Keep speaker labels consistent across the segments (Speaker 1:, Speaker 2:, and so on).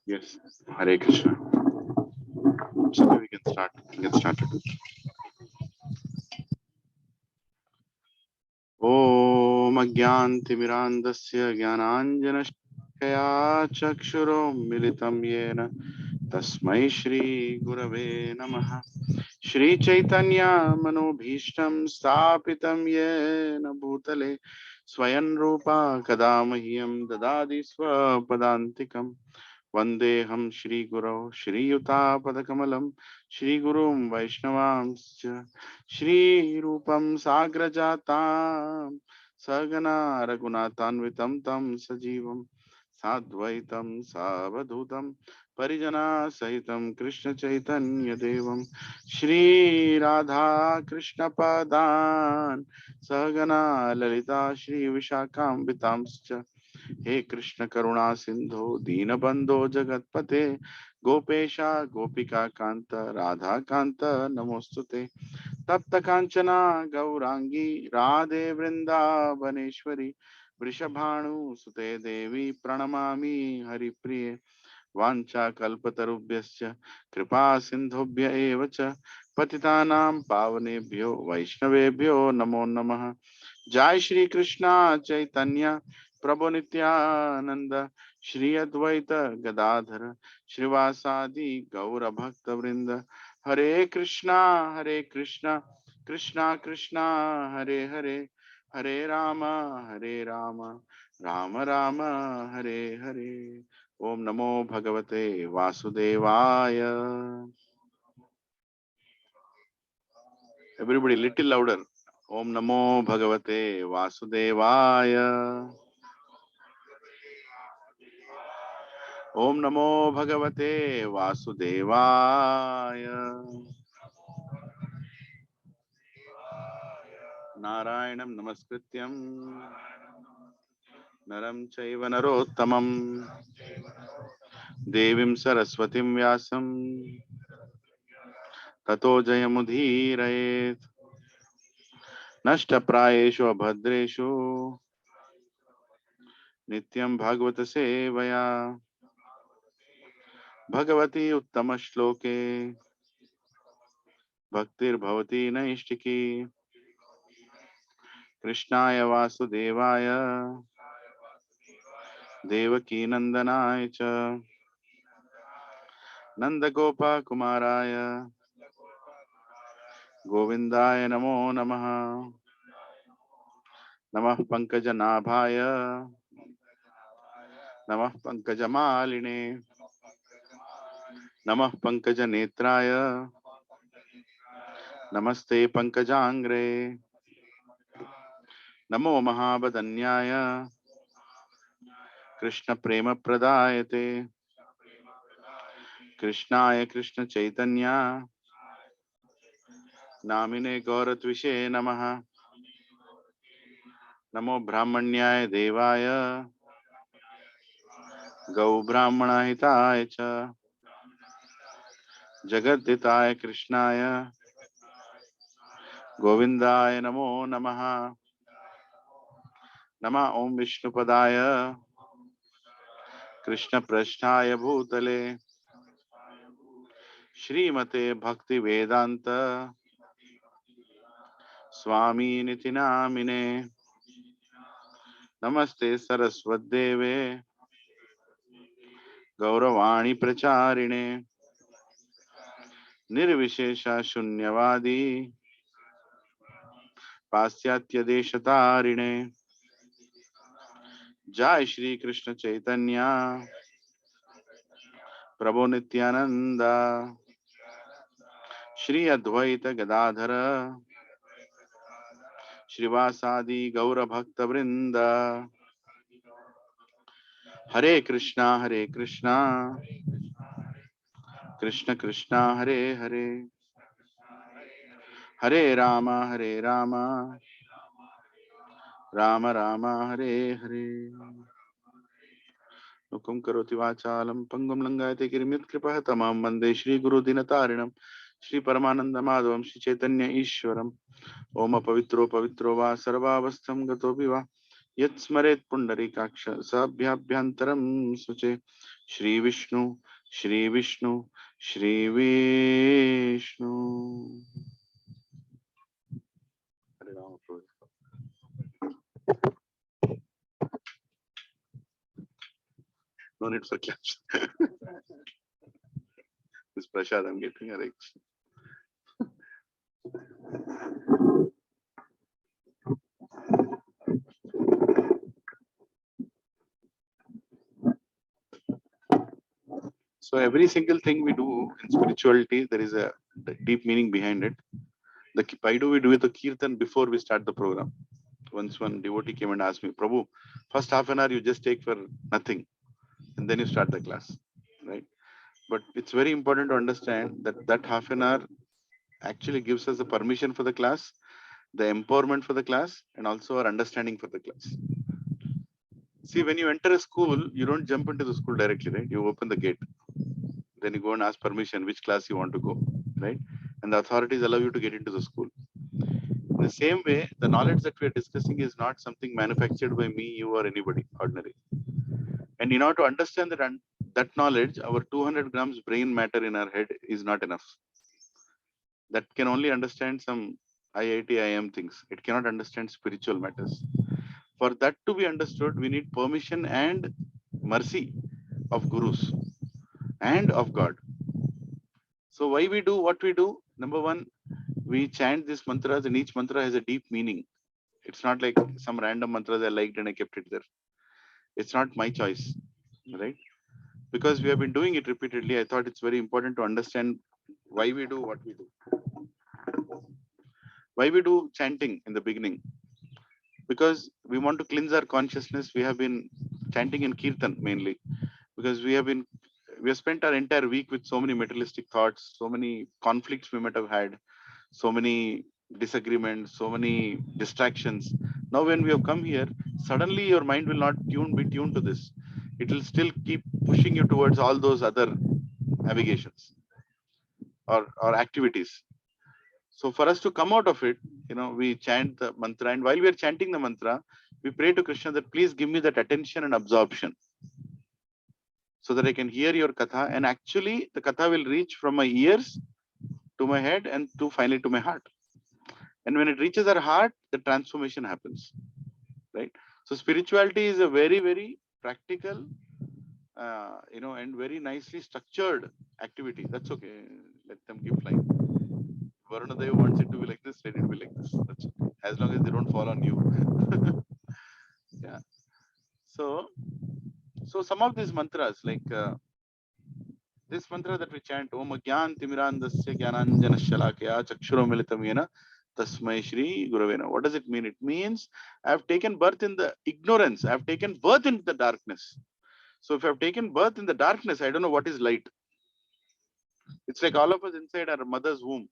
Speaker 1: Yes, Hare Krishna. So we can get started. Om Ajnantimirandasya Jnananjanashkaya Chakshuromilitam Yena Tasmai Shri Gurave Namaha. Shri Chaitanya Manobhishtam Stapitam Yena Bhutale Swayan Rupa Kadamahyam Dadadi Swapadantikam Vandeham Shri Guru Shri Yuta Padakamalam Shri Gurum Vaishnavamscha Shri Rupam Sagrajatam Sagana Raghunathanvitam Tam Sajivam Sadvaitam Savadhutam Parijana Sahitam Krishna Chaitanya Devam Shri Radha Krishna Padan Sagana Lalita Shri Vishakhambitamscha हे कृष्ण करुणा सिंधु दीनबंधो जगतपते गोपेशा गोपिका कांत राधा कांत नमोस्तुते तप्त कांचना गौरांगी राधे वृंदावनेश्वरी वृषभानु सुते देवी प्रणमामि हरिप्रिये वाञ्छा कल्पतरुभ्यश्च कृपा सिन्धुभ्य एव च पतितानां पावनेभ्यो वैष्णवेभ्यो नमो नमः। जय श्री कृष्णा चैतन्य प्रभु नित्यानंद श्री अद्वैत गदाधर श्रीवासादि गौर भक्त वृंद हरे कृष्णा कृष्णा कृष्णा हरे हरे हरे राम राम राम हरे हरे। ओम नमो भगवते वासुदेवाय। Everybody little louder. ओम नमो भगवते वासुदेवाय। ओम नमो भगवते वासुदेवाय। नारायणं नमस्कृत्यं नरं चैव नरोत्तमं देवीं सरस्वतीं व्यासं ततो जयमुदीरयेत्। नष्टप्रायेषु अभद्रेषु नित्यं भागवत सेवया भगवती उत्तम श्लोके भक्तिर्भवती नैष्टिकी। कृष्णाय वासुदेवाय देवकी नंदनाय च नंदगोपकुमाराय गोविंदाय नमो नमः। नमः पंकजनाभाय नमः पंकजमालिने नमः पंकजनेत्राय नमस्ते पंकजांग्रे। नमो महाबदन्याय कृष्ण प्रेम प्रदायते कृष्णाय कृष्ण चैतन्य नामिने गौरत्विषे नमः। नमो ब्राह्मण्याय देवाय गौ ब्राह्मणहिताय च जगद्दिताय कृष्णाय गोविंदाय नमो नमः। नमः ओम विष्णुपदाय कृष्ण पृष्ठाय भूतले श्रीमते भक्ति वेदांत स्वामी निति नामिने। नमस्ते सरस्वदेवे गौरवाणी प्रचारिणे निर्विशेषा शून्यवादी पाश्चात्य देशतारिणे। जय श्री कृष्ण चैतन्य प्रभु नित्यानंद श्री अद्वैत गदाधर श्रीवासादि गौर भक्त वृंद। हरे कृष्णा कृष्ण कृष्णा हरे हरे हरे राम राम राम हरे हरे। नुकं करोति वाचालं पंगुं लंघयते गिरिमित्कृपः तमां वन्दे श्री गुरु दिनतारिणं श्री परमानंद माधवं श्री चैतन्य ईश्वरम्। ओम पवित्रो वा सर्वावस्थं गतोऽपि वा Yat smaret pundarikaksha sabhyabhyantaram suche. Shri Vishnu, Shri Vishnu, Shri Vishnu. Hare Rama, Prabhu. No need for claps. This prasad I'm getting. Hare Krishna. So every single thing we do in spirituality, there is a deep meaning behind it. Why do we do the kirtan before we start the program? Once one devotee came and asked me, Prabhu, first half an hour you just take for nothing, and then you start the class, right? But it's very important to understand that that half an hour actually gives us the permission for the class, the empowerment for the class, and also our understanding for the class. See, when you enter a school, you don't jump into the school directly, right? You open the gate. Then you go and ask permission which class you want to go, right? And the authorities allow you to get into the school. In the same way, the knowledge that we are discussing is not something manufactured by me, you, or anybody ordinary. And in order to understand that knowledge, our 200 grams brain matter in our head is not enough. That can only understand some IIT, IM things. It cannot understand spiritual matters. For that to be understood, we need permission and mercy of gurus and of God. So why we do what we do? Number one, we chant these mantras, and each mantra has a deep meaning. It's not like some random mantras I liked and I kept it there. It's not my choice, right? Because we have been doing it repeatedly, I thought it's very important to understand why we do what we do. Why we do chanting in the beginning? Because we want to cleanse our consciousness. We have been chanting in kirtan mainly because we have spent our entire week with so many materialistic thoughts, so many conflicts we might have had, so many disagreements, so many distractions. Now, when we have come here, suddenly your mind will not be tuned to this. It will still keep pushing you towards all those other navigations or activities. So for us to come out of it, we chant the mantra, and while we are chanting the mantra, we pray to Krishna that please give me that attention and absorption so that I can hear your katha, and actually the katha will reach from my ears to my head and to finally to my heart. And when it reaches our heart, the transformation happens, right? So spirituality is a very, very practical, and very nicely structured activity. That's okay. Let them keep flying. Varunadeva wants it to be like this, let it be like this. That's okay. As long as they don't fall on you. Yeah. So some of these mantras, like this mantra that we chant, Om Agyan Timirandasya Gyananjana Shalakya Chakshuro Militamena Tasmai Shri Guravena. What does it mean? It means I have taken birth in the ignorance. I have taken birth in the darkness. So if I have taken birth in the darkness, I don't know what is light. It's like all of us inside our mother's womb.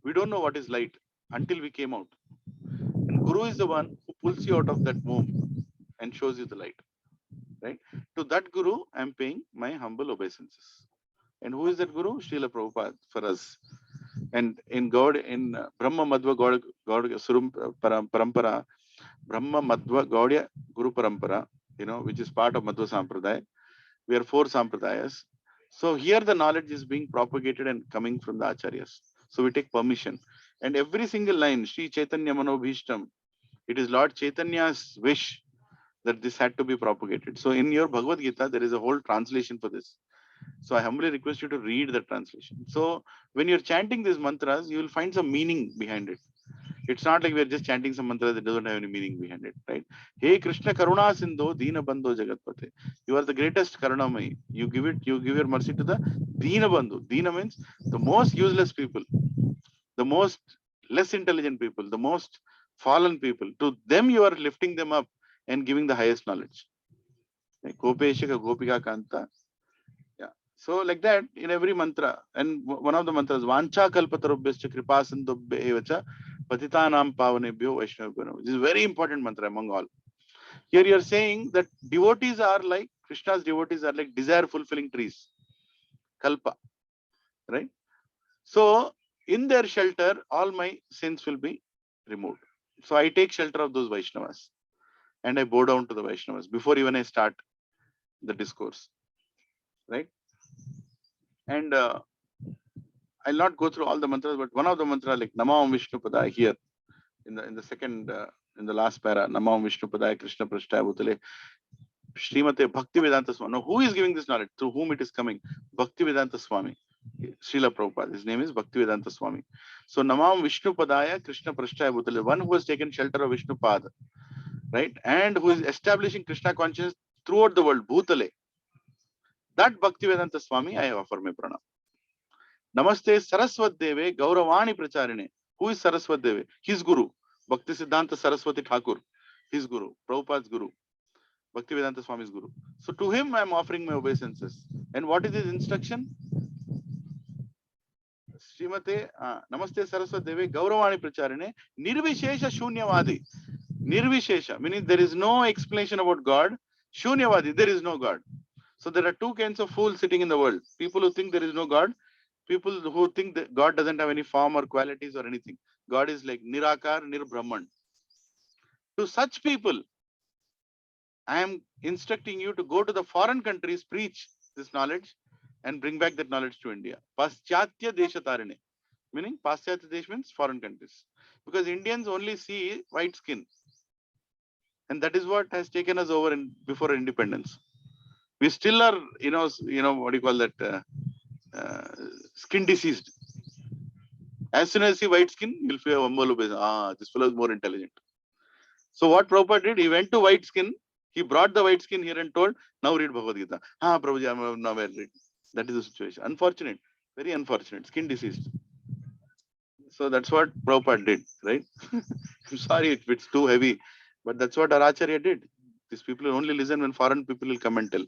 Speaker 1: We don't know what is light until we came out. And Guru is the one who pulls you out of that womb and shows you the light. Right? To that Guru, I am paying my humble obeisances. And who is that Guru? Srila Prabhupada for us. And in God, in Brahma Madhva God Surum Parampara, Brahma Madhva Gaudiya Guru Parampara, which is part of Madhva Sampradaya. We are 4 Sampradayas. So here the knowledge is being propagated and coming from the Acharyas. So we take permission. And every single line, Sri Chaitanya Manobhishtam, it is Lord Chaitanya's wish that this had to be propagated. So in your Bhagavad Gita, there is a whole translation for this. So I humbly request you to read the translation. So when you're chanting these mantras, you will find some meaning behind it. It's not like we're just chanting some mantra that doesn't have any meaning behind it, right? Hey Krishna Karuna Sindho Dina Bandho Jagatpate. You are the greatest Karunamai. You give your mercy to the Dina Bandhu. Dina means the most useless people, the most less intelligent people, the most fallen people. To them you are lifting them up and giving the highest knowledge. Gopeshika Gopika Kanta. Yeah. So like that in every mantra, and one of the mantras, Vancha Kalpatarubhyascha Kripa Sindhubhya Evacha Patitanam Pavanebhyo Vaishnavabhyo. This is a very important mantra among all. Here you are saying that devotees are like, Krishna's devotees are like desire fulfilling trees. Kalpa. Right? So in their shelter, all my sins will be removed. So I take shelter of those Vaishnavas. and I bow down to the Vaishnavas before even I start the discourse, right? And I'll not go through all the mantras, but one of the mantras like Namam Vishnu Padaya here in the second in the last para, Namam Vishnu Padaya Krishna Prashtaya Bhutale Srimate Bhaktivedanta Swami. Now, who is giving this knowledge? Through whom it is coming? Bhaktivedanta Swami. Srila Prabhupada. His name is Bhaktivedanta Swami. So, Namam Vishnu Padaya Krishna Prashtaya Bhutale, one who has taken shelter of Vishnu Pada, right? And who is establishing Krishna consciousness throughout the world, Bhutale. That Bhaktivedanta Swami, I offer my pranam. Namaste Saraswat Deve Gauravani Pracharine. Who is Saraswat Deve? His Guru. Bhakti Siddhanta Saraswati Thakur. His Guru. Prabhupada's Guru. Bhaktivedanta Swami's Guru. So to him I am offering my obeisances. And what is his instruction? Srimate Namaste Saraswati Deve Gauravani Pracharine Nirvishesha Shunyavadi. Nirvishesha, meaning there is no explanation about God. Shunyavadi, there is no God. So there are two kinds of fools sitting in the world. People who think there is no God. People who think that God doesn't have any form or qualities or anything. God is like Nirakar, Nirbrahman. To such people, I am instructing you to go to the foreign countries, preach this knowledge and bring back that knowledge to India. Paschatya Deshatarine, meaning Paschatya Desh means foreign countries. Because Indians only see white skin. And that is what has taken us over before independence. We still are, what do you call that? Skin diseased. As soon as you see white skin, you'll feel, this fellow is more intelligent. So what Prabhupada did, he went to white skin, he brought the white skin here and told, now read Bhagavad Gita. Prabhuji, I'm now read. That is the situation. Unfortunate, very unfortunate, skin diseased. So that's what Prabhupada did, right? I'm sorry if it's too heavy, but that's what our Acharya did. These people only listen when foreign people will come and tell.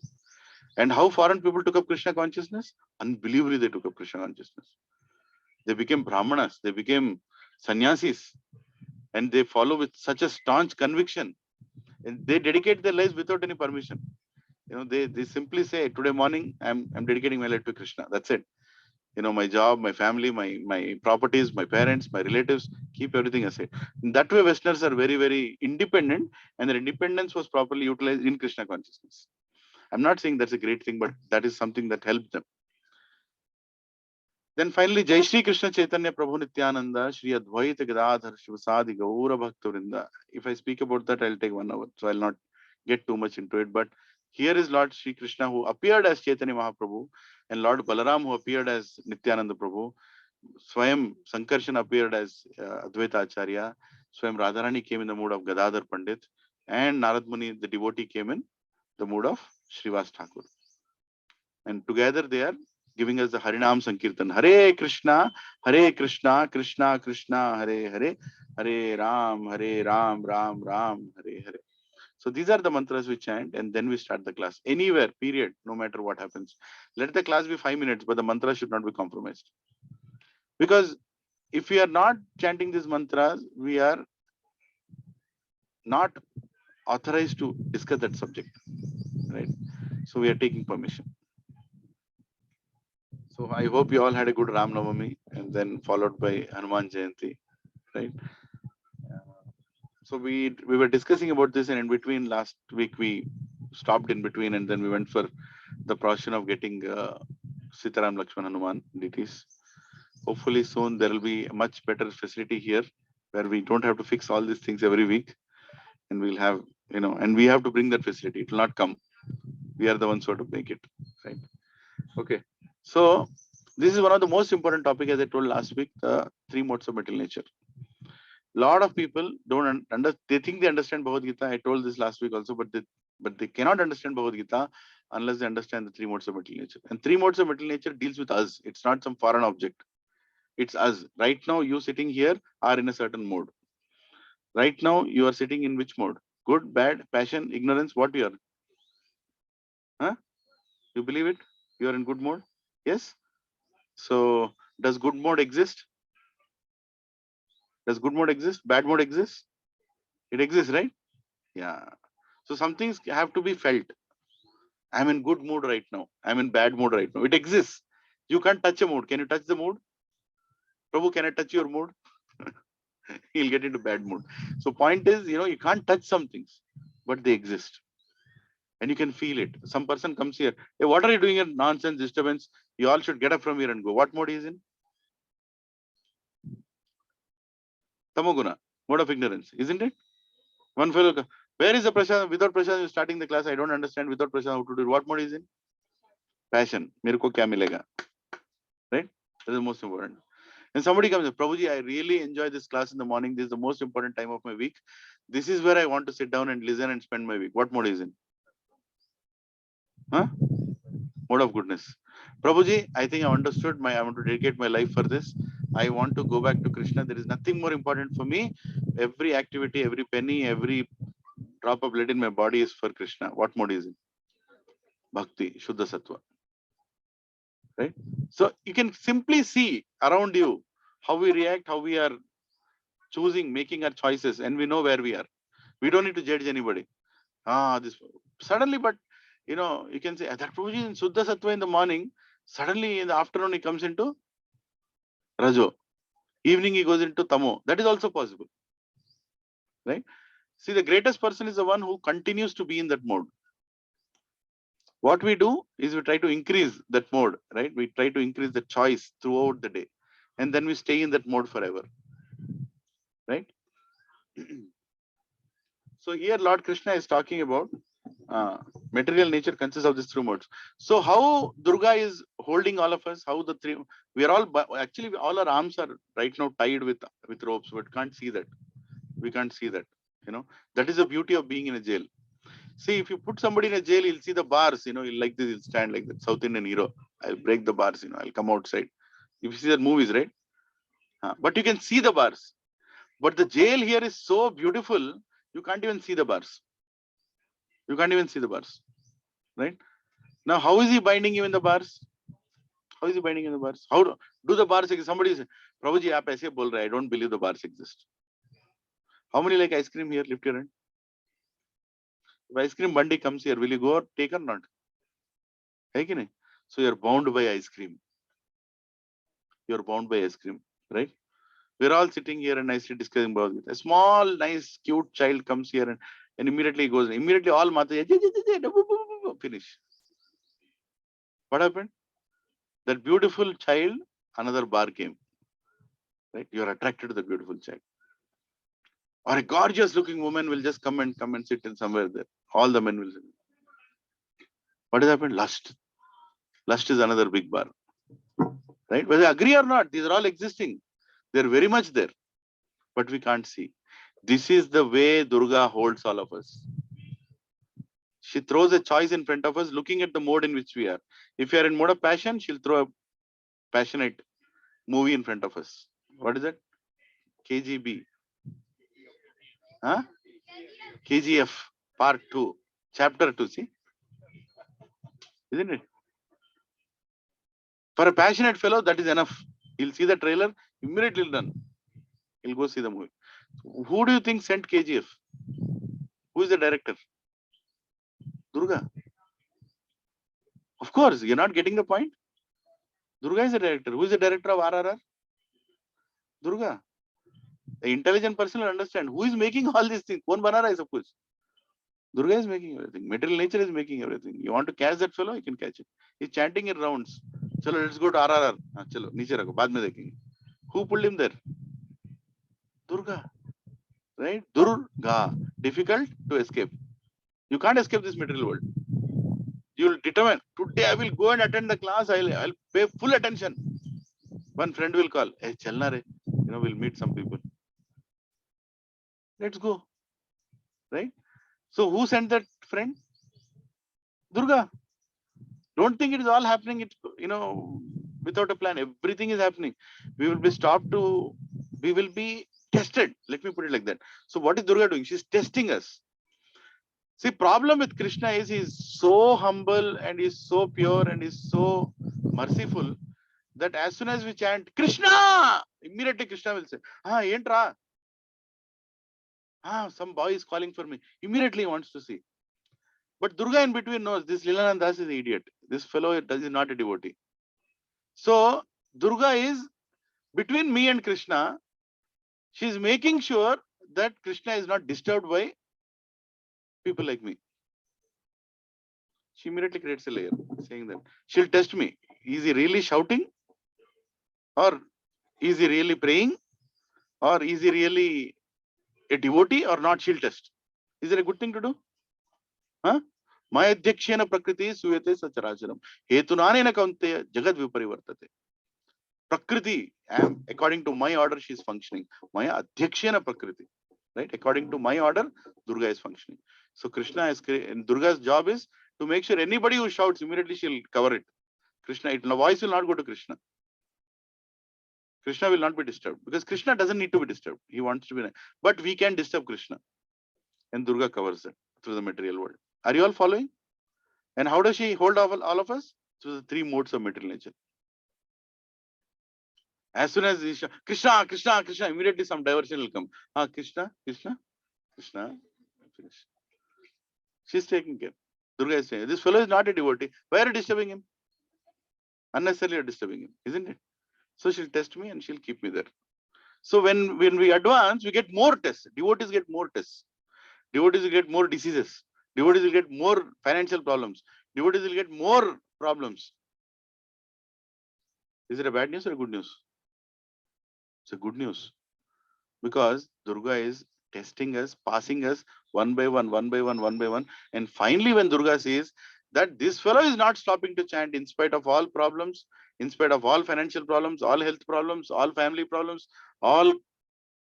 Speaker 1: And how foreign people took up Krishna consciousness? Unbelievably, they took up Krishna consciousness. They became Brahmanas, they became sannyasis, and they follow with such a staunch conviction. And they dedicate their lives without any permission. They simply say, today morning, I'm dedicating my life to Krishna. That's it. My job, my family, my properties, my parents, my relatives, keep everything aside. In that way, Westerners are very, very independent, and their independence was properly utilized in Krishna consciousness. I'm not saying that's a great thing, but that is something that helped them. Then finally, Jai Shri Krishna Chaitanya Prabhu Nityananda, Shri Advaita Gadadhar Shivasadi Gaura Bhakta. If I speak about that, I'll take 1 hour. So I'll not get too much into it. But here is Lord Shri Krishna who appeared as Chaitanya Mahaprabhu, and Lord Balaram who appeared as Nityananda Prabhu. Swayam Sankarshan appeared as Advaita Acharya. Swayam Radharani came in the mood of Gadadhar Pandit. And Narad Muni, the devotee, came in the mood of Srivas Thakur. And together they are giving us the Harinam Sankirtan. Hare Krishna, Krishna Krishna, Hare Hare, Hare Ram, Ram Ram, Hare Hare. So these are the mantras we chant, and then we start the class. Anywhere, period, no matter what happens. Let the class be 5 minutes, but the mantra should not be compromised. Because if we are not chanting these mantras, we are not authorized to discuss that subject, right? So we are taking permission. So I hope you all had a good Ram Navami, and then followed by Hanuman Jayanti, right? So we were discussing about this, and in between last week we stopped in between, and then we went for the procession of getting Sitaram Lakshman Hanuman deities. Hopefully soon there will be a much better facility here where we don't have to fix all these things every week, and we'll have, and we have to bring that facility. It will not come. We are the ones who have to make it, right? Okay. So this is one of the most important topics, as I told last week, the 3 modes of material nature. Lot of people don't they think they understand Bhagavad Gita. I told this last week also, but they cannot understand Bhagavad Gita unless they understand the 3 modes of material nature. And 3 modes of material nature deals with us. It's not some foreign object. It's us. Right now, you sitting here are in a certain mode. Right now, you are sitting in which mode? Good, bad, passion, ignorance, what you are? Huh? You believe it? You are in good mode? Yes? So, does good mode exist? Does good mode exist? Bad mode exist? It exists, right? Yeah. So some things have to be felt. I'm in good mood right now. I'm in bad mood right now. It exists. You can't touch a mood. Can you touch the mood? Prabhu, can I touch your mood? He'll get into bad mood. So point is, you can't touch some things. but they exist. And you can feel it. Some person comes here. Hey, what are you doing here? Nonsense, disturbance. You all should get up from here and go. What mode is in? Tamoguna, mode of ignorance, isn't it? One fellow, where is the Prashad? Without Prashad, you're starting the class. I don't understand. Without Prashad, how to do it. What mode is in? Passion. Mere ko kya milega? Right? That is the most important. And somebody comes, Prabhuji, I really enjoy this class in the morning. This is the most important time of my week. This is where I want to sit down and listen and spend my week. What mode is in? Huh? Mode of goodness. Prabhuji, I think I understood. I want to dedicate my life for this. I want to go back to Krishna. There is nothing more important for me. Every activity, every penny, every drop of blood in my body is for Krishna. What mode is it? Bhakti, Shuddha Sattva. Right? So you can simply see around you how we react, how we are choosing, making our choices, and we know where we are. We don't need to judge anybody. This suddenly, but you can say that Prabhuji in Shuddha Sattva in the morning, suddenly in the afternoon he comes into Rajo. Evening he goes into Tamo. That is also possible. Right? See, the greatest person is the one who continues to be in that mode. What we do is we try to increase that mode, right? We try to increase the choice throughout the day. And then we stay in that mode forever. Right? So here Lord Krishna is talking about material nature consists of these three modes. So how Durga is holding all of us, how the three, we are all, actually all our arms are right now tied with ropes, but can't see that. We can't see that. That is the beauty of being in a jail. See, if you put somebody in a jail, he'll see the bars, he'll like this, he'll stand like that. South Indian hero. I'll break the bars, I'll come outside. If you see that movies, right? But you can see the bars. But the jail here is so beautiful, you can't even see the bars. You can't even see the bars. Right? Now, how is he binding you in the bars? How is he binding in the bars? How do the bars exist? Somebody says, Prabhuji, aap aise bol rahe, I don't believe the bars exist. How many like ice cream here? Lift your hand. If ice cream bandi comes here, will you go or take or not? So you're bound by ice cream. You're bound by ice cream, right? We're all sitting here and nicely discussing about it. A small, nice, cute child comes here and immediately goes. Immediately all mata finish. What happened? That beautiful child, another bar came. Right? You're attracted to the beautiful child. Or a gorgeous looking woman will just come and sit in somewhere there. All the men will sit. What has happened? Lust. Lust is another big bar. Right? Whether agree or not, these are all existing. They're very much there. But we can't see. This is the way Durga holds all of us. She throws a choice in front of us, looking at the mode in which we are. If you are in mode of passion, she'll throw a passionate movie in front of us. What is that? KGB. Huh? KGF Part 2, Chapter 2. See? Isn't it? For a passionate fellow, that is enough. He'll see the trailer, immediately done. He'll go see the movie. Who do you think sent KGF? Who is the director? Durga. Of course, you're not getting the point. Durga is the director. Who is the director of RRR? Durga. The intelligent person will understand who is making all these things. Kaun bana raha hai sab kuch? Durga is making everything. Material nature is making everything. You want to catch that fellow, you can catch it. He's chanting in rounds. Chalo, let's go to RRR. Chalo, niche rakho, baad mein dekhenge. Who pulled him there? Durga. Right? Durga. Difficult to escape. You can't escape this material world. You'll determine, today I will go and attend the class. I'll pay full attention. One friend will call. Hey, chalna re. We'll meet some people. Let's go. Right? So who sent that friend? Durga. Don't think it is all happening, without a plan. Everything is happening. We will be we will be tested. Let me put it like that. So what is Durga doing? She's testing us. See, problem with Krishna is he's so humble and he's so pure and he's so merciful that as soon as we chant Krishna, immediately Krishna will say, entra. Some boy is calling for me. Immediately he wants to see. But Durga in between knows this Lilananda is an idiot. This fellow is not a devotee. So Durga is between me and Krishna. She is making sure that Krishna is not disturbed by people like me. She immediately creates a layer saying that she'll test me. Is he really shouting? Or is he really praying? Or is he really a devotee or not? She'll test. Is it a good thing to do? Huh? Maya adhyakshena prakriti suyate sacharacharam. Hetunanena kaunteya jagad viparivartate. Prakriti, according to my order, she is functioning. Maya adhyakshena prakriti. Right? According to my order, Durga is functioning. So Krishna is, and Durga's job is to make sure anybody who shouts, immediately she'll cover it. Krishna, the voice will not go to Krishna. Krishna will not be disturbed because Krishna doesn't need to be disturbed. He wants to be, but we can disturb Krishna, and Durga covers it through the material world. Are you all following? And how does she hold all of us? Through the three modes of material nature. As soon as Krishna, Krishna, Krishna, immediately some diversion will come. Krishna, Krishna, Krishna. Finish. She's taking care. Durga is saying, this fellow is not a devotee. Why are you disturbing him? Unnecessarily you're disturbing him, isn't it? So she'll test me and she'll keep me there. So when we advance, we get more tests. Devotees get more tests. Devotees will get more diseases. Devotees will get more financial problems. Devotees will get more problems. Is it a bad news or a good news? It's a good news. Because Durga is testing us, passing us one by one, one by one, one by one. And finally, when Durga says that this fellow is not stopping to chant in spite of all problems, in spite of all financial problems, all health problems, all family problems, all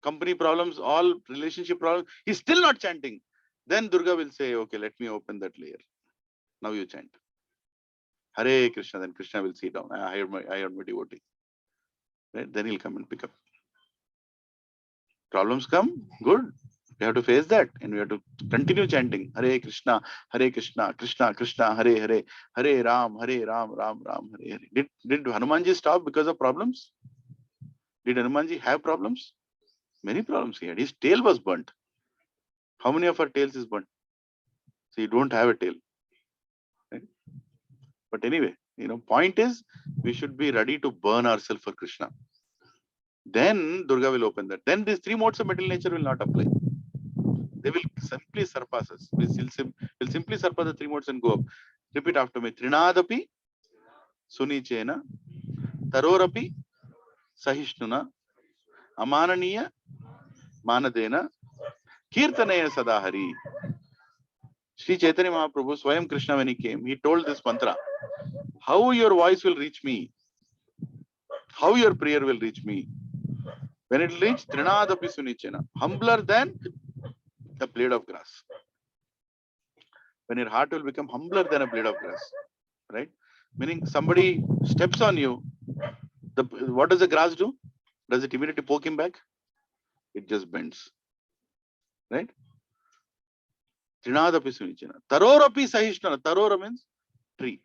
Speaker 1: company problems, all relationship problems, he's still not chanting. Then Durga will say, okay, let me open that layer. Now you chant. Hare Krishna. Then Krishna will sit down. I heard my devotee. Right? Then he'll come and pick up. Problems come, good. We have to face that and we have to continue chanting. Hare Krishna, Krishna, Krishna, Hare Hare, Hare Ram, Ram Ram, Hare Hare. Did Hanumanji stop because of problems? Did Hanumanji have problems? Many problems he had. His tail was burnt. How many of our tails is burnt? So you don't have a tail. Right? But anyway, point is we should be ready to burn ourselves for Krishna. Then Durga will open that. Then these three modes of material nature will not apply. They will simply surpass us. We'll simply surpass the three modes and go up. Repeat after me. Trinadapi, Sunichena, Tarorapi, Sahishnuna, Amananiya, Manadena, Kirtanaya Sadahari. Sri Chaitanya Mahaprabhu, Swayam Krishna, when he came, he told this mantra. How your voice will reach me? How your prayer will reach me? When it reached Trinadapi Sunichena, humbler than a blade of grass. When your heart will become humbler than a blade of grass, right? Meaning somebody steps on you, what does the grass do? Does it immediately poke him back? It just bends, right? Trinadapi Sunichena. Tarorapi Sahishnana. Tarora means tree.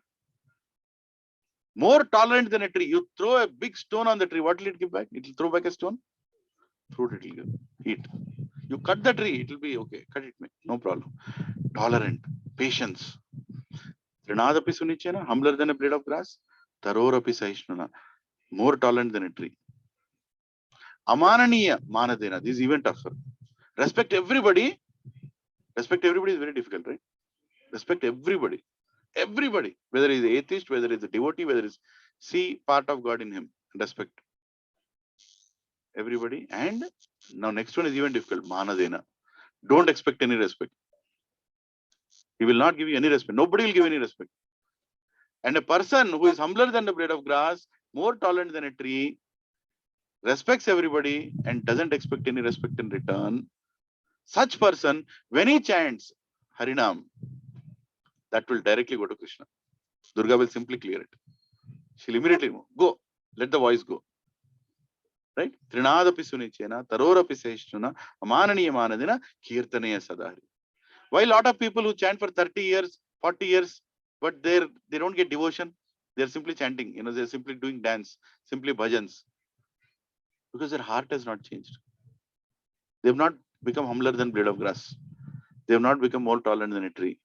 Speaker 1: More tolerant than a tree. You throw a big stone on the tree, what will it give back? It will throw back a stone? Fruit it will give. Heat. You cut the tree, it will be okay. Cut it, no problem. Tolerant, patience. Trinadapi Sunichena, humbler than a blade of grass. Tarorapi Sahishnana, more tolerant than a tree. Amananiya Manadena, this is even tougher. Respect everybody. Respect everybody is very difficult, right? Respect everybody. Everybody, whether he's atheist, whether he's a devotee, whether he's see part of God in him. Respect everybody. And now next one is even difficult. Manadena. Don't expect any respect. He will not give you any respect. Nobody will give any respect. And a person who is humbler than the blade of grass, more tolerant than a tree, respects everybody and doesn't expect any respect in return. Such person, when he chants Harinam, that will directly go to Krishna. Durga will simply clear it. She'll immediately go. Let the voice go. Right? Trinadapi Sunichena, Tarorapi Sahishnuna, Amananiya Manadina, Kirtanaya Sadari. Why a lot of people who chant for 30 years, 40 years, but they don't get devotion, they're simply chanting, they're simply doing dance, simply bhajans. Because their heart has not changed. They've not become humbler than blade of grass. They have not become more tolerant than a tree.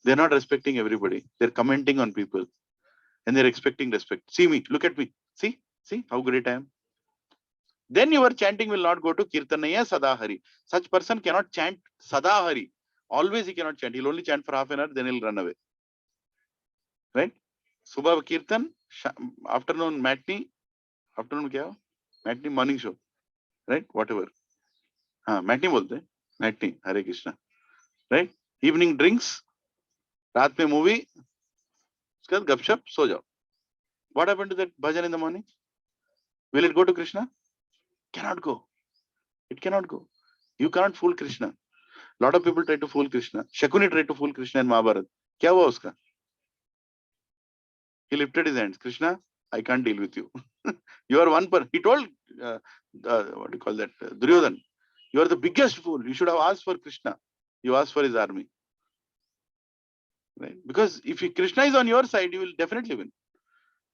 Speaker 1: They're not respecting everybody. They're commenting on people. And they're expecting respect. See me, look at me. See how great I am. Then your chanting will not go to Kirtanaya Sadahari. Such person cannot chant Sadahari. Always he cannot chant. He'll only chant for half an hour, then he'll run away. Right? Subha Kirtan, afternoon matinee, afternoon kya? Matinee morning show. Right? Whatever. Matinee bolte. Matinee, Hare Krishna. Right? Evening drinks, रात में movie, उसके बाद गपशप, सो जाओ. What happened to that bhajan in the morning? Will it go to Krishna? Cannot go. It cannot go. You can't fool Krishna. Lot of people try to fool Krishna. Shakuni tried to fool Krishna in Mahabharata. Kya hua uska? He lifted his hands. Krishna, I can't deal with you. You are one person. He told, what do you call that? Duryodhan, you are the biggest fool. You should have asked for Krishna. You asked for his army. Right? Because if Krishna is on your side, you will definitely win.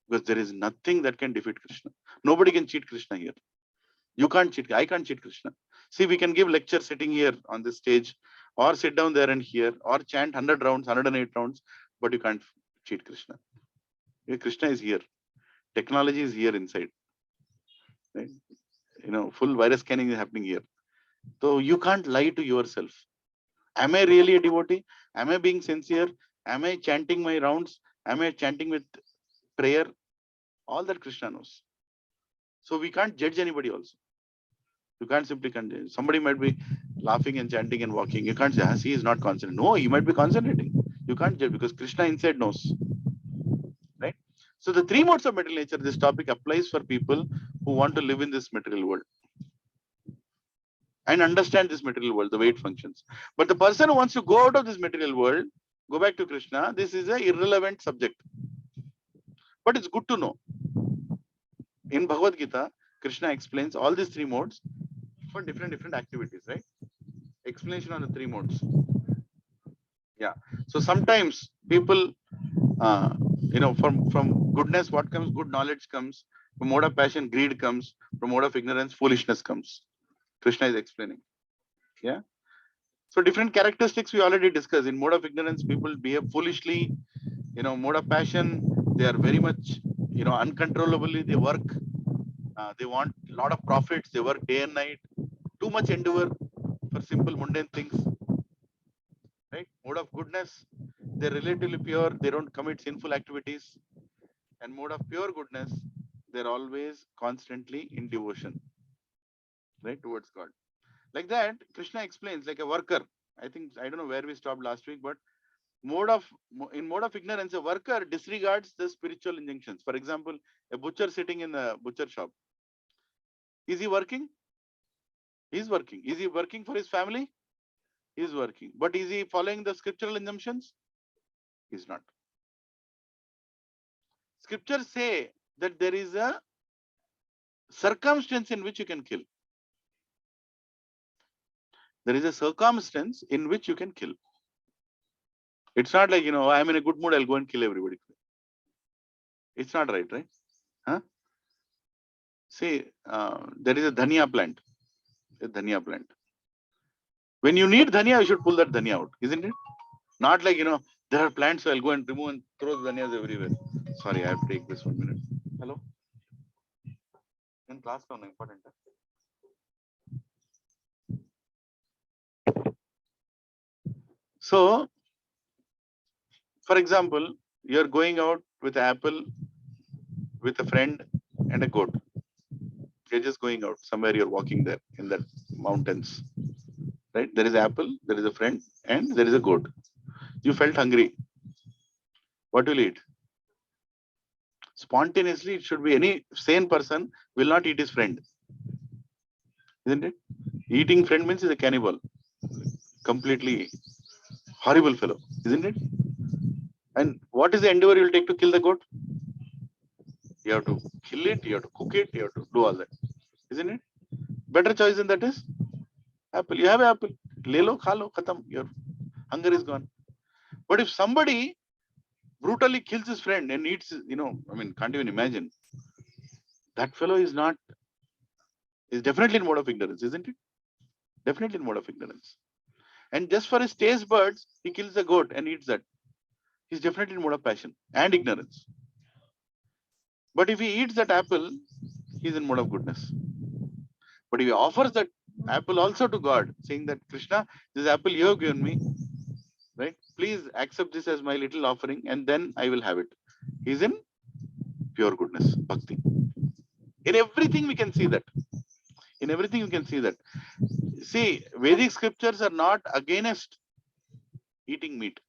Speaker 1: Because there is nothing that can defeat Krishna. Nobody can cheat Krishna here. You can't cheat. I can't cheat Krishna. See, we can give lecture sitting here on this stage, or sit down there and hear, or chant 100 rounds, 108 rounds, but you can't cheat Krishna. Krishna is here. Technology is here inside. Right? Full virus scanning is happening here. So you can't lie to yourself. Am I really a devotee? Am I being sincere? Am I chanting my rounds? Am I chanting with prayer? All that Krishna knows. So we can't judge anybody also. You can't simply condemn. Somebody might be laughing and chanting and walking. You can't say, he is not concentrating. No, he might be concentrating. You can't judge because Krishna inside knows. Right? So the three modes of material nature, this topic applies for people who want to live in this material world and understand this material world, the way it functions. But the person who wants to go out of this material world, go back to Krishna, this is an irrelevant subject. But it's good to know. In Bhagavad Gita, Krishna explains all these three modes for different activities, right? Explanation on the three modes. Yeah. So sometimes people, from goodness, what comes? Good knowledge comes. From mode of passion, greed comes. From mode of ignorance, foolishness comes. Krishna is explaining. Yeah. So different characteristics we already discussed. In mode of ignorance, people behave foolishly. Mode of passion, they are very much, uncontrollably. They work. They want a lot of profits. They work day and night. Too much endeavor for simple mundane things. Right? Mode of goodness, they're relatively pure. They don't commit sinful activities. And mode of pure goodness, they're always constantly in devotion, right, towards God. Like that, Krishna explains, like a worker. I don't know where we stopped last week, but in mode of ignorance, a worker disregards the spiritual injunctions. For example, a butcher sitting in a butcher shop. Is he working? He's working. Is he working for his family? He's working. But is he following the scriptural injunctions? He's not. Scriptures say that there is a circumstance in which you can kill. There is a circumstance in which you can kill. It's not like, I'm in a good mood, I'll go and kill everybody. It's not right, right? Huh? See, there is a dhania plant. A dhania plant. When you need dhania, you should pull that dhania out, isn't it? Not like, there are plants, so I'll go and remove and throw the dhanias everywhere. Sorry, I have to take this 1 minute. Hello? In class, important. So, for example, you're going out with apple, with a friend and a goat. You're just going out somewhere, you're walking there in the mountains, right? There is apple, there is a friend, and there is a goat. You felt hungry. What will you eat? Spontaneously, it should be any sane person will not eat his friend. Isn't it? Eating friend means he's a cannibal. Completely horrible fellow, isn't it? And what is the endeavor you'll take to kill the goat? You have to kill it, you have to cook it, you have to do all that. Isn't it? Better choice than that is apple. You have apple. Le lo, kha lo, khatam. Your hunger is gone. But if somebody brutally kills his friend and eats, can't even imagine. That fellow is definitely in mode of ignorance, isn't it? Definitely in mode of ignorance. And just for his taste buds, he kills a goat and eats that. He's definitely in mode of passion and ignorance. But if he eats that apple, he's in mode of goodness. But if he offers that apple also to God, saying that, Krishna, this apple you have given me, please accept this as my little offering and then I will have it. He's in pure goodness, bhakti. In everything we can see that. In everything you can see that. See, Vedic scriptures are not against eating meat.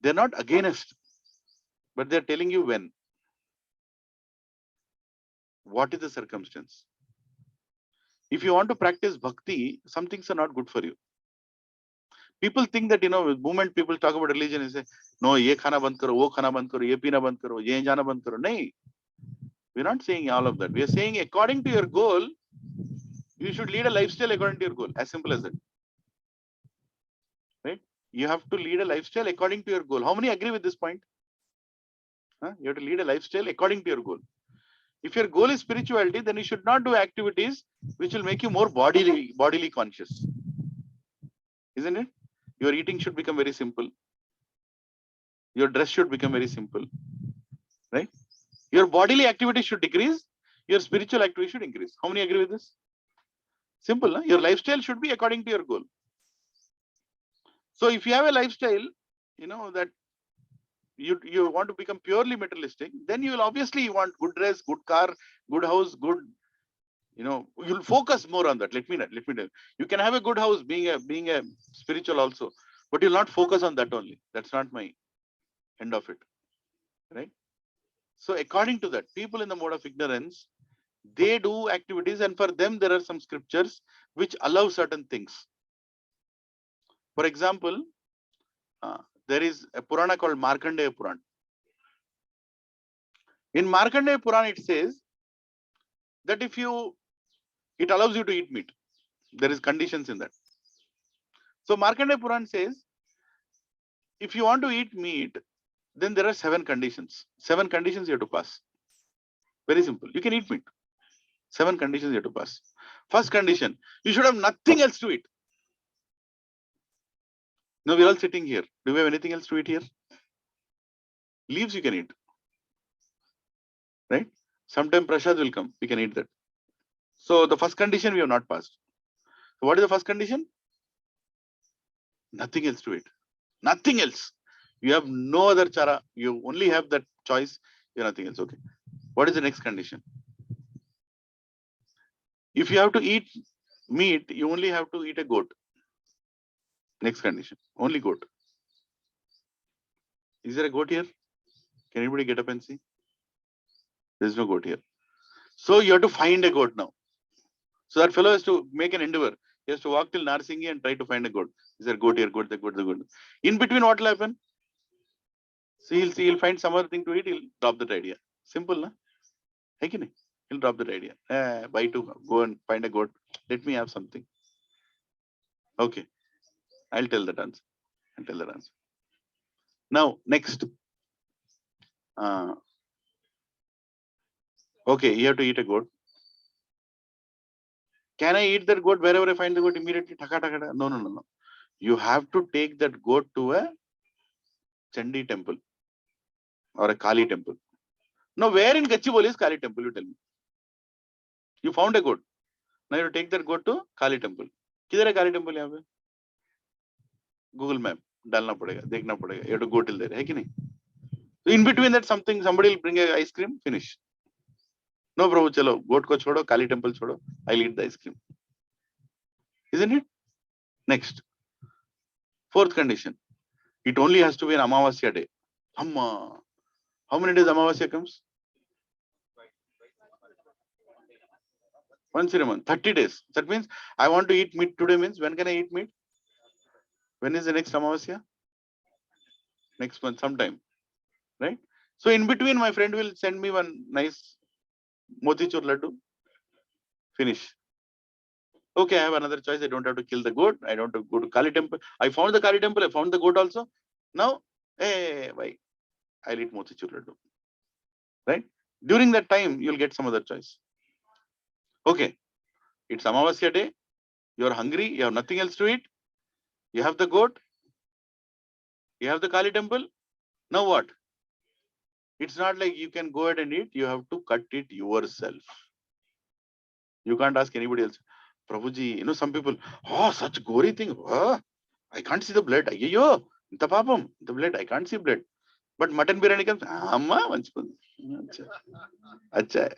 Speaker 1: They're not against, but they're telling you when. What is the circumstance? If you want to practice bhakti, some things are not good for you. People think that, the moment people talk about religion, they say, no, ye khana band karo, wo khana band karo, ye pina band karo, ye jana band karo. Nahi. We're not saying all of that. We are saying according to your goal, you should lead a lifestyle according to your goal. As simple as that. Right? You have to lead a lifestyle according to your goal. How many agree with this point? You have to lead a lifestyle according to your goal. If your goal is spirituality, then you should not do activities which will make you more bodily conscious. Isn't it? Your eating should become very simple. Your dress should become very simple. Right? Your bodily activity should decrease. Your spiritual activity should increase. How many agree with this? Simple. Huh? Your lifestyle should be according to your goal. So if you have a lifestyle, that you want to become purely materialistic, then you will obviously want good dress, good car, good house, good, you'll focus more on that. Let me tell you. You can have a good house being a spiritual also, but you'll not focus on that only. That's not my end of it. Right? So according to that, people in the mode of ignorance, they do activities, and for them there are some scriptures which allow certain things. For example, there is a Purana called Markandeya Purana. In Markandeya Purana, it says that it allows you to eat meat. There is conditions in that. So Markandeya Purana says, if you want to eat meat, then there are 7 conditions. 7 conditions you have to pass. Very simple. You can eat meat. 7 conditions you have to pass. First condition, you should have nothing else to eat. Now we're all sitting here. Do we have anything else to eat here? Leaves you can eat. Right? Sometime prasad will come. We can eat that. So the first condition we have not passed. So what is the first condition? Nothing else to eat. Nothing else. You have no other chara. You only have that choice. You have nothing else. Okay. What is the next condition? If you have to eat meat, you only have to eat a goat. Next condition. Only goat. Is there a goat here? Can anybody get up and see? There's no goat here. So you have to find a goat now. So that fellow has to make an endeavor. He has to walk till Narsingi and try to find a goat. Is there a goat here? Goat, the goat, the goat. In between, what will happen? So he'll find some other thing to eat. He'll drop that idea. Simple, na? He'll drop that idea. Buy to go and find a goat. Let me have something. Okay. I'll tell that answer. Now, next. Okay, you have to eat a goat. Can I eat that goat wherever I find the goat immediately? No. You have to take that goat to a Chandi temple or a Kali temple. Now, where in Gachibowli is Kali temple? You tell me. You found a goat. Now you take that goat to Kali temple. किधर है Kali temple यहाँ पे? Google map डालना पड़ेगा, देखना पड़ेगा. You have to go till there. है कि नहीं? So in between that, somebody will bring a ice cream. Finish. No, Prabhu, chalo, goat ko chodo, Kali temple chodo. I'll eat the ice cream. Isn't it? Next. 4th condition. It only has to be an Amavasya day. Amma. How many days Amavasya comes? Once in a month. 30 days. That means I want to eat meat today means when can I eat meat? When is the next Amavasya? Next month, sometime. Right? So in between, my friend will send me one nice motichur laddu. Finish. Okay, I have another choice. I don't have to kill the goat. I don't have to go to Kali temple. I found the Kali temple. I found the goat also. Now, hey, why? I'll eat motichur laddu. Right? During that time, you'll get some other choice. Okay. It's Amavasya day. You're hungry. You have nothing else to eat. You have the goat. You have the Kali temple. Now what? It's not like you can go ahead and eat. You have to cut it yourself. You can't ask anybody else. Prabhuji, some people, oh, such gory thing. Oh, I can't see the blood. Ayyo, inta papam, the blood. I can't see blood. But mutton biryani comes. Amma, अच्छा अच्छा है.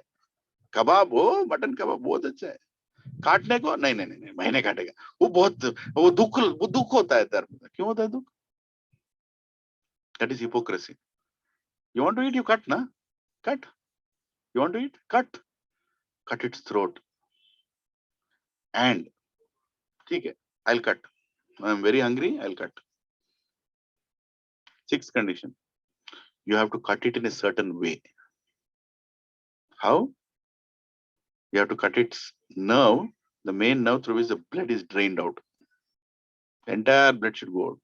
Speaker 1: कबाब हो, mutton कबाब बहुत अच्छा है. काटने को नहीं नहीं नहीं मैंने काटेगा. वो बहुत वो दुख होता है धर्म में. क्यों होता है दुख? That is hypocrisy. You want to eat, you cut, na? Cut. You want to eat? Cut. Cut its throat. And ठीक है, I'll cut. I'm very hungry, I'll cut. Sixth condition. You have to cut it in a certain way. How? You have to cut its nerve, the main nerve through which the blood is drained out. The entire blood should go out.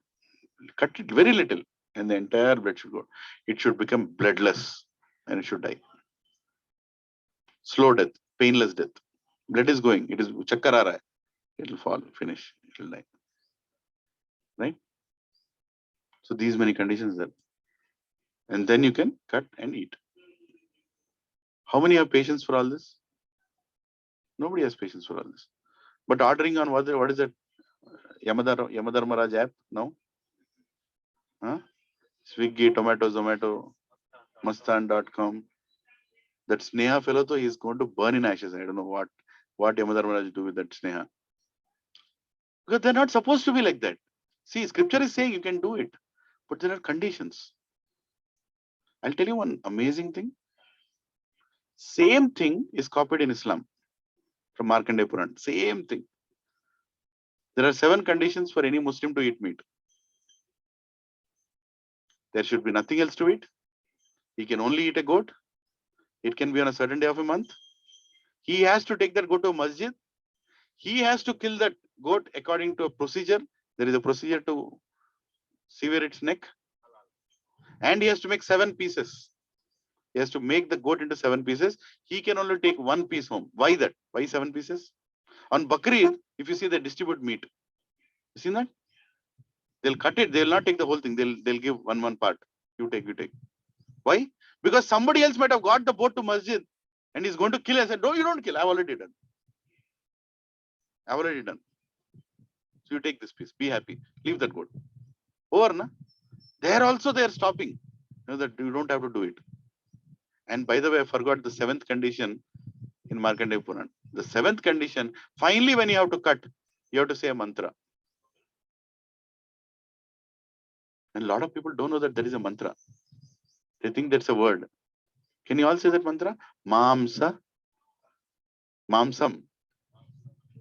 Speaker 1: Cut it very little, and the entire blood should go out. It should become bloodless, and it should die. Slow death, painless death. Blood is going. It is chakkar aa raha hai. It will fall, finish. It will die. Right? So these many conditions there. And then you can cut and eat. How many have patience for all this? Nobody has patience for all this. But ordering on what is that? Yamadharmaraj app? No? Huh? Swiggy, Zomato, Mastan.com. That Sneha fellow, though, he's going to burn in ashes. I don't know what Yamadharmaraj do with that Sneha. Because they're not supposed to be like that. See, scripture is saying you can do it, but there are conditions. I'll tell you one amazing thing. Same thing is copied in Islam from Markandeya Puran. Same thing. There are 7 conditions for any Muslim to eat meat. There should be nothing else to eat. He can only eat a goat. It can be on a certain day of a month. He has to take that goat to a masjid. He has to kill that goat according to a procedure. There is a procedure to sever its neck. And he has to make 7 pieces. He has to make the goat into 7 pieces. He can only take 1 piece home. Why that? Why 7 pieces? On Bakri, if you see, they distribute meat. You seen that? They'll cut it. They'll not take the whole thing. They'll give one part. You take. Why? Because somebody else might have got the boat to masjid and he's going to kill and said, no, you don't kill. I've already done. So you take this piece. Be happy. Leave that goat. Over, na? There also they are stopping. You know that you don't have to do it. And by the way, I forgot the 7th condition in Markandeya Puran. The 7th condition, finally when you have to cut, you have to say a mantra. And a lot of people don't know that there is a mantra. They think that's a word. Can you all say that mantra? Mamsa. Mamsam.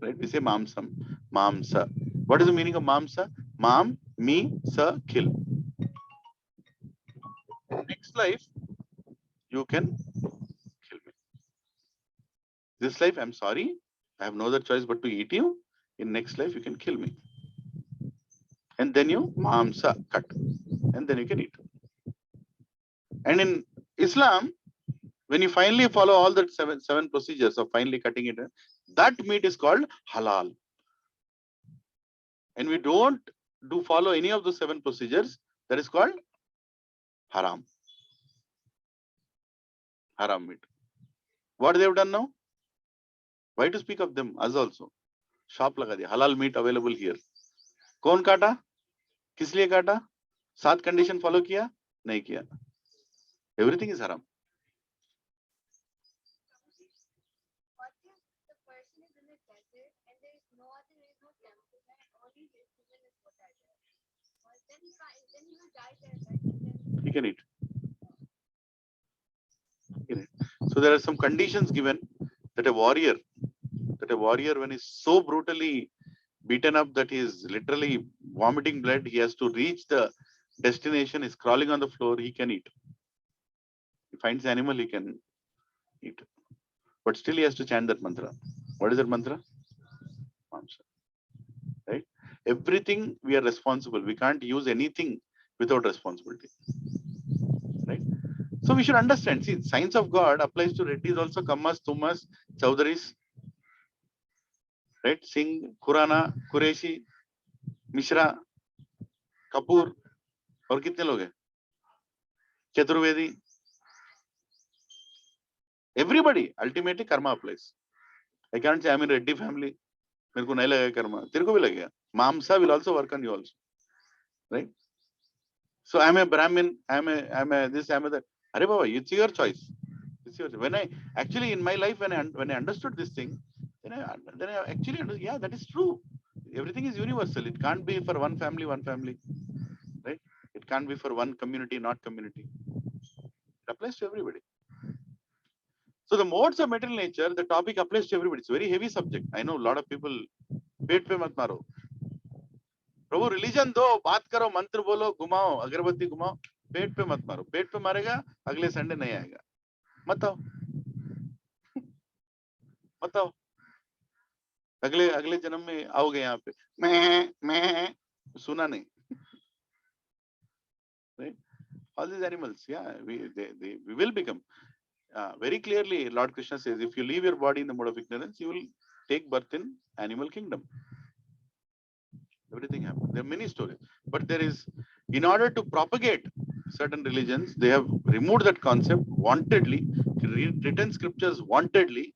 Speaker 1: Right? We say mamsam. Mamsa. What is the meaning of mamsa? Mam, me, sa, kill. Next life, you can kill me. This life, I'm sorry. I have no other choice but to eat you. In next life, you can kill me. And then you mamsa, cut. And then you can eat. And in Islam, when you finally follow all the seven procedures of finally cutting it, that meat is called halal. And we don't follow any of the 7 procedures, that is called haram. Haram meat. What they have done now? Why to speak of them? Us also. Shop laga diya. Halal meat available here. Kaun kaata? Kis liye kaata? 7 condition follow kiya? Nahi kiya. Everything is haram.
Speaker 2: What if the person is in a desert and there is no temple and only his human is what I there? Then he will die there, right?
Speaker 1: He can eat. So there are some conditions given that a warrior when he's so brutally beaten up that he is literally vomiting blood, he has to reach the destination, he's crawling on the floor, he can eat. He finds the animal, he can eat. But still he has to chant that mantra. What is that mantra? Right? Everything we are responsible. We can't use anything without responsibility. Right? So we should understand. See, science of God applies to Reddis also, Kammas, Tummas, Chowdhuris, right? Singh, Khurana, Qureshi, Mishra, Kapoor, और कितने लोग हैं? Chaturvedi. Everybody, ultimately karma applies. I can't say I'm in Reddy family. मेरे को नहीं लगेगा कर्मा, तेरे को भी लगेगा. Mamsa will also work on you also, right? So I'm a Brahmin, I'm a this, I'm a that. Arey Baba, it's your choice. It's your choice. When I actually in my life when I understood this thing, then I actually understood, yeah, that is true. Everything is universal. It can't be for one family, right? It can't be for one community, not community. It applies to everybody. So the modes of material nature, the topic applies to everybody. It's a very heavy subject. I know a lot of people. पेट पे मत मारो. प्रभु religion दो, बात करो, मंत्र बोलो, घुमाओ, अगरबत्ती घुमाओ, पेट पे मत मारो. पेट पे मारेगा, अगले संडे नहीं आएगा. मत आओ, मत आओ. अगले अगले जन्म में आओगे यहाँ पे. मैं सुना नहीं. Right? All these animals, yeah, we will become. Very clearly, Lord Krishna says, if you leave your body in the mode of ignorance, you will take birth in animal kingdom. Everything happens. There are many stories, but there is, in order to propagate certain religions, they have removed that concept wantedly, written scriptures wantedly,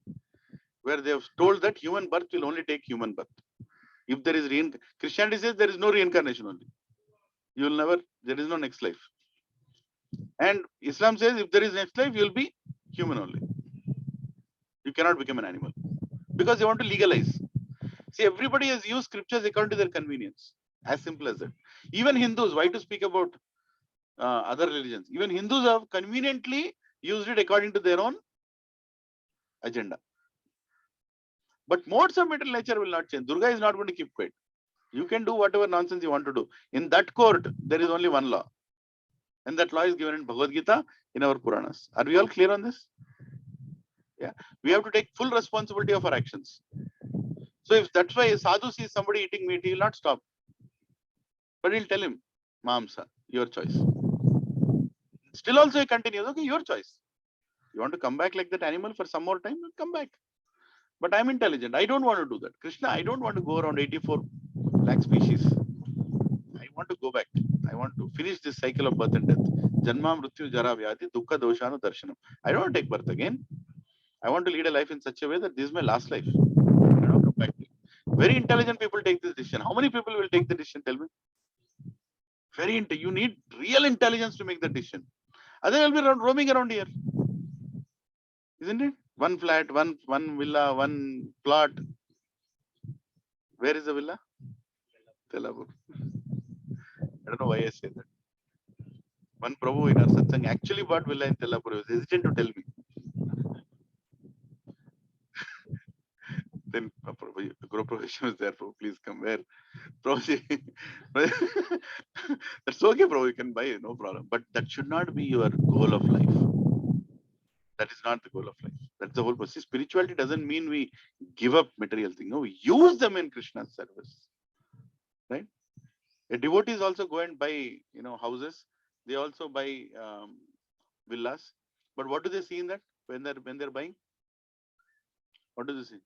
Speaker 1: where they have told that human birth will only take human birth. If there is Christianity says there is no reincarnation only. You will never, there is no next life. And Islam says if there is next life, you will be human only. You cannot become an animal because they want to legalize. See, everybody has used scriptures according to their convenience. As simple as that. Even Hindus, why to speak about other religions? Even Hindus have conveniently used it according to their own agenda. But modes of material nature will not change. Durga is not going to keep quiet. You can do whatever nonsense you want to do. In that court, there is only one law. And that law is given in Bhagavad Gita, in our Puranas. Are we all clear on this? Yeah. We have to take full responsibility of our actions. So if that's why a sadhu sees somebody eating meat, he will not stop. But he'll tell him, Mamsa, your choice. Still also he continues, okay, your choice. You want to come back like that animal for some more time? Come back. But I'm intelligent. I don't want to do that. Krishna, I don't want to go around 84 lakh species. I want to go back. I want to finish this cycle of birth and death. Janma, Mrityu, Jara, Vyadhi, Dukkha, Doshanu, Darshanam. I don't want to take birth again. I want to lead a life in such a way that this is my last life. I don't come back. Very intelligent people take this decision. How many people will take the decision? Tell me. Very you need real intelligence to make the decision. Otherwise, you'll be roaming around here. Isn't it? One flat, one villa, one plot. Where is the villa? Telapur. I don't know why I say that. One Prabhu in our satsang actually bought villa in Telapur. He was hesitant to tell me. Then Guru Profession was there. Prabhu, please come. Where? Prabhu, that's okay, Prabhu. You can buy it, no problem. But that should not be your goal of life. That is not the goal of life. That's the whole process. Spirituality doesn't mean we give up material things. No, we use them in Krishna's service. Right? A devotees also go and buy, houses. They also buy villas. But what do they see in that when they're buying? What do they see?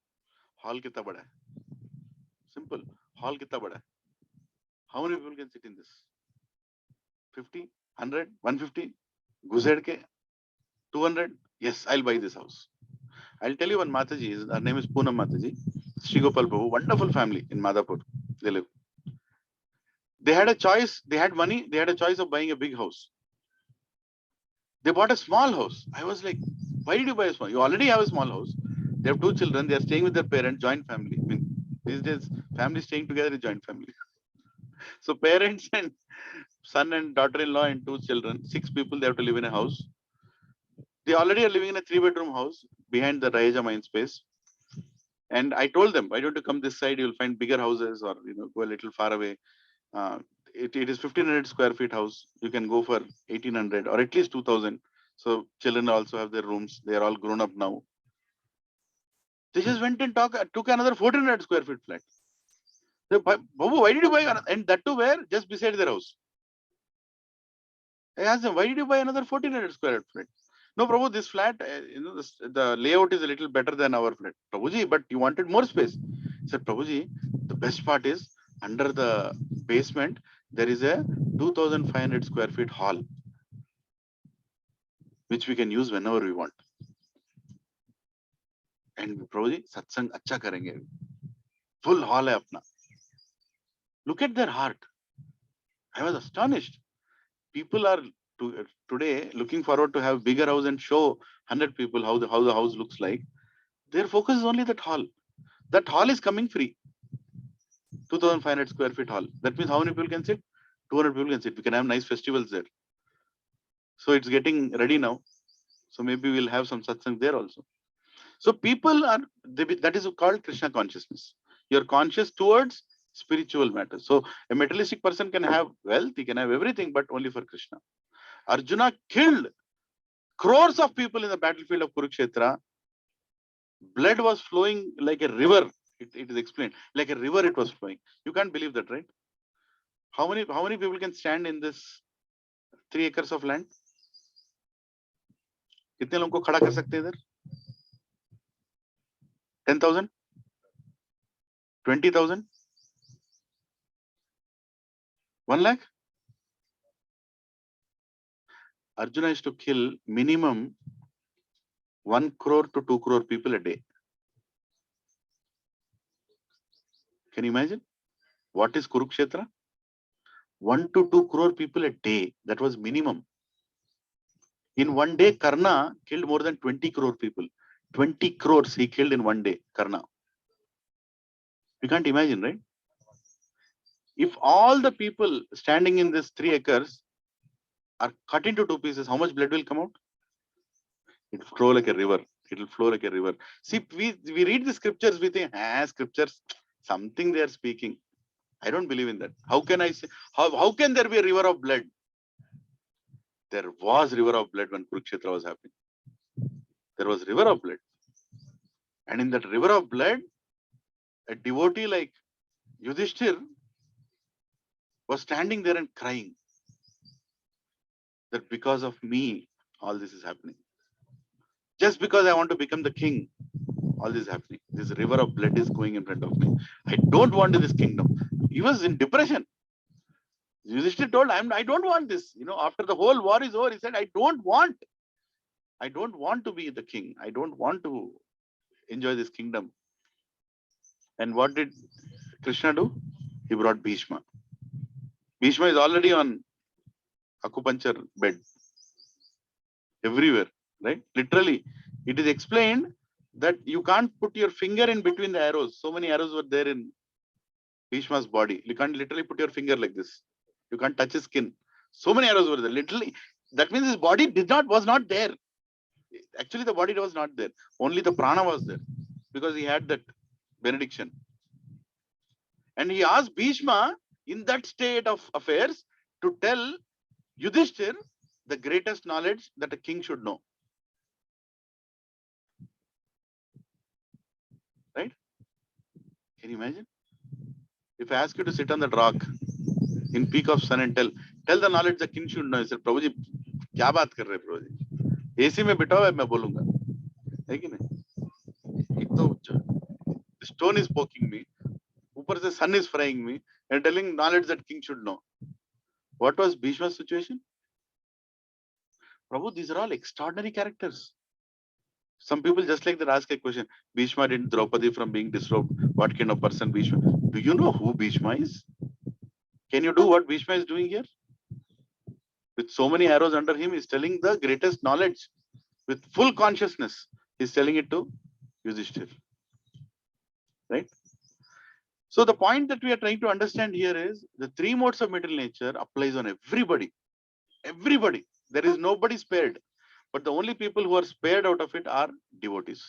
Speaker 1: Hall kitna bada hai? Simple. Hall kitna bada hai? How many people can sit in this? 50, 100, 150? Guzed ke? 200? Yes, I'll buy this house. I'll tell you one Mataji, her name is Poonam Mataji, Sri Gopal Prabhu, wonderful family in Madhapur. They live. They had a choice, they had money, they had a choice of buying a big house. They bought a small house. I was like, why did you buy a small? You already have a small house. They have 2 children, they are staying with their parents, joint family. I mean, these days, family staying together is joint family. So parents and son and daughter-in-law and 2 children, 6 people, they have to live in a house. They already are living in a 3-bedroom house behind the Raheja mine space. And I told them, why don't you come this side? You'll find bigger houses or, go a little far away. It is 1500 square feet house. You can go for 1800 or at least 2000. So children also have their rooms. They are all grown up now. They just went and took another 1400 square feet flat. So, Babu, why did you buy another? And that too where? Just beside their house. I asked them, why did you buy another 1400 square feet flat? No, Prabhu, this flat, the layout is a little better than our flat. Prabhuji, but you wanted more space. I said, Prabhuji, the best part is under the basement, there is a 2500 square feet hall, which we can use whenever we want. And Prabhuji, satsang acha karenge. Full hall hai apna. Look at their heart. I was astonished. People are today looking forward to have bigger house and show 100 people how the house looks like. Their focus is only that hall. That hall is coming free. 2,500 square feet hall. That means how many people can sit? 200 people can sit. We can have nice festivals there. So it's getting ready now. So maybe we'll have some satsang there also. So people are, that is called Krishna consciousness. You're conscious towards spiritual matters. So a materialistic person can have wealth, he can have everything, but only for Krishna. Arjuna killed crores of people in the battlefield of Kurukshetra. Blood was flowing like a river. It is explained like a river. It was flowing. You can't believe that, right? How many people can stand in this 3 acres of land? कितने लोगों को खड़ा कर सकते हैं इधर? 10,000, 20,000, 1 lakh. Arjuna is to kill minimum 1 crore to 2 crore people a day. Can you imagine? What is Kurukshetra? 1 to 2 crore people a day. That was minimum. In one day, Karna killed more than 20 crore people. 20 crores he killed in one day, Karna. You can't imagine, right? If all the people standing in this 3 acres are cut into 2 pieces, how much blood will come out? It will flow like a river. It will flow like a river. See, we read the scriptures, we think, scriptures, something they are speaking. I don't believe in that. How can I say, how can there be a river of blood? There was river of blood when Kurukshetra was happening. There was river of blood. And in that river of blood, a devotee like Yudhishthir was standing there and crying that because of me, all this is happening. Just because I want to become the king, all this is happening. This river of blood is going in front of me. I don't want this kingdom. He was in depression. Yudhishthir told, I don't want this. You know, after the whole war is over, he said, I don't want to be the king. I don't want to enjoy this kingdom. And what did Krishna do? He brought Bhishma. Bhishma is already on acupuncture bed. Everywhere, right? Literally, it is explained that you can't put your finger in between the arrows. So many arrows were there in Bhishma's body. You can't literally put your finger like this. You can't touch his skin. So many arrows were there. Literally, that means his body was not there. Actually, the body was not there. Only the prana was there because he had that benediction. And he asked Bhishma in that state of affairs to tell Yudhishthir the greatest knowledge that a king should know. Right? Can you imagine? If I ask you to sit on that rock in peak of sun and tell the knowledge the king should know, he said, Prabhuji, kya baat kar rahe Prabhuji? AC में बिठा हुआ है मैं बोलूंगा, है कि नहीं? एक तो the stone is poking me, ऊपर से sun is frying me, and telling knowledge that king should know. What was Bhishma's situation? Prabhu, these are all extraordinary characters. Some people just like that ask a question. Bhishma didn't Draupadi from being disrobed. What kind of person Bhishma? Do you know who Bhishma is? Can you do what Bhishma is doing here? With so many arrows under him, he's telling the greatest knowledge with full consciousness. He's telling it to Yudhishthir. Right? So the point that we are trying to understand here is the 3 modes of material nature applies on everybody. Everybody. There is nobody spared. But the only people who are spared out of it are devotees.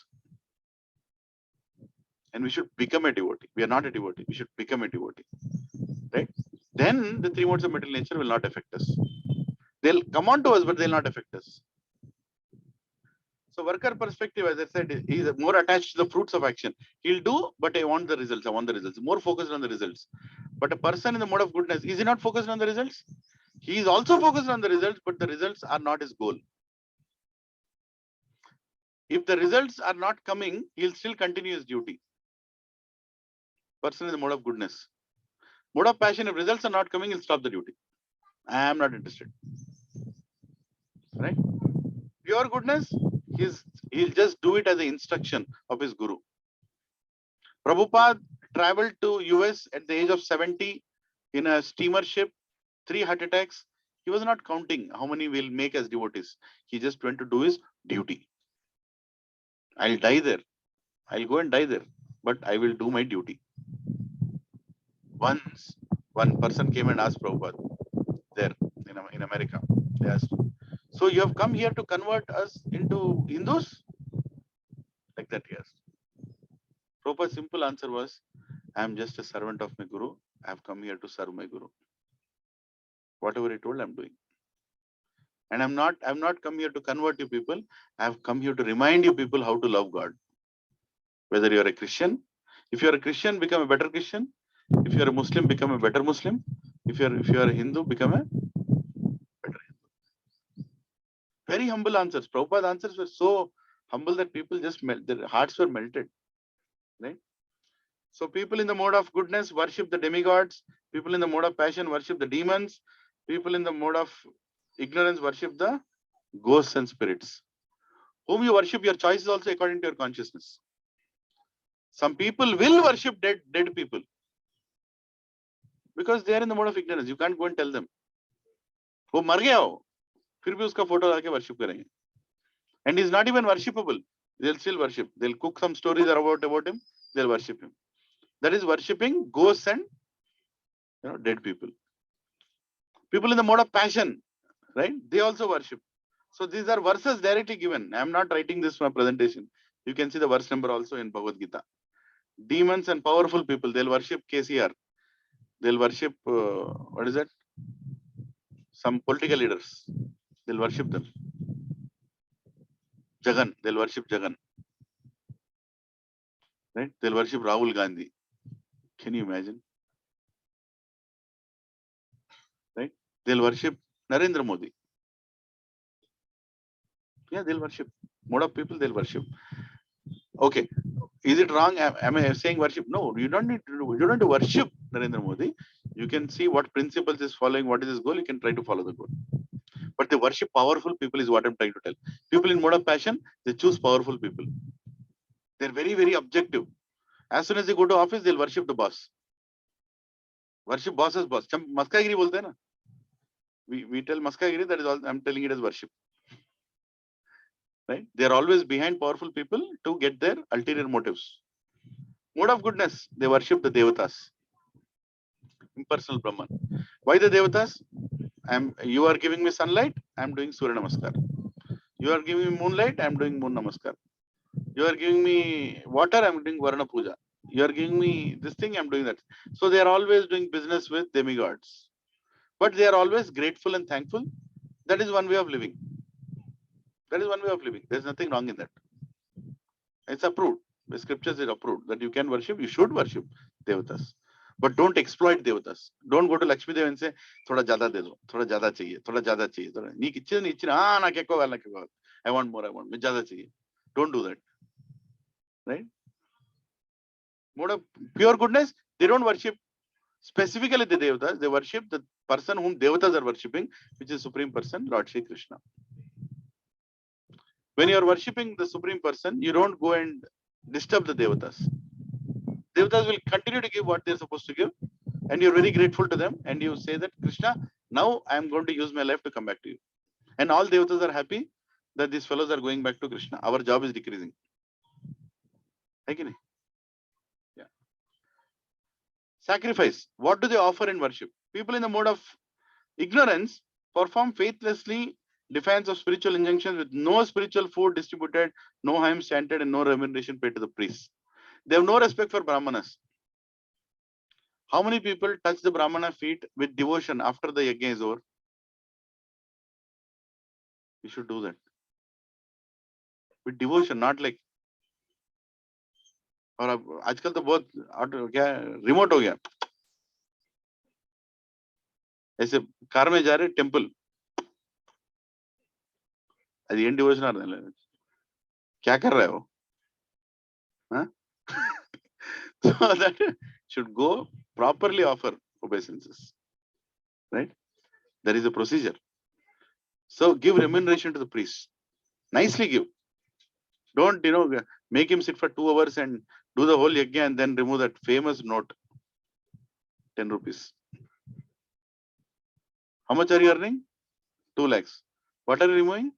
Speaker 1: And we should become a devotee. We are not a devotee. We should become a devotee. Right? Then the 3 modes of material nature will not affect us. They'll come on to us, but they'll not affect us. So worker perspective, as I said, he is more attached to the fruits of action. He'll do, but I want the results. I want the results. More focused on the results. But a person in the mode of goodness, is he not focused on the results? He is also focused on the results, but the results are not his goal. If the results are not coming, he'll still continue his duty. Person in the mode of goodness. Mode of passion, if results are not coming, he'll stop the duty. I am not interested. Right? Pure goodness, he'll just do it as an instruction of his guru. Prabhupada traveled to US at the age of 70 in a steamer ship, 3 heart attacks. He was not counting how many will make as devotees. He just went to do his duty. I'll die there. I'll go and die there, but I will do my duty. Once, one person came and asked Prabhupada there in America. They asked, so you have come here to convert us into Hindus? Like that, yes. Prabhupada's simple answer was, I am just a servant of my Guru. I have come here to serve my Guru. Whatever he told, I'm doing. And I'm not come here to convert you people. I have come here to remind you people how to love God. Whether you're a Christian, if you're a Christian, become a better Christian. If you're a Muslim, become a better Muslim. If you're a Hindu, become a better Hindu. Very humble answers. Prabhupada's answers were so humble that people just their hearts were melted. Right? So people in the mode of goodness worship the demigods. People in the mode of passion worship the demons. People in the mode of ignorance worship the ghosts and spirits. Whom you worship, your choice is also according to your consciousness. Some people will worship dead people because they are in the mode of ignorance. You can't go and tell them. वो मर गया हो, फिर भी उसका photo लाके worship करेंगे. And he's not even worshipable. They'll still worship. They'll cook some stories about him. They'll worship him. That is worshiping ghosts and dead people. People in the mode of passion, right? They also worship. So these are verses directly given. I am not writing this for a presentation. You can see the verse number also in Bhagavad Gita. Demons and powerful people, they'll worship KCR. They'll worship, what is that? Some political leaders. They'll worship them. Jagan, they'll worship Jagan. Right? They'll worship Rahul Gandhi. Can you imagine? Right? They'll worship Narendra Modi. Yeah, they'll worship. Mode of people, they'll worship. Okay. Is it wrong? Am I saying worship? No, you don't need to do. You don't need to worship Narendra Modi. You can see what principles is following, what is his goal. You can try to follow the goal. But they worship powerful people is what I'm trying to tell. People in mode of passion, they choose powerful people. They're very, very objective. As soon as they go to office, they'll worship the boss. Worship boss as boss. Maskagiri bolte hai na. We tell Maskagiri, that is all I'm telling it as worship. Right? They're always behind powerful people to get their ulterior motives. Mode of goodness, they worship the Devatas. Impersonal Brahman. Why the Devatas? You are giving me sunlight, I'm doing Surya Namaskar. You are giving me moonlight, I'm doing Moon Namaskar. You are giving me water, I'm doing Varna Puja. You are giving me this thing, I'm doing that. So they are always doing business with demigods. But they are always grateful and thankful. That is one way of living. That is one way of living. There's nothing wrong in that. It's approved. The scriptures is approved that you can worship, you should worship Devatas. But don't exploit Devatas. Don't go to Lakshmi Dev and say, thoda jada de do, thoda jada chahiye, thoda jada chahiye. Neek ichchina, na kekko gal, na kekko gal. I want more, me jada chahiye. Don't do that. Right? Mode of pure goodness, they don't worship specifically the Devatas, they worship the person whom Devatas are worshipping, which is Supreme Person, Lord Shri Krishna. When you are worshipping the Supreme Person, you don't go and disturb the Devatas. Devatas will continue to give what they're supposed to give, and you're very grateful to them, and you say that, Krishna, now I am going to use my life to come back to you. And all Devatas are happy that these fellows are going back to Krishna. Our job is decreasing. Yeah. Sacrifice. What do they offer in worship? People in the mode of ignorance perform faithlessly defiance of spiritual injunctions with no spiritual food distributed, no hymns chanted, and no remuneration paid to the priests. They have no respect for Brahmanas. How many people touch the Brahmana feet with devotion after the yajna is over? You should do that. With devotion, not like. और अब आजकल तो बहुत क्या remote हो गया. ऐसे car में जा रहे टेम्पल. అది ఏం డివోషన్ అర్థం లేదు. क्या कर रहा है वो? So that should go properly offer obeisances. Right? There is a procedure. So give remuneration to the priest. Nicely give. Don't make him sit for 2 hours and Do the whole yajna and then remove that famous note, 10 rupees. How much are you earning? 2 lakhs. What are you removing?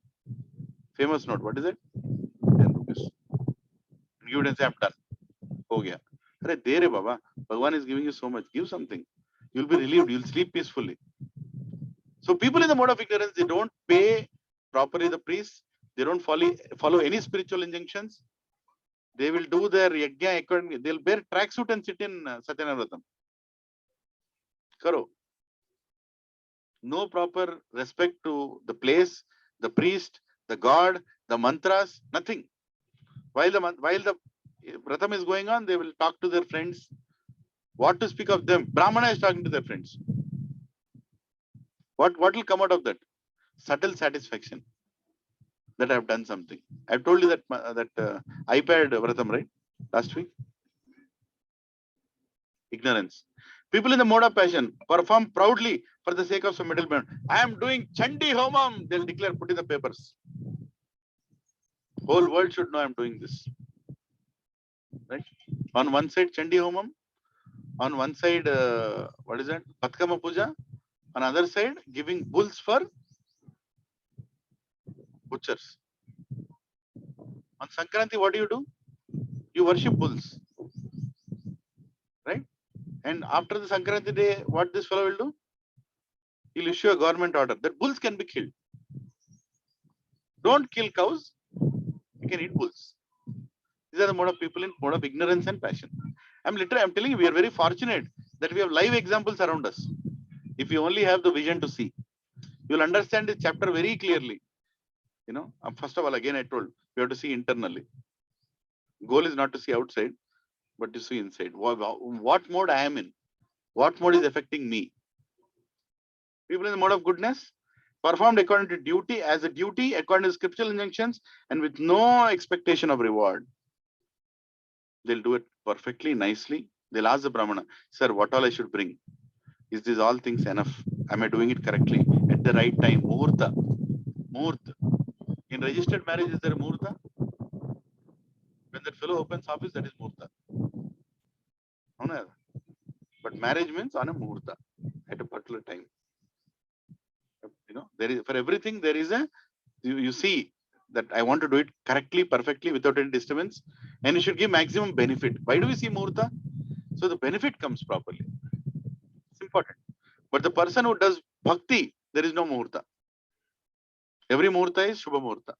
Speaker 1: Famous note. What is it? 10 rupees. Give it and say, I'm done. Ho gaya. Arre, de re Baba. Bhagwan is giving you so much. Give something. You'll be relieved. You'll sleep peacefully. So people in the mode of ignorance, they don't pay properly the priests. They don't follow any spiritual injunctions. They will do their yajna accordingly. They'll wear tracksuit and sit in Satyanavratam. Karo. No proper respect to the place, the priest, the god, the mantras, nothing. While the Vratam is going on, they will talk to their friends. What to speak of them? Brahmana is talking to their friends. What will come out of that? Subtle satisfaction that I have done something. I've told you that iPad Vratam, right? Last week. Ignorance. People in the mode of passion perform proudly for the sake of some middleman. I am doing Chandi Homam. They'll declare, put in the papers. Whole world should know I'm doing this. Right? On one side, Chandi Homam. On one side, what is that? Patkama Puja. On other side, giving bulls for butchers. On Sankranti, what do? You worship bulls. Right? And after the Sankranti day, what this fellow will do? He'll issue a government order that bulls can be killed. Don't kill cows. You can eat bulls. These are the mode of people in mode of ignorance and passion. I'm telling you, we are very fortunate that we have live examples around us. If you only have the vision to see, you'll understand this chapter very clearly. You know, first of all, again, I told you have to see internally. Goal is not to see outside, but to see inside. What mode I am in? What mode is affecting me? People in the mode of goodness performed according to duty, as a duty, according to scriptural injunctions, and with no expectation of reward. They'll do it perfectly, nicely. They'll ask the Brahmana, sir, what all I should bring? Is this all things enough? Am I doing it correctly? At the right time? Muhurta. Muhurta. In registered marriage, is there a Muhurta? When that fellow opens office, that is Muhurta. But marriage means on a Muhurta at a particular time. You know, there is for everything, there is a, you see that I want to do it correctly, perfectly, without any disturbance, and you should give maximum benefit. Why do we see Muhurta? So the benefit comes properly. It's important. But the person who does bhakti, there is no Muhurta. Every Muhurta is Shubha Muhurta.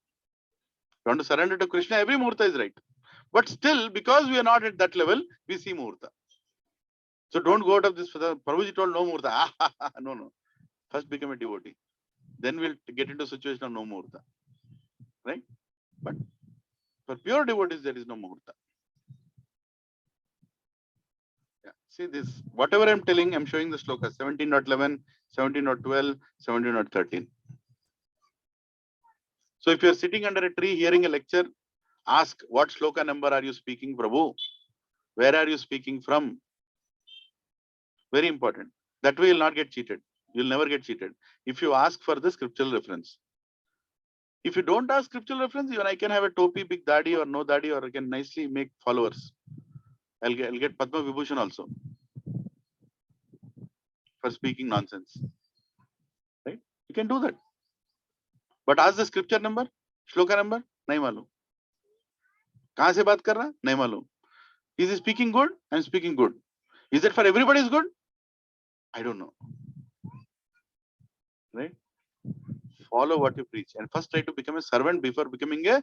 Speaker 1: You want to surrender to Krishna, every Muhurta is right. But still, because we are not at that level, we see Muhurta. So don't go out of this. Prabhuji told no Muhurta. No. First become a devotee. Then we'll get into a situation of no Muhurta. Right? But for pure devotees, there is no Muhurta. Yeah. See this, whatever I'm telling, I'm showing the slokas 17.11, 17.12, 17.13. So if you're sitting under a tree hearing a lecture, ask what sloka number are you speaking, Prabhu? Where are you speaking from? Very important. That way you'll not get cheated. You'll never get cheated. If you ask for the scriptural reference. If you don't ask scriptural reference, even I can have a topi, big daddy or no daddy, or I can nicely make followers. I'll get Padma Vibhushan also for speaking nonsense. Right? You can do that. But ask the scripture number, shloka number, nahi malum. Kahan se baat kar raha? Nahi malum. Is he speaking good? I'm speaking good. Is that for everybody is good? I don't know. Right? Follow what you preach and first try to become a servant before becoming a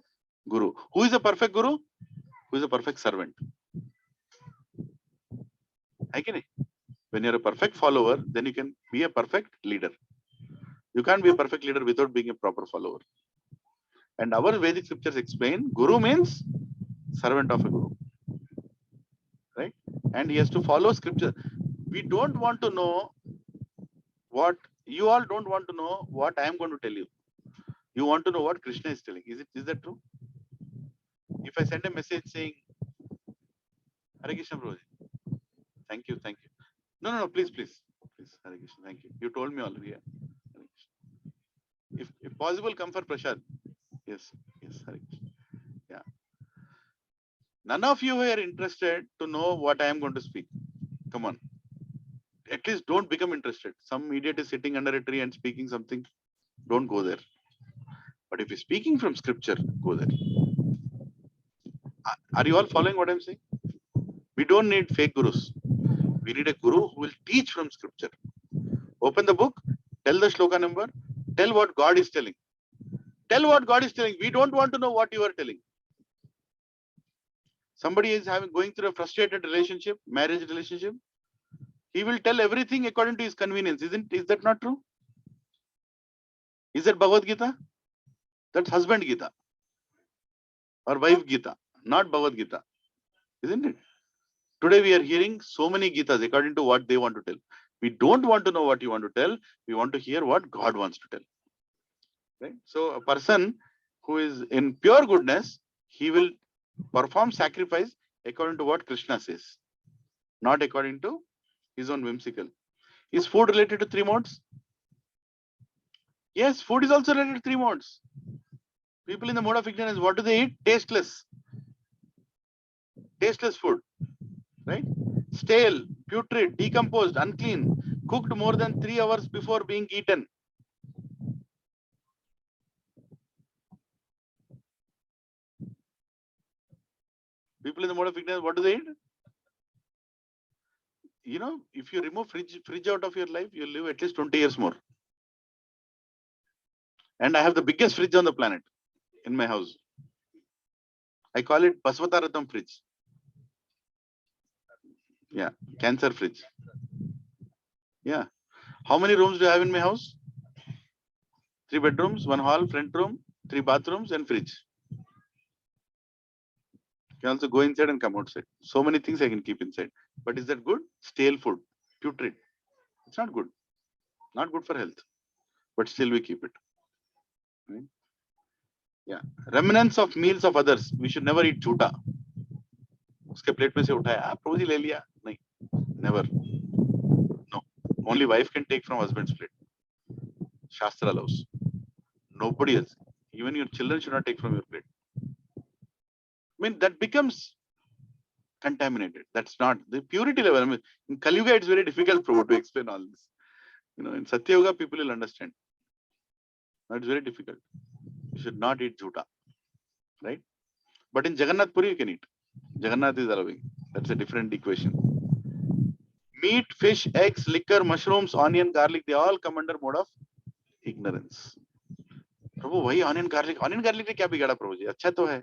Speaker 1: guru. Who is a perfect guru? Who is a perfect servant? When you're a perfect follower, then you can be a perfect leader. You can't be a perfect leader without being a proper follower. And our Vedic scriptures explain guru means servant of a guru. Right? And he has to follow scripture. We don't want to know what you all don't want to know what I am going to tell you. You want to know what Krishna is telling. Is that true? If I send a message saying, Hare Krishna Prabhuji, thank you. No, please, Hare Krishna, thank you. You told me already. Yeah. If possible, come for Prashad. Yes, Hare Krishna. Yeah. None of you are interested to know what I am going to speak. Come on. At least don't become interested. Some idiot is sitting under a tree and speaking something. Don't go there. But if you're speaking from scripture, go there. Are you all following what I'm saying? We don't need fake gurus. We need a guru who will teach from scripture. Open the book, tell the shloka number, tell what God is telling. Tell what God is telling. We don't want to know what you are telling. Somebody is going through a frustrated relationship, marriage relationship. He will tell everything according to his convenience. Is that not true? Is that Bhagavad Gita? That's husband Gita or wife Gita, not Bhagavad Gita. Isn't it? Today we are hearing so many Gitas according to what they want to tell. We don't want to know what you want to tell. We want to hear what God wants to tell. Right? So a person who is in pure goodness, he will perform sacrifice according to what Krishna says, not according to his own whimsical. Is food related to three modes? Yes, food is also related to three modes. People in the mode of ignorance, what do they eat? Tasteless. Tasteless food. Right? Stale, putrid, decomposed, unclean, cooked more than 3 hours before being eaten. People in the mode of ignorance, what do they eat? You know, if you remove fridge out of your life, you'll live at least 20 years more. And I have the biggest fridge on the planet in my house. I call it Basvataratham fridge. Yeah, cancer fridge. Yeah. How many rooms do I have in my house? 3 bedrooms, 1 hall, front room, 3 bathrooms, and fridge. You can also go inside and come outside. So many things I can keep inside. But is that good? Stale food, putrid. It's not good. Not good for health. But still we keep it. Right? Yeah. Remnants of meals of others. We should never eat jhuta. उसके plate में से उठाया प्रभु जी ले लिया नहीं never no only wife can take from husband's plate shastra allows nobody else even your children should not take from your plate I mean that becomes contaminated that's not the purity level I mean in Kali Yuga it's very difficult to explain all this you know in Satya Yuga people will understand it's very difficult you should not eat jhuta right but in Jagannath Puri you can eat Jagannath is allowing that's a different equation. Meat, fish, eggs, liquor, mushrooms, onion, garlic, they all come under mode of ignorance. Prabhu, why onion garlic? Onion garlic ने क्या बिगाड़ा प्रभु जी? अच्छा तो है.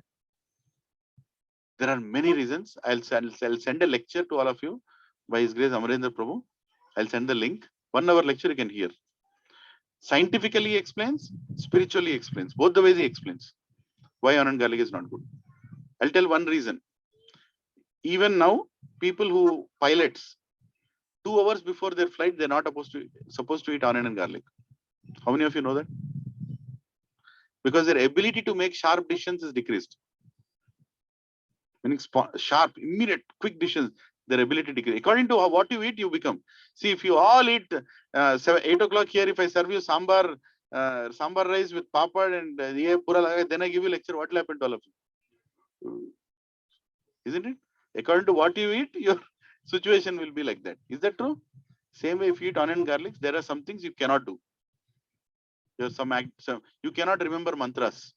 Speaker 1: There are many reasons. I'll send a lecture to all of you by His Grace Amarendra Prabhu. I'll send the link. 1 hour lecture you can hear. Scientifically he explains, spiritually he explains. Both the ways he explains why onion garlic is not good. I'll tell one reason. Even now, people who pilots 2 hours before their flight, they're not supposed to eat onion and garlic. How many of you know that? Because their ability to make sharp decisions is decreased. Meaning sharp, immediate, quick decisions, their ability decreases. According to what you eat, you become. See, if you all eat 8 o'clock here, if I serve you sambar rice with papad and then I give you lecture, what will happen to all of you? Isn't it? According to what you eat, your situation will be like that. Is that true? Same way, if you eat onion and garlic, there are some things you cannot do. There's you cannot remember mantras.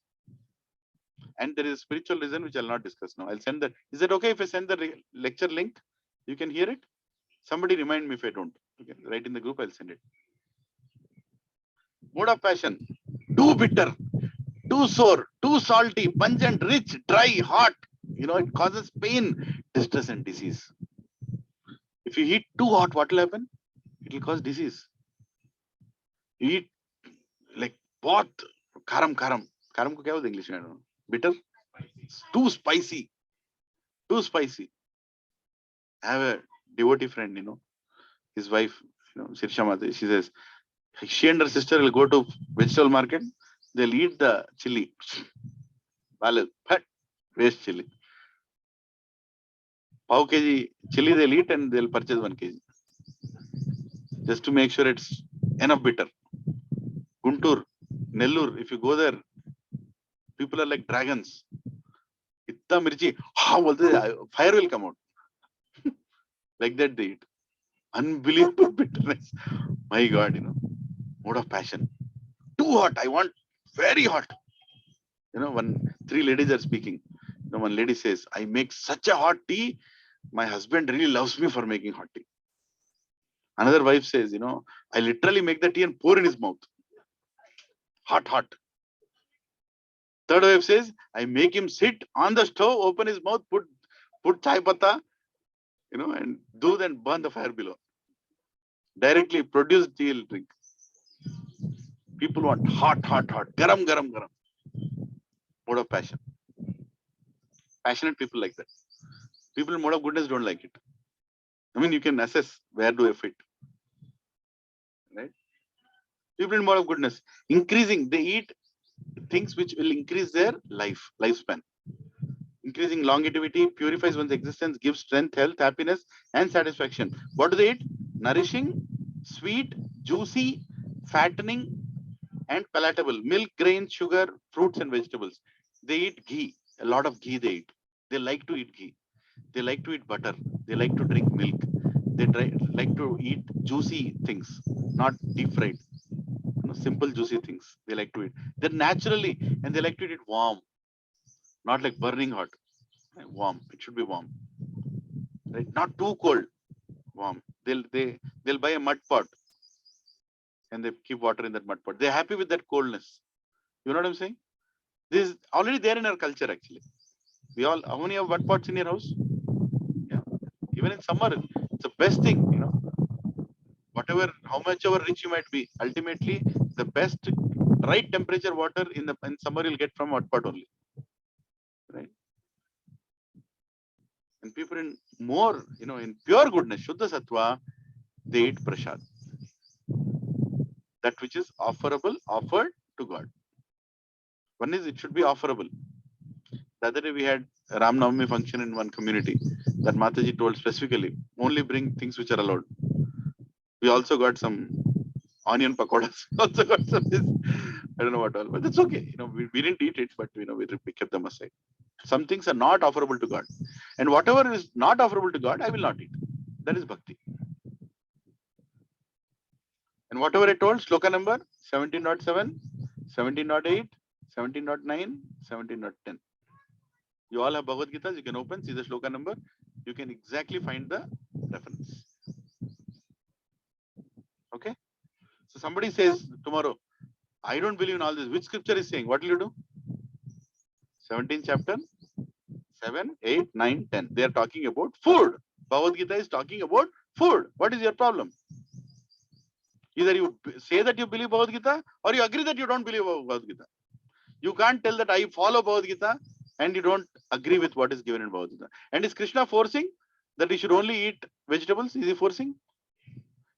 Speaker 1: And there is a spiritual reason which I'll not discuss now. I'll send that. Is it okay if I send the lecture link? You can hear it? Somebody remind me if I don't. Okay, write in the group, I'll send it. Mode of passion. Too bitter, too sour, too salty, pungent, rich, dry, hot. You know, it causes pain, distress, and disease. If you eat too hot, what will happen? It will cause disease. You eat like बहुत karam. Karam को क्या होता है English में? I don't know. Bitter? Too spicy. Too spicy. I have a devotee friend, you know, his wife, you know, Sirsha Mate, she says, she and her sister will go to vegetable market, they'll eat the chili. Waste chili. Pav kg chili they'll eat and they'll purchase 1 kg. Just to make sure it's enough bitter. Guntur, Nellur, if you go there, people are like dragons. इतना मिर्ची हाँ बोलते fire will come out. Like that they eat. Unbelievable bitterness. My God, mode of passion. Too hot. I want very hot. When three ladies are speaking, one lady says, I make such a hot tea. My husband really loves me for making hot tea. Another wife says, I literally make the tea and pour in his mouth. Hot, hot. Third wife says, I make him sit on the stove, open his mouth, put chai pata, and do then burn the fire below. Directly produce tea, he'll drink. People want hot, hot, hot. Garam, garam, garam. Mode of passion. Passionate people like that. People in mode of goodness don't like it. I mean, you can assess where do I fit. Right? People in mode of goodness. Increasing, they eat things which will increase their lifespan. Increasing longevity, purifies one's existence, gives strength, health, happiness, and satisfaction. What do they eat? Nourishing, sweet, juicy, fattening, and palatable. Milk, grains, sugar, fruits, and vegetables. They eat ghee. A lot of ghee they eat. They like to eat ghee. They like to eat butter. They like to drink milk. They like to eat juicy things, not deep fried. Simple juicy things they like to eat. They're naturally, and they like to eat it warm, not like burning hot. Warm. It should be warm. Right? Not too cold. Warm. They'll buy a mud pot and they keep water in that mud pot. They're happy with that coldness. You know what I'm saying? This is already there in our culture actually. How many have mud pots in your house? Yeah. Even in summer, it's the best thing, Whatever, how much ever rich you might be, ultimately the best right temperature water in summer you'll get from mud pot only. Right? And people in more, in pure goodness, Shuddha Sattva, they eat prasad. That which is offered to God. One is it should be offerable. The other day we had a Ram Navami function in one community that Mataji told specifically, only bring things which are allowed. We also got some onion pakoras. Also got some this, I don't know what all, but it's okay. We didn't eat it, but we kept them aside. Some things are not offerable to God. And whatever is not offerable to God, I will not eat. That is bhakti. And whatever I told, sloka number 17.7, 17.8, 17.9, 17.10. You all have Bhagavad Gita, you can open, see the sloka number, you can exactly find the reference. Okay? So somebody says tomorrow, I don't believe in all this. Which scripture is saying? What will you do? 17th chapter, 7, 8, 9, 10. They are talking about food. Bhagavad Gita is talking about food. What is your problem? Either you say that you believe Bhagavad Gita or you agree that you don't believe Bhagavad Gita. You can't tell that I follow Bhagavad Gita and you don't agree with what is given in Bhagavad Gita. And is Krishna forcing that you should only eat vegetables? Is he forcing?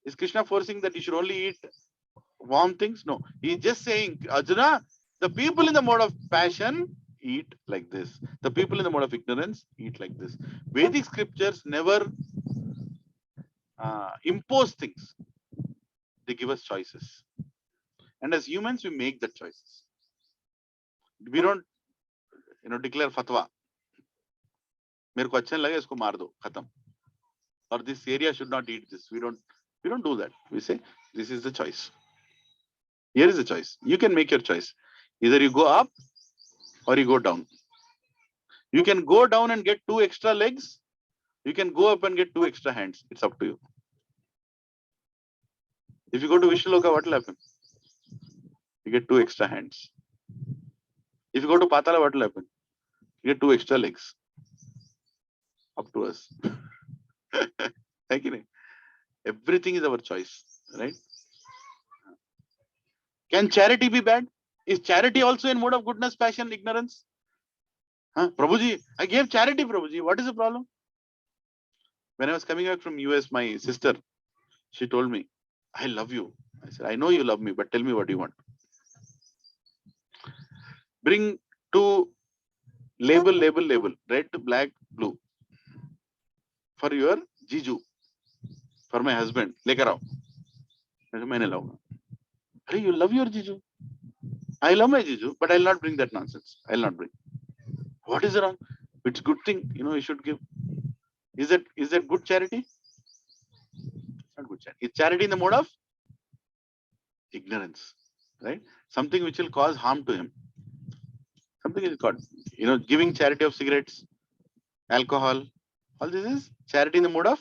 Speaker 1: Is Krishna forcing that you should only eat warm things? No. He is just saying, Arjuna, the people in the mode of passion eat like this. The people in the mode of ignorance eat like this. Vedic scriptures never impose things. They give us choices. And as humans, we make the choices. We don't, declare fatwa. मेरे को अच्छा लगे इसको मार दो खत्म. Or this area should not eat this. We don't do that. We say this is the choice. Here is the choice. You can make your choice. Either you go up or you go down. You can go down and get 2 extra legs. You can go up and get 2 extra hands. It's up to you. If you go to Vishnuloka, what will happen? You get 2 extra hands. If you go to Patala, what will happen? You get 2 extra legs. Up to us. Everything is our choice, right? Can charity be bad? Is charity also in mode of goodness, passion, ignorance? Prabhuji, I gave charity, Prabhuji. What is the problem? When I was coming back from US, my sister, she told me, I love you. I said, I know you love me, but tell me what you want. Bring 2 label, red, black, blue. For your Jiju. For my husband. Lekar aao. Maine launga. Hey, you love your Jiju. I love my Jiju, but I'll not bring that nonsense. I'll not bring. What is wrong? It's good thing, you should give. Is that good charity? It's not good charity. It's charity in the mode of ignorance, right? Something which will cause harm to him. Something is called, giving charity of cigarettes, alcohol. All this is charity in the mode of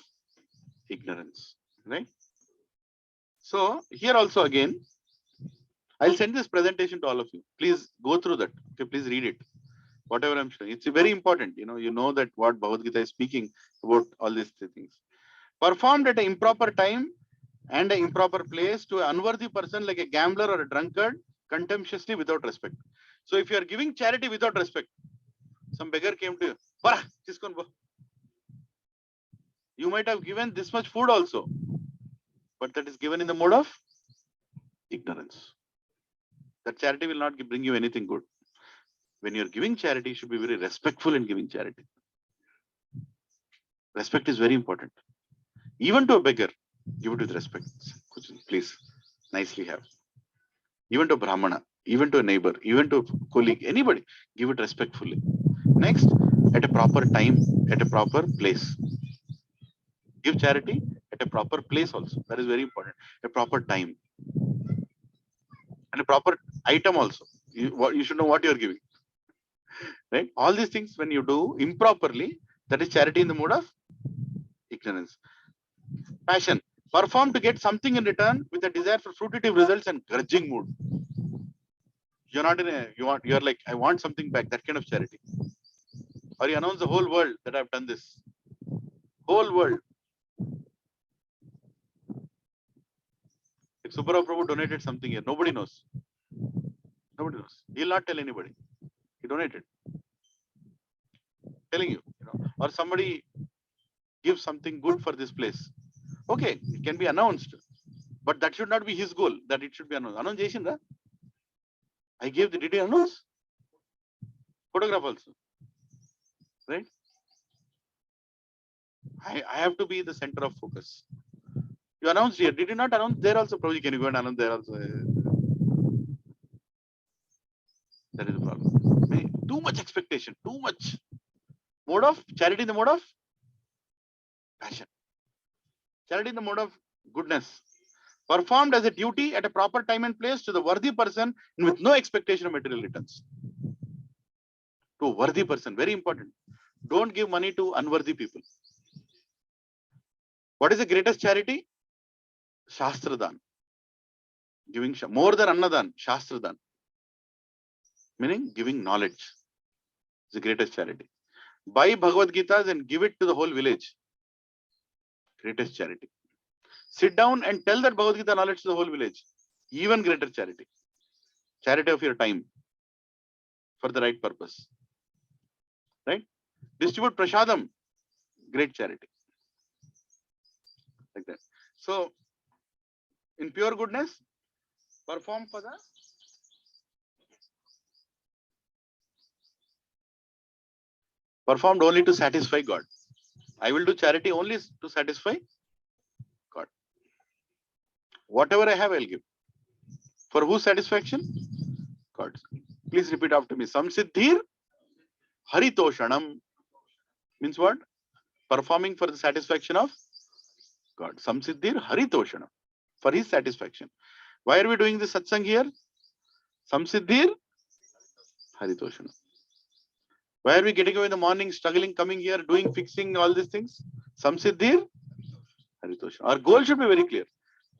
Speaker 1: ignorance, right? So here also again, I'll send this presentation to all of you. Please go through that. Okay, please read it. Whatever I'm showing, it's very important. You know that what Bhagavad Gita is speaking about all these things. Performed at an improper time and an improper place to an unworthy person like a gambler or a drunkard, contemptuously without respect. So if you are giving charity without respect, some beggar came to you, "Bara, tiskon bo." You might have given this much food also, but that is given in the mode of ignorance. That charity will not bring you anything good. When you're giving charity, you should be very respectful in giving charity. Respect is very important. Even to a beggar, give it with respect. Please, nicely have. Even to a Brahmana, even to a neighbor, even to a colleague, anybody, give it respectfully. Next, at a proper time, at a proper place. Give charity at a proper place also. That is very important. A proper time. And a proper item also. You should know what you are giving. Right? All these things, when you do improperly, that is charity in the mode of ignorance. Passion. Perform to get something in return with a desire for fruitive results and grudging mood. You're not you're like, I want something back, that kind of charity. Or you announce the whole world that I've done this. Whole world. If Subbarao Prabhu donated something here, nobody knows. Nobody knows. He'll not tell anybody. He donated. Telling you, or somebody gives something good for this place. Okay, it can be announced, but that should not be his goal, that it should be announced. Announce Jaisindra. I gave did he announce? Photograph also. Right? I have to be the center of focus. You announced here. Did you not announce there also? Probably can you go and announce there also? That is the problem. Too much expectation, too much. Mode of charity in the mode of passion. Charity in the mode of goodness. Performed as a duty at a proper time and place to the worthy person with no expectation of material returns. To a worthy person, very important. Don't give money to unworthy people. What is the greatest charity? Shastradan. Giving more than Annadan, Shastradan. Meaning giving knowledge. Is the greatest charity. Buy Bhagavad Gitas and give it to the whole village. Greatest charity. Sit down and tell that Bhagavad Gita knowledge to the whole village. Even greater charity. Charity of your time. For the right purpose. Right? Distribute Prashadam. Great charity. Like that. So, in pure goodness, perform for the performed only to satisfy God. I will do charity only to satisfy God. Whatever I have, I'll give. For whose satisfaction? God. Please repeat after me. Samsiddhir Haritoshanam. Means what? Performing for the satisfaction of God. Samsiddhir Haritoshanam. For his satisfaction. Why are we doing this satsang here? Samsiddhir Haritoshanam. Why are we getting away in the morning, struggling, coming here, doing, fixing all these things? Samsiddhir Haritoshanam. Our goal should be very clear.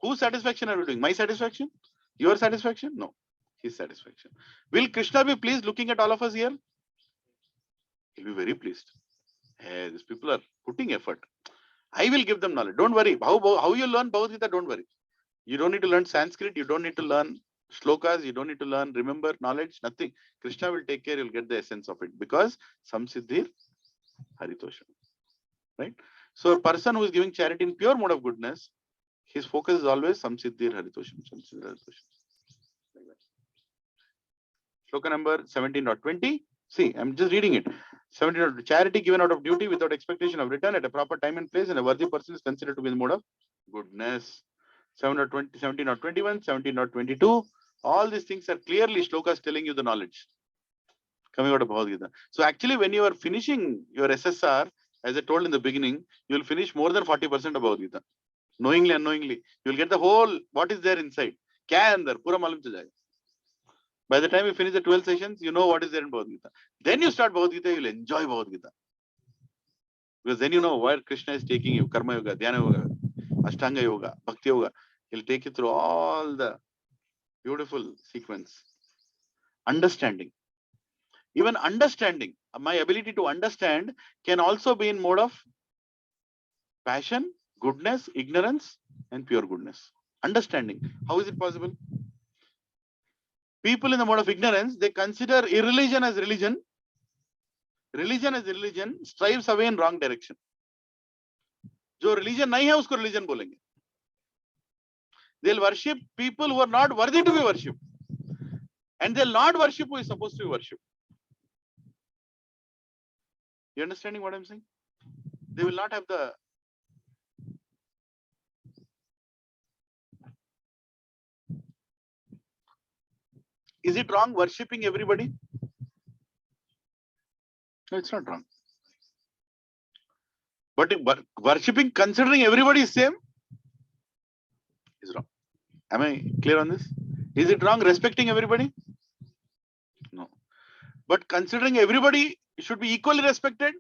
Speaker 1: Whose satisfaction are we doing? My satisfaction? Your satisfaction? No. His satisfaction. Will Krishna be pleased looking at all of us here? He'll be very pleased. Hey, these people are putting effort. I will give them knowledge. Don't worry. How you learn Bhagavad Gita? Don't worry. You don't need to learn Sanskrit. You don't need to learn shlokas. You don't need to learn, remember, knowledge. Nothing. Krishna will take care. You'll get the essence of it. Because Samsiddhir Haritoshanam. Right? So a person who is giving charity in pure mode of goodness, his focus is always Samsiddhir Haritoshanam. Samsiddhir Haritoshanam. Shloka number 17.20. See, I'm just reading it. 17. Charity given out of duty without expectation of return at a proper time and place, and a worthy person is considered to be the mode of goodness. 17.20, 17.21, 17.22. All these things are clearly shlokas telling you the knowledge. Coming out of Bhagavad Gita. So actually, when you are finishing your SSR, as I told in the beginning, you will finish more than 40% of Bhagavad Gita. Knowingly, unknowingly, you will get the whole, what is there inside. Kya hai andar? Pura malum chal jayega. By the time you finish the 12 sessions, you know what is there in Bhagavad Gita. Then you start Bhagavad Gita, you will enjoy Bhagavad Gita. Because then you know where Krishna is taking you. Karma Yoga, Dhyana Yoga, Ashtanga Yoga, Bhakti Yoga. He'll take you through all the beautiful sequence. Understanding. Even understanding, my ability to understand can also be in mode of passion, goodness, ignorance, and pure goodness. Understanding. How is it possible? People in the mode of ignorance, they consider irreligion as religion. Religion as religion strives away in wrong direction. जो religion नहीं है उसको religion बोलेंगे. They'll worship people who are not worthy to be worshipped. And they'll not worship who is supposed to be worshipped. You understanding what I'm saying? They will not have the... Is it wrong worshipping everybody? No, it's not wrong. But worshipping, considering everybody is same, is wrong. Am I clear on this? Is it wrong respecting everybody? No. But considering everybody should be equally respected,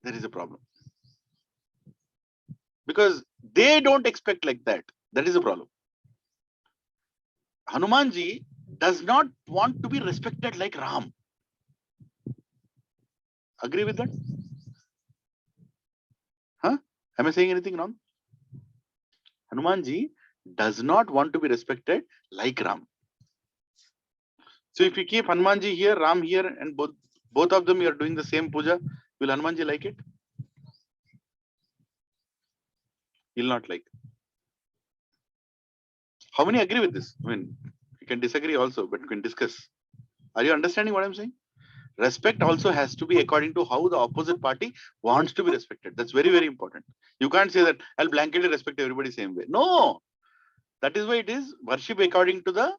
Speaker 1: there is a problem. Because they don't expect like that. That is a problem. Hanumanji does not want to be respected like Ram. Agree with that? Huh? Am I saying anything wrong? Hanumanji does not want to be respected like Ram. So if you keep Hanumanji here, Ram here, and both of them you are doing the same puja, will Hanumanji like it? He will not like. How many agree with this? I mean, you can disagree also, but we can discuss. Are you understanding what I'm saying? Respect also has to be according to how the opposite party wants to be respected. That's very, very important. You can't say that I'll blanketly respect everybody same way. No, that is why it is worship according to the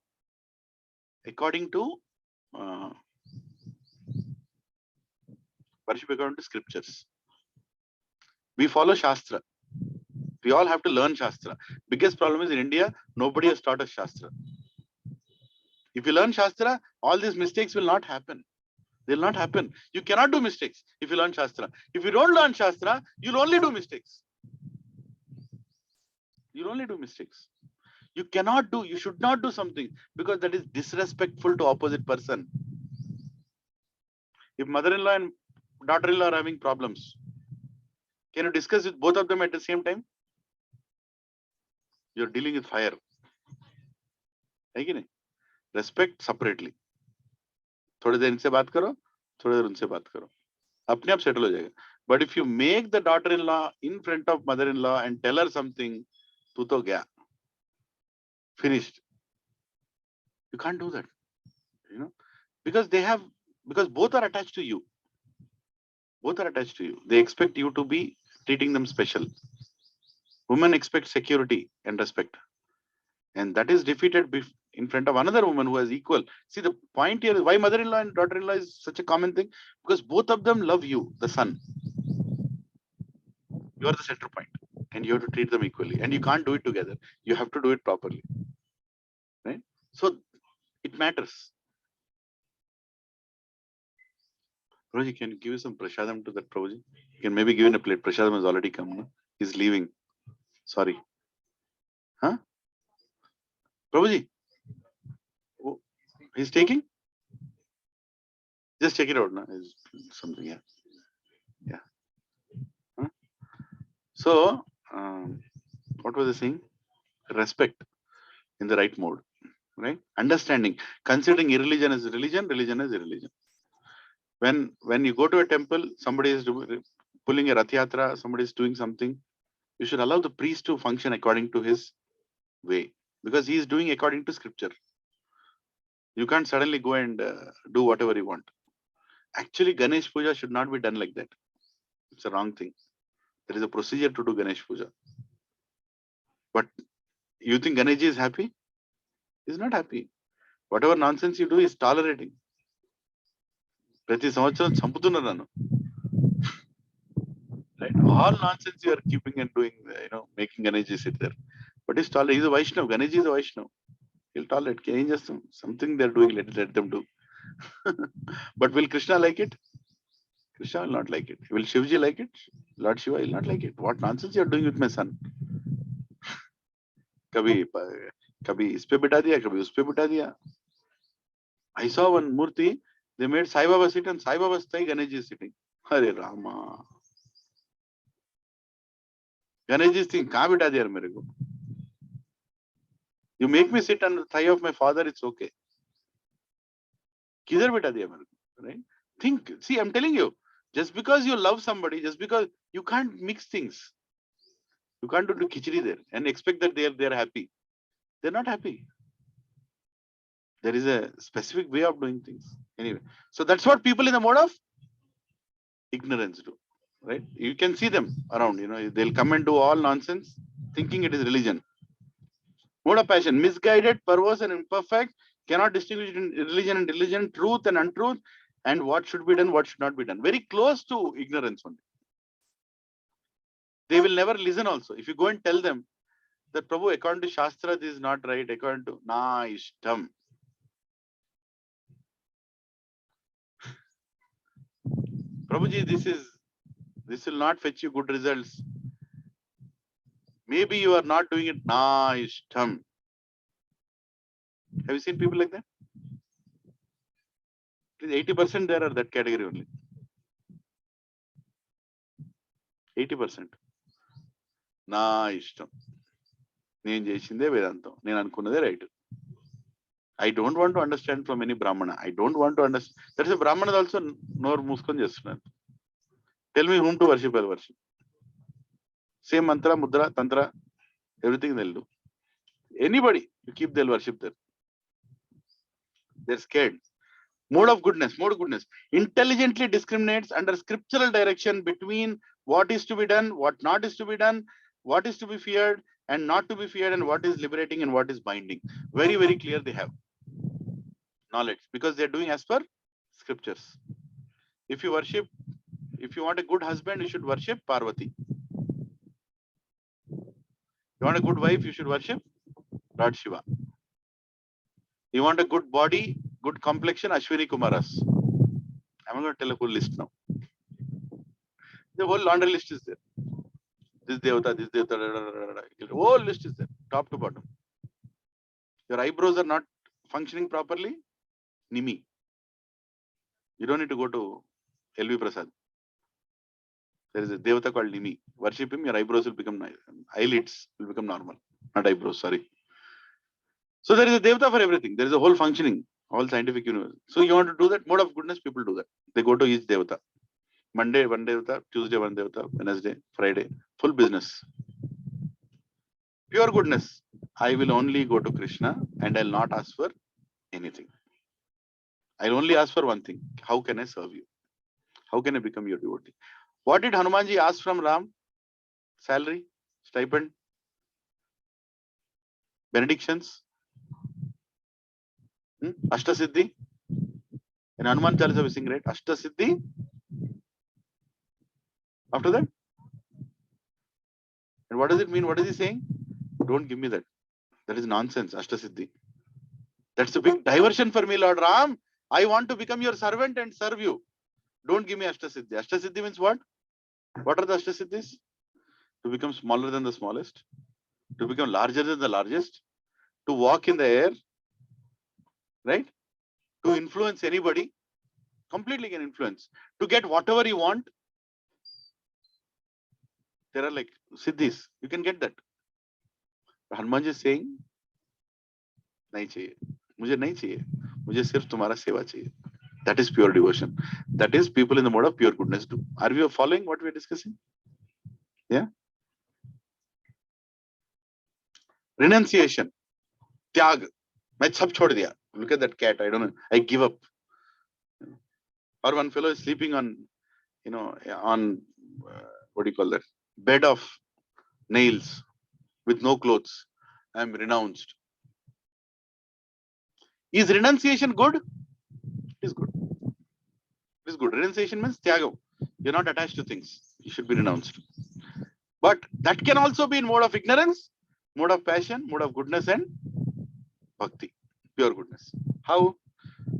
Speaker 1: worship according to scriptures. We follow Shastra. We all have to learn Shastra. Biggest problem is in India, nobody has taught us Shastra. If you learn Shastra, all these mistakes will not happen. They will not happen. You cannot do mistakes if you learn Shastra. If you don't learn Shastra, you'll only do mistakes. You'll only do mistakes. You cannot do, you should not do something because that is disrespectful to opposite person. If mother-in-law and daughter-in-law are having problems, can you discuss with both of them at the same time? You're dealing with fire. Respect separately. थोड़ी देर इनसे बात करो, थोड़ी देर उनसे बात करो. अपने आप settle हो जाएगा. But if you make the daughter-in-law in front of mother-in-law and tell her something, तू तो गया. Finished. You can't do that. You know, because both are attached to you. Both are attached to you. They expect you to be treating them special. Women expect security and respect. And that is defeated in front of another woman who has equal. See, the point here is why mother-in-law and daughter-in-law is such a common thing. Because both of them love you, the son. You are the center point. And you have to treat them equally. And you can't do it together. You have to do it properly. Right? So, it matters. Prabhuji, can you give you some prasadam to that Prabhuji? You can maybe give in a plate. Prasadam has already come. No? He's leaving. Sorry. Huh? Prabhuji? Oh, he's taking? Just check it out. No? Something, yeah. Yeah. Huh? So, what was I saying? Respect in the right mode. Right? Understanding. Considering irreligion as religion, religion as irreligion. When you go to a temple, somebody is pulling a Rath Yatra, somebody is doing something, you should allow the priest to function according to his way, because he is doing according to scripture. You can't suddenly go and do whatever you want. Actually, Ganesh Puja should not be done like that. It's a wrong thing. There is a procedure to do Ganesh Puja. But you think Ganesh is happy? He's not happy. Whatever nonsense you do is tolerating. ప్రతి సంవత్సరం చంపుతున్నారు నన్ను. Right? All nonsense you are keeping and doing, making Ganesh sit there. But he's tolerant. He's a Vaishnav. Ganesh is a Vaishnav. He'll tolerate. Can just something they're doing, let them do. But will Krishna like it? Krishna will not like it. Will Shivji like it? Lord Shiva will not like it. What nonsense you are doing with my son? कभी इस पे बिठा दिया, कभी उस पे बिठा दिया. I saw one Murti, they made Sai Baba sit and Sai Baba's thigh, Ganesh is sitting. Hare Rama. Ganesh is thinking, कहाँ बिठा दिया मेरे को? You make me sit on the thigh of my father, it's okay. किधर बिठा दिया मेरे को? Right? Think, see, I'm telling you, just because you love somebody, just because you can't mix things. You can't do khichdi there and expect that they're happy. They're not happy. There is a specific way of doing things. Anyway, so that's what people in the mode of ignorance do. Right? You can see them around, they'll come and do all nonsense, thinking it is religion. Mode of passion, misguided, perverse and imperfect, cannot distinguish in religion and religion, truth and untruth, and what should be done, what should not be done. Very close to ignorance only. They will never listen also. If you go and tell them that Prabhu, according to Shastra, this is not right, according to Na Ishtam. Prabhuji, this will not fetch you good results. Maybe you are not doing it Na Ishtam. Have you seen people like that? 80% there are that category only. 80%. నా ఇష్టం, నేను చేసిందే వేదాంతం, నేను అనుకున్నదే right. I don't want to understand from any Brahmana. I don't want to understand. There is a Brahmana also nor మూసుకొని చేస్తున్నారు. Tell me whom to worship, I'll worship. Same mantra, mudra, tantra, everything they'll do. Anybody you keep, they'll worship there. They're scared. Mode of goodness. Intelligently discriminates under scriptural direction between what is to be done, what not is to be done, what is to be feared and not to be feared, and what is liberating and what is binding. Very, very clear they have knowledge because they're doing as per scriptures. If you want a good husband, you should worship Parvati. You want a good wife, you should worship Lord Shiva. You want a good body, good complexion, Ashwini Kumaras. I'm going to tell a whole list now. The whole laundry list is there. This devata, whole list is there, top to bottom. Your eyebrows are not functioning properly, Nimi. You don't need to go to LV Prasad. There is a devata called Nimi. Worship him, your eyebrows will become nice. Eyelids will become normal. Not eyebrows, sorry. So there is a devata for everything. There is a whole functioning, all scientific universe. So you want to do that, mode of goodness, people do that. They go to each devata. Monday, one devata, Tuesday, one devata, Wednesday, Friday, full business. Pure goodness. I will only go to Krishna and I'll not ask for anything. I'll only ask for one thing. How can I serve you? How can I become your devotee? What did Hanumanji ask from Ram? Salary, stipend, benedictions, Ashtasiddhi. In Hanuman Chalisa we sing, right? Ashtasiddhi. After that, and what does it mean? What is he saying? Don't give me that. That is nonsense. Ashtasiddhi. That's a big diversion for me, Lord Ram. I want to become your servant and serve you. Don't give me Ashtasiddhi. Ashtasiddhi means what? What are the Ashtasiddhis? To become smaller than the smallest, to become larger than the largest, to walk in the air, right? To influence anybody, completely can influence, to get whatever you want. There are like siddhis, you can get that. Hanuman is saying, nahi chahiye, mujhe nahi chahiye, mujhe sirf tumhara seva chahiye. That is pure devotion. That is people in the mode of pure goodness do. Are we following what we are discussing? Yeah. Renunciation, tyag. मैं सब छोड़ दिया. Look at that cat. I don't know. I give up. Or one fellow is sleeping on, on what do you call that? Bed of nails with no clothes. I am renounced. Is renunciation good? It is good. good. Renunciation means tyagam. You're not attached to things. You should be renounced. But that can also be in mode of ignorance, mode of passion, mode of goodness and bhakti, pure goodness. How?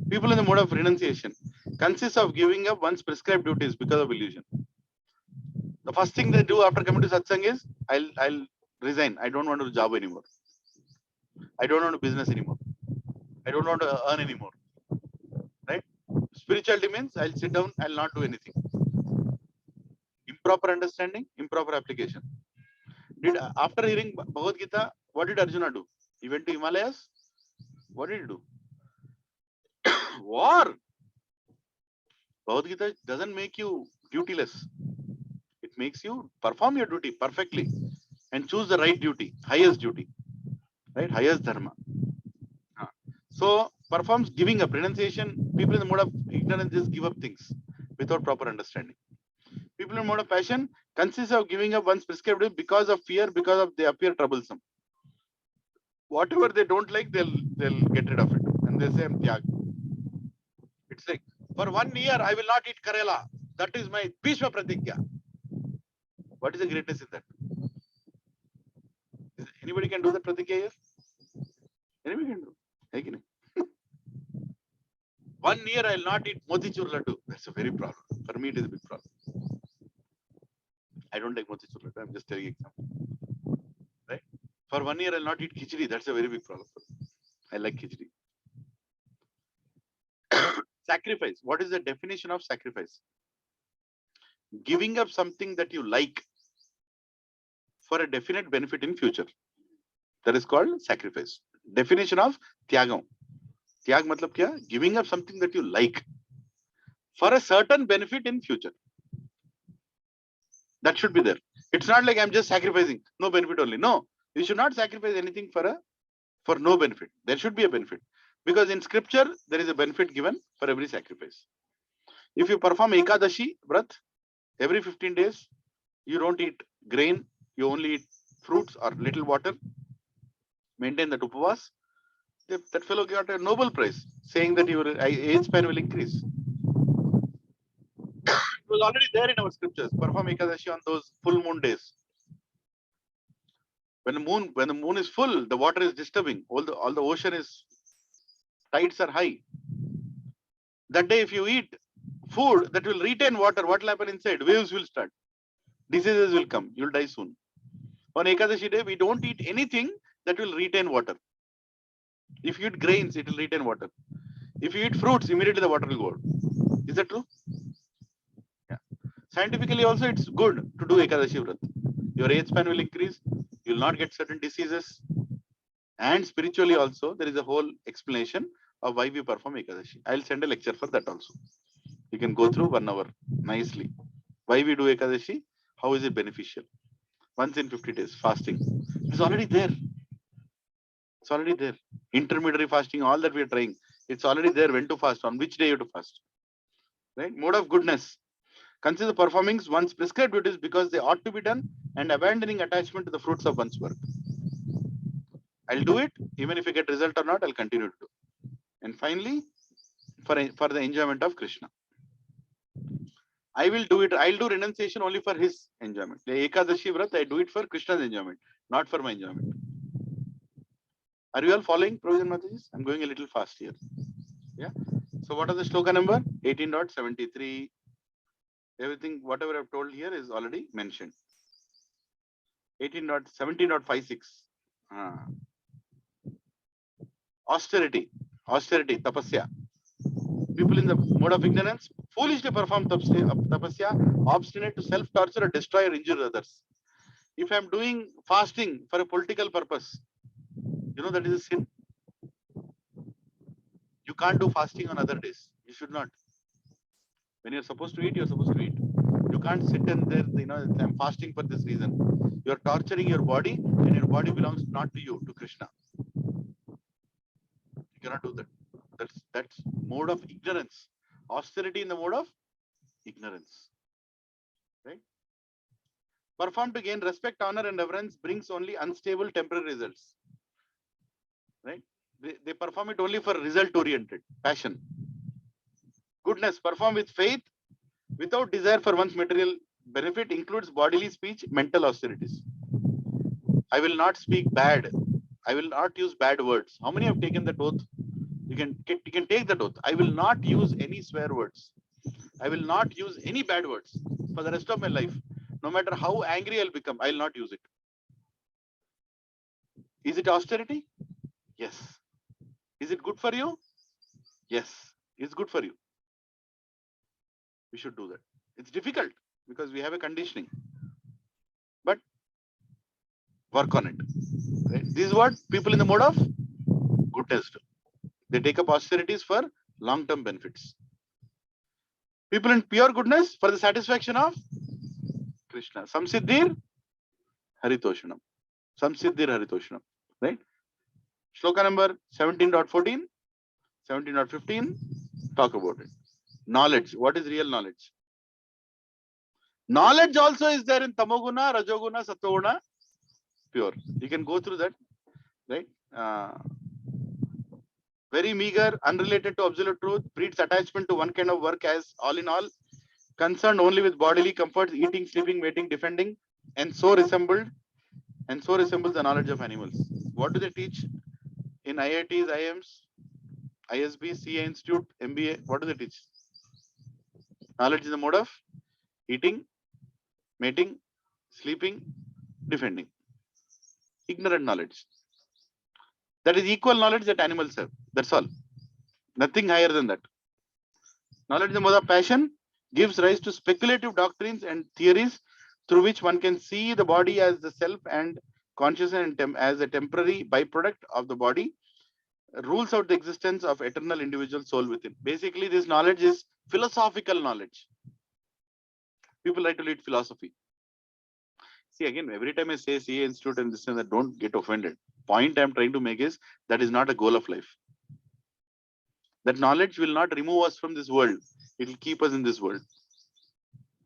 Speaker 1: People in the mode of renunciation consists of giving up one's prescribed duties because of illusion. The first thing they do after coming to satsang is, I'll resign. I don't want to do job anymore. I don't want to business anymore. I don't want to earn anymore. Right? Spirituality means I'll sit down, I'll not do anything. Improper understanding, improper application. After hearing Bhagavad Gita, what did Arjuna do? He went to Himalayas. What did he do? War. Bhagavad Gita doesn't make you dutyless. It makes you perform your duty perfectly and choose the right duty, highest duty, right? Highest dharma. So performs giving up, renunciation. People in the mode of ignorance just give up things without proper understanding. People in the mode of passion consists of giving up one's prescribed duty because of fear, because of they appear troublesome. Whatever they don't like, they'll get rid of it, and they say tyag. It's like, for 1 year I will not eat Karela. That is my Bhishma Pratigya. What is the greatness in that? Anybody can do that Pratigya here? Anybody can do. Again. 1 year I will not eat motichur laddu. That's a very problem. For me, it is a big problem. I don't like motichur laddu. I'm just telling you example. Right? For 1 year I will not eat khichdi. That's a very big problem for me. I like khichdi. Sacrifice. What is the definition of sacrifice? Giving up something that you like for a definite benefit in future. That is called sacrifice. Definition of tyagam. Tyag matlab kya? Giving up something that you like for a certain benefit in future. That should be there. It's not like I'm just sacrificing, no benefit only. No, you should not sacrifice anything for no benefit. There should be a benefit. Because in scripture, there is a benefit given for every sacrifice. If you perform Ekadashi, Vrat, every 15 days, you don't eat grain, you only eat fruits or little water, maintain that upavas, that fellow got a Nobel Prize, saying that your age span will increase. It was already there in our scriptures. Perform Ekadashi on those full moon days. When the moon is full, the water is disturbing. All the ocean is, tides are high. That day, if you eat food that will retain water, what will happen inside? Waves will start. Diseases will come. You'll die soon. On Ekadashi day, we don't eat anything that will retain water. If you eat grains, it will retain water. If you eat fruits, immediately the water will go out. Is that true? Yeah. Scientifically also, it's good to do Ekadashi Vrat. Your age span will increase. You will not get certain diseases. And spiritually also, there is a whole explanation of why we perform Ekadashi. I'll send a lecture for that also. You can go through 1 hour nicely. Why we do Ekadashi? How is it beneficial? Once in 50 days, fasting. It's already there. It's already there. Intermediary fasting, all that we are trying. It's already there. When to fast, on which day you have to fast. Right? Mode of goodness. Consider performing one's prescribed duties because they ought to be done and abandoning attachment to the fruits of one's work. I'll do it. Even if I get result or not, I'll continue to do. And finally, for the enjoyment of Krishna. I will do it. I'll do renunciation only for his enjoyment. The Ekadashi Vrat, I do it for Krishna's enjoyment, not for my enjoyment. Are you all following, Provision Mataji? I'm going a little fast here. Yeah. So what are the shloka number? 18.73. Everything, whatever I've told here is already mentioned. 17.56. Austerity, tapasya. People in the mode of ignorance foolishly perform tapasya, obstinate to self-torture or destroy or injure others. If I'm doing fasting for a political purpose, you know that is a sin. You can't do fasting on other days. You should not. When you're supposed to eat, you're supposed to eat. You can't sit and there, I'm fasting for this reason. You're torturing your body, and your body belongs not to you, to Krishna. You cannot do that. That's mode of ignorance. Austerity in the mode of ignorance. Right? Performed to gain respect, honor, and reverence brings only unstable temporary results. Right? They perform it only for result-oriented passion. Goodness performed with faith without desire for one's material benefit includes bodily speech, mental austerities. I will not speak bad. I will not use bad words. How many have taken that oath? You can take that oath. I will not use any swear words. I will not use any bad words for the rest of my life. No matter how angry I'll become, I'll not use it. Is it austerity? Yes. Is it good for you? Yes. It's good for you. We should do that. It's difficult because we have a conditioning. But work on it. Right? This is what people in the mode of goodness do. They take up austerities for long-term benefits. People in pure goodness for the satisfaction of Krishna. Samsiddhir Haritoshanam. Samsiddhir Haritoshanam. Right? Shloka number 17.14, 17.15. Talk about it. Knowledge. What is real knowledge? Knowledge also is there in Tamoguna, Rajoguna, Sattoguna, pure. You can go through that. Right? Very meager, unrelated to absolute truth, breeds attachment to one kind of work as all in all, concerned only with bodily comforts, eating, sleeping, waiting, defending, and so resembles the knowledge of animals. What do they teach in IITs, IIMs, ISB, CA Institute, MBA? What do they teach? Knowledge in the mode of eating, mating, sleeping, defending. Ignorant knowledge. That is equal knowledge that animals have. That's all. Nothing higher than that. Knowledge in the mode of passion gives rise to speculative doctrines and theories through which one can see the body as the self and consciousness as a temporary byproduct of the body, rules out the existence of eternal individual soul within. Basically, this knowledge is philosophical knowledge. People like to read philosophy. See, again, every time I say CA Institute and this and that, don't get offended. Point I'm trying to make is that is not a goal of life. That knowledge will not remove us from this world. It will keep us in this world.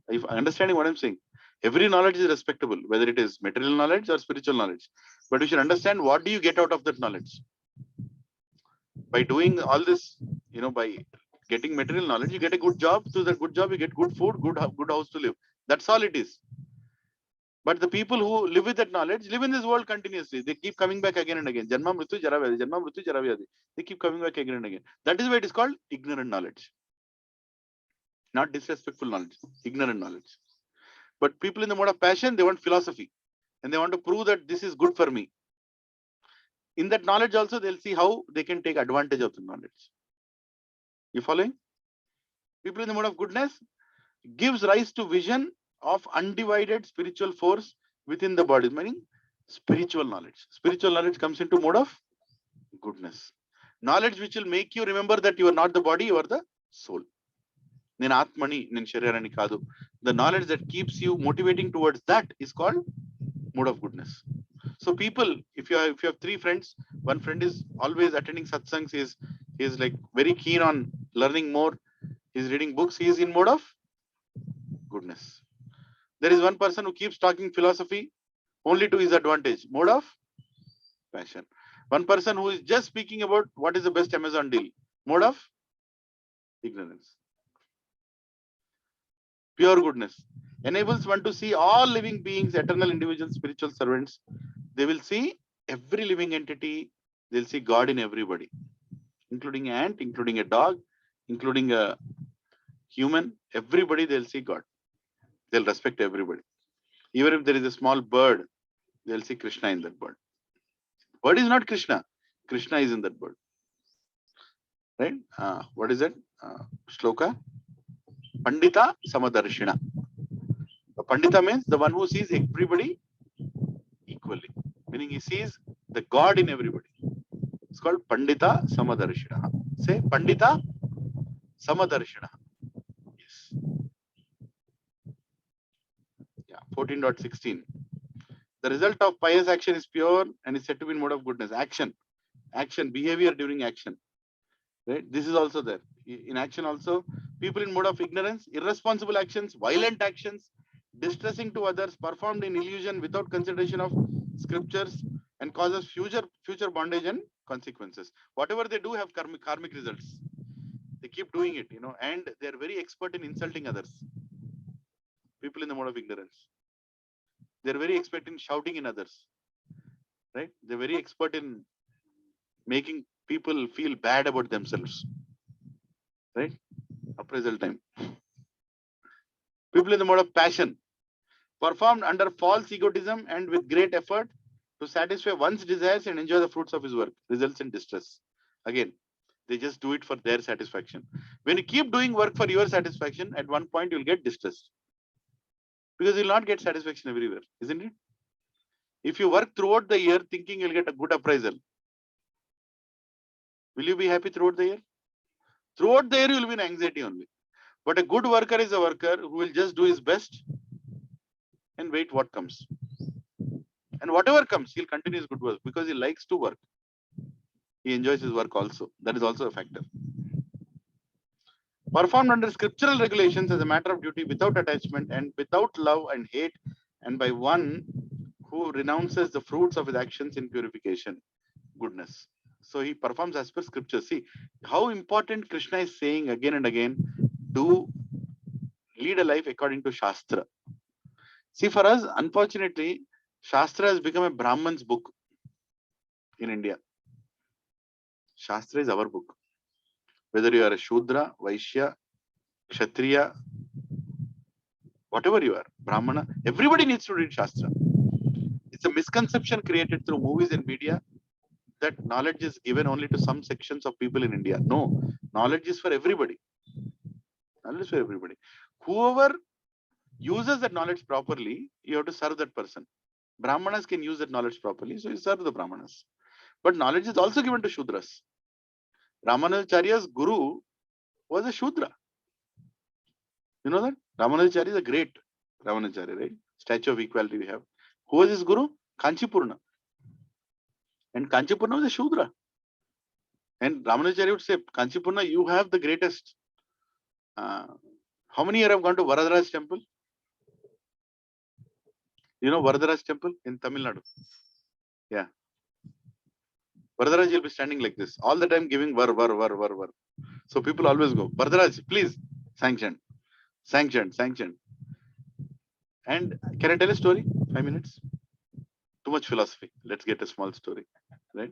Speaker 1: If understanding what I'm saying, every knowledge is respectable, whether it is material knowledge or spiritual knowledge. But you should understand, what do you get out of that knowledge? By doing all this, by getting material knowledge, you get a good job. Through that good job, you get good food, good house to live. That's all it is. But the people who live with that knowledge live in this world continuously. They keep coming back again and again. Janma mrityu jara vyadi, janma mrityu jara vyadi. They keep coming back again and again. That is why it is called ignorant knowledge. Not disrespectful knowledge, ignorant knowledge. But people in the mode of passion, they want philosophy. And they want to prove that this is good for me. In that knowledge also, they'll see how they can take advantage of the knowledge. You following? People in the mode of goodness gives rise to vision of undivided spiritual force within the body, meaning spiritual knowledge. Spiritual knowledge comes into mode of goodness. Knowledge which will make you remember that you are not the body, you are the soul. The knowledge that keeps you motivating towards that is called mode of goodness. So people, if you have 3 friends, one friend is always attending satsangs, he is like very keen on learning more, he's reading books, he is in mode of goodness. There is one person who keeps talking philosophy only to his advantage, mode of passion. One person who is just speaking about what is the best Amazon deal, mode of ignorance. Pure goodness enables one to see all living beings, eternal individuals, spiritual servants. They will see every living entity. They'll see God in everybody, including an ant, including a dog, including a human. Everybody, they'll see God. They'll respect everybody. Even if there is a small bird, they'll see Krishna in that bird. Bird is not Krishna. Krishna is in that bird. Right? What is that? Shloka? Pandita Samadarshina. The Pandita means the one who sees everybody equally. Meaning he sees the God in everybody. It's called Pandita Samadarshina. Say Pandita Samadarshina. Yes. Yeah. 14.16. The result of pious action is pure and is said to be in mode of goodness. Action, behavior during action. Right? This is also there. In action also, people in mode of ignorance, irresponsible actions, violent actions, distressing to others, performed in illusion without consideration of scriptures, and causes future bondage and consequences. Whatever they do have karmic results. They keep doing it, and they're very expert in insulting others. People in the mode of ignorance. They're very expert in shouting in others, right? They're very expert in making people feel bad about themselves, right? Appraisal time. People in the mode of passion, performed under false egotism and with great effort to satisfy one's desires and enjoy the fruits of his work, results in distress. Again, they just do it for their satisfaction. When you keep doing work for your satisfaction, at one point you'll get distressed because you'll not get satisfaction everywhere, isn't it? If you work throughout the year thinking you'll get a good appraisal, will you be happy throughout the year? Throughout the year, you will be in anxiety only. But a good worker is a worker who will just do his best and wait what comes. And whatever comes, he'll continue his good work because he likes to work. He enjoys his work also. That is also a factor. Performed under scriptural regulations as a matter of duty without attachment and without love and hate, and by one who renounces the fruits of his actions in purification, goodness. So he performs as per scripture. See how important Krishna is saying again and again, do lead a life according to Shastra. See, for us, unfortunately, Shastra has become a Brahman's book in India. Shastra is our book. Whether you are a Shudra, Vaishya, Kshatriya, whatever you are, Brahmana, everybody needs to read Shastra. It's a misconception created through movies and media that knowledge is given only to some sections of people in India. No, knowledge is for everybody. Knowledge is for everybody. Whoever uses that knowledge properly, you have to serve that person. Brahmanas can use that knowledge properly, so you serve the Brahmanas. But knowledge is also given to Shudras. Ramanujacharya's guru was a Shudra. You know that? Ramanujacharya is a great Ramanujacharya, right? Statue of equality we have. Who was his guru? Kanchipurna. And Kanchipurna was a Shudra. And Ramanujacharya would say, Kanchipurna, you have the greatest. How many years have gone to Varadaraj temple? You know Varadaraj temple in Tamil Nadu? Yeah. Varadaraj will be standing like this all the time giving var. So people always go, Varadaraj, please, sanctioned. And can I tell a story? 5 minutes? Too much philosophy. Let's get a small story. Right?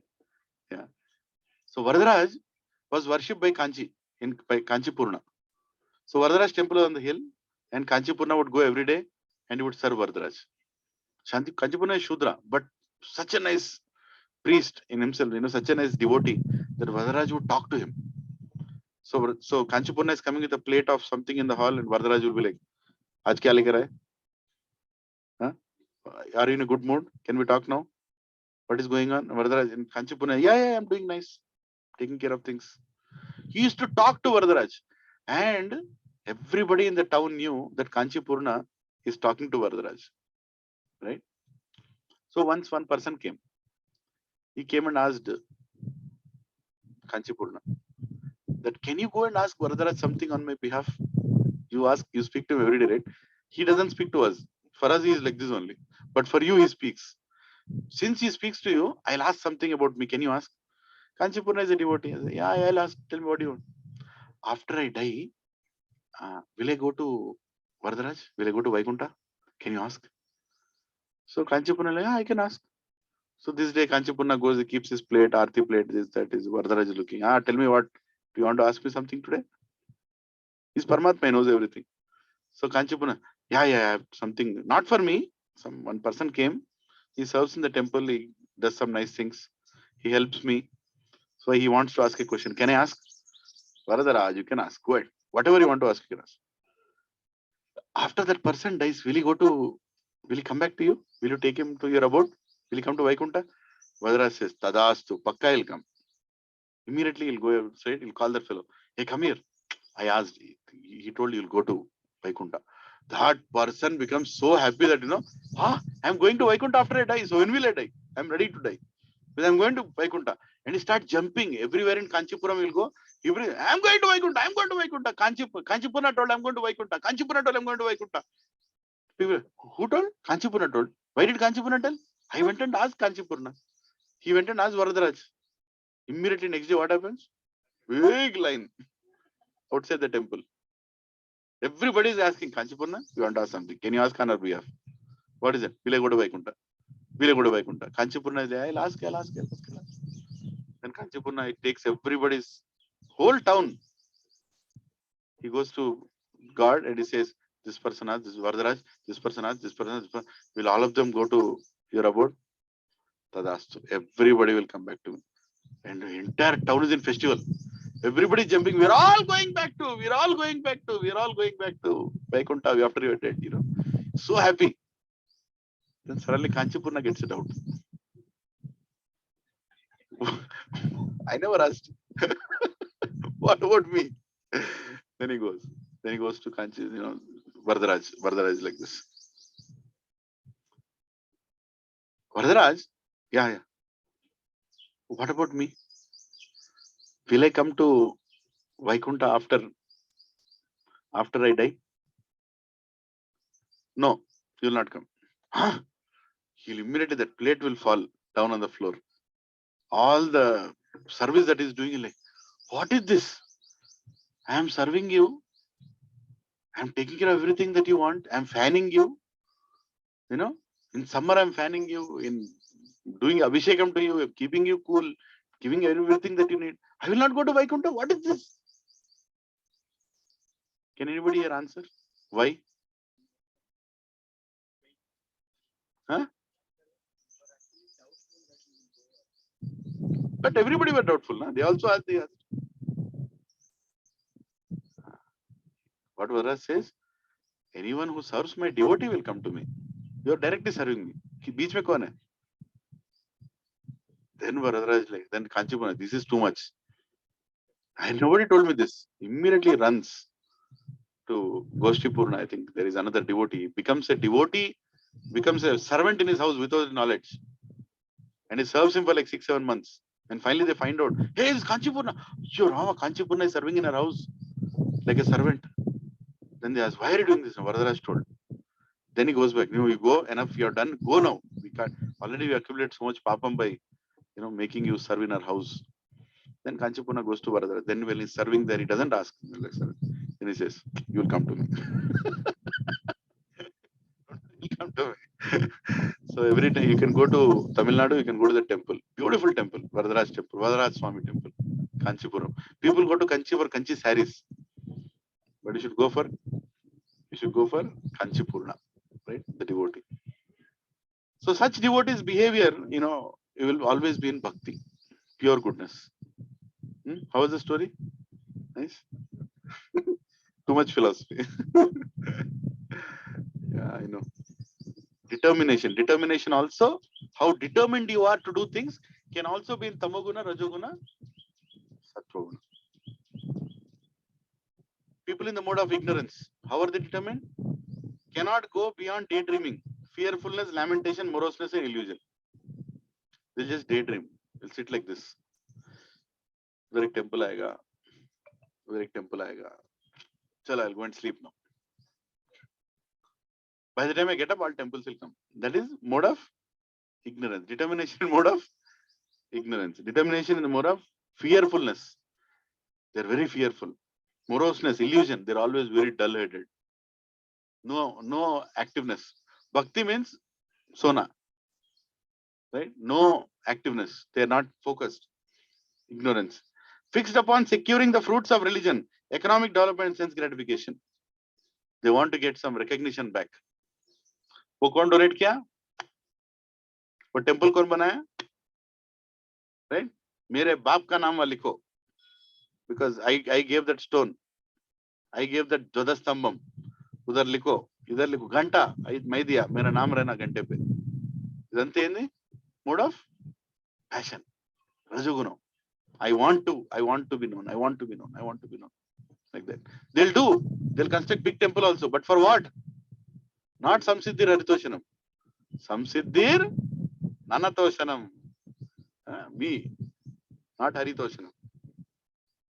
Speaker 1: Yeah. So Varadaraj was worshipped by Kanchi, by Kanchipurna. So Varadaraj temple was on the hill and Kanchipurna would go every day and he would serve Varadaraj. Kanchipurna is Shudra, but such a nice priest in himself, such a nice devotee that Varadaraj would talk to him. So Kanchipurna is coming with a plate of something in the hall and Varadaraj will be like, Aaj kya lekar aaye? Huh? Are you in a good mood? Can we talk now? What is going on? Varadaraj in Kanchipurna, yeah, I'm doing nice. Taking care of things. He used to talk to Varadaraj. And everybody in the town knew that Kanchipurna is talking to Varadaraj. Right? So once one person came. He came and asked Kanchipurna that, can you go and ask Varadaraj something on my behalf? You speak to him every day, right? He doesn't speak to us. For us, he is like this only. But for you, he speaks. Since he speaks to you, I'll ask something about me. Can you ask? Kanchipurna is a devotee. I say, yeah, I'll ask. Tell me what you want. After I die, will I go to Varadaraj? Will I go to Vaikunta? Can you ask? So Kanchipurna, like, yeah, I can ask. So this day Kanchipurna goes, he keeps his plate, Aarti plate, this, that is Varadaraj is looking. Tell me what, do you want to ask me something today? He's Paramatma, he knows everything. So Kanchipurna, yeah, I have something, not for me. One person came, he serves in the temple, he does some nice things. He helps me. So he wants to ask a question. Can I ask? Varadaraj, you can ask. Go ahead. Whatever you want to ask, you can ask. After that person dies, will he come back to you? Will you take him to your abode? Will he come to Vaikunta? Varadaraj says, Tadastu, Pakka he'll come. Immediately he'll go outside, he'll call that fellow. Hey, come here. I asked, he told you'll go to Vaikunta. That person becomes so happy that, I'm going to Vaikunta after I die. So when will I die? I'm ready to die. But I'm going to Vaikunta. And he starts jumping everywhere in Kanchipuram. He'll go, I'm going to Vaikunta. I'm going to Vaikunta. Kanchipurna told I'm going to Vaikunta. Kanchipurna told I'm going to Vaikunta. People, who told? Kanchipurna told. Why did Kanchipurna tell? I went and asked Kanchipurna. He went and asked Varadaraj. Immediately next day, what happens? Big line. outside the temple. Everybody is asking, Kanchipurna, you want to ask something? Can you ask on our behalf? What is it? Vilagoda Vaikunta. Vilagoda Vaikunta. Kanchipurna is there. I'll ask. Then Kanchipurna, it takes everybody's whole town. He goes to God and he says, this person has, this is Varadaraj, this person has, this person has, will all of them go to your abode? Tadastu. Everybody will come back to me. And the entire town is in festival. Everybody jumping. We're all going back to Vaikunta after you're dead, So happy. Then suddenly Kanchipurna gets it out. I never asked. What about me? Then he goes to Kanchi, Varadaraj. Varadaraj is like this. Varadaraj? Yeah. What about me? Will I come to Vaikunta after I die? No, you will not come. Huh? He'll immediately, that plate will fall down on the floor. All the service that he's doing, like, what is this? I am serving you. I'm taking care of everything that you want. I'm fanning you. In summer I'm fanning you. In doing abhishekam to you, keeping you cool, giving everything that you need. I will not go to Vaikunta. What is this? Can anybody here answer? Why? Huh? But everybody were doubtful. Na? They also asked. What Vara says, anyone who serves my devotee will come to me. You are directly serving me. Beach mein kaun hai? Then Varadaraj is like, then Kanchipurna, this is too much. And nobody told me this. Immediately runs to Goshtipurna. I think there is another devotee. Becomes a servant in his house without knowledge. And he serves him for like 6-7 months. And finally they find out, hey, it's Kanchipurna. Sure, Kanchipurna is serving in her house like a servant. Then they ask, why are you doing this? And Varadaraj told. Then he goes back. You go, enough, you're done. Go now. We can't. Already we accumulated so much papam by, making you serve in our house. Then Kanchipurna goes to Varadaraj. Then when he's serving there, he doesn't ask. Then he says, you'll come to me. You'll come to me. So every time you can go to Tamil Nadu, you can go to the temple. Beautiful temple. Varadaraj temple. Varadaraj Swami temple. Kanchipuram. People go to Kanchi for Kanchi saris. But you should go for Kanchipurna. Right? The devotee. So such devotees' behavior, it will always be in bhakti. Pure goodness. How was the story? Nice. Too much philosophy. Yeah, I know. Determination. Determination also, how determined you are to do things can also be in Tamoguna, Rajoguna, Sattva. People in the mode of ignorance, how are they determined? Cannot go beyond daydreaming, fearfulness, lamentation, moroseness, and illusion. They'll just daydream. They'll sit like this. Very temple aega. Chalo, I'll go and sleep now. By the time I get up, all temples will come. That is mode of ignorance. Determination in mode of ignorance. Determination in the mode of fearfulness. They're very fearful. Moroseness, illusion. They're always very dull-headed. No activeness. Bhakti means sona. Right? No activeness. They're not focused. Ignorance. Fixed upon securing the fruits of religion, economic development, and sense gratification. They want to get some recognition back. वो कौन donate किया? वो temple कौन बनाया? Right? मेरे बाप का नाम लिखो. Because I gave that stone. I gave that Jodhastambam. उधर लिखो. इधर लिखो. घंटा मैं दिया. मेरा नाम रहना घंटे पे. इదంతా ఏంది? Mode of passion. Rajagunam. I want to be known. I want to be known. Like that. They'll construct big temple also. But for what? Not Samsiddhir Haritoshanam. Samsiddhir Nanatoshanam. Me. Not Haritoshanam.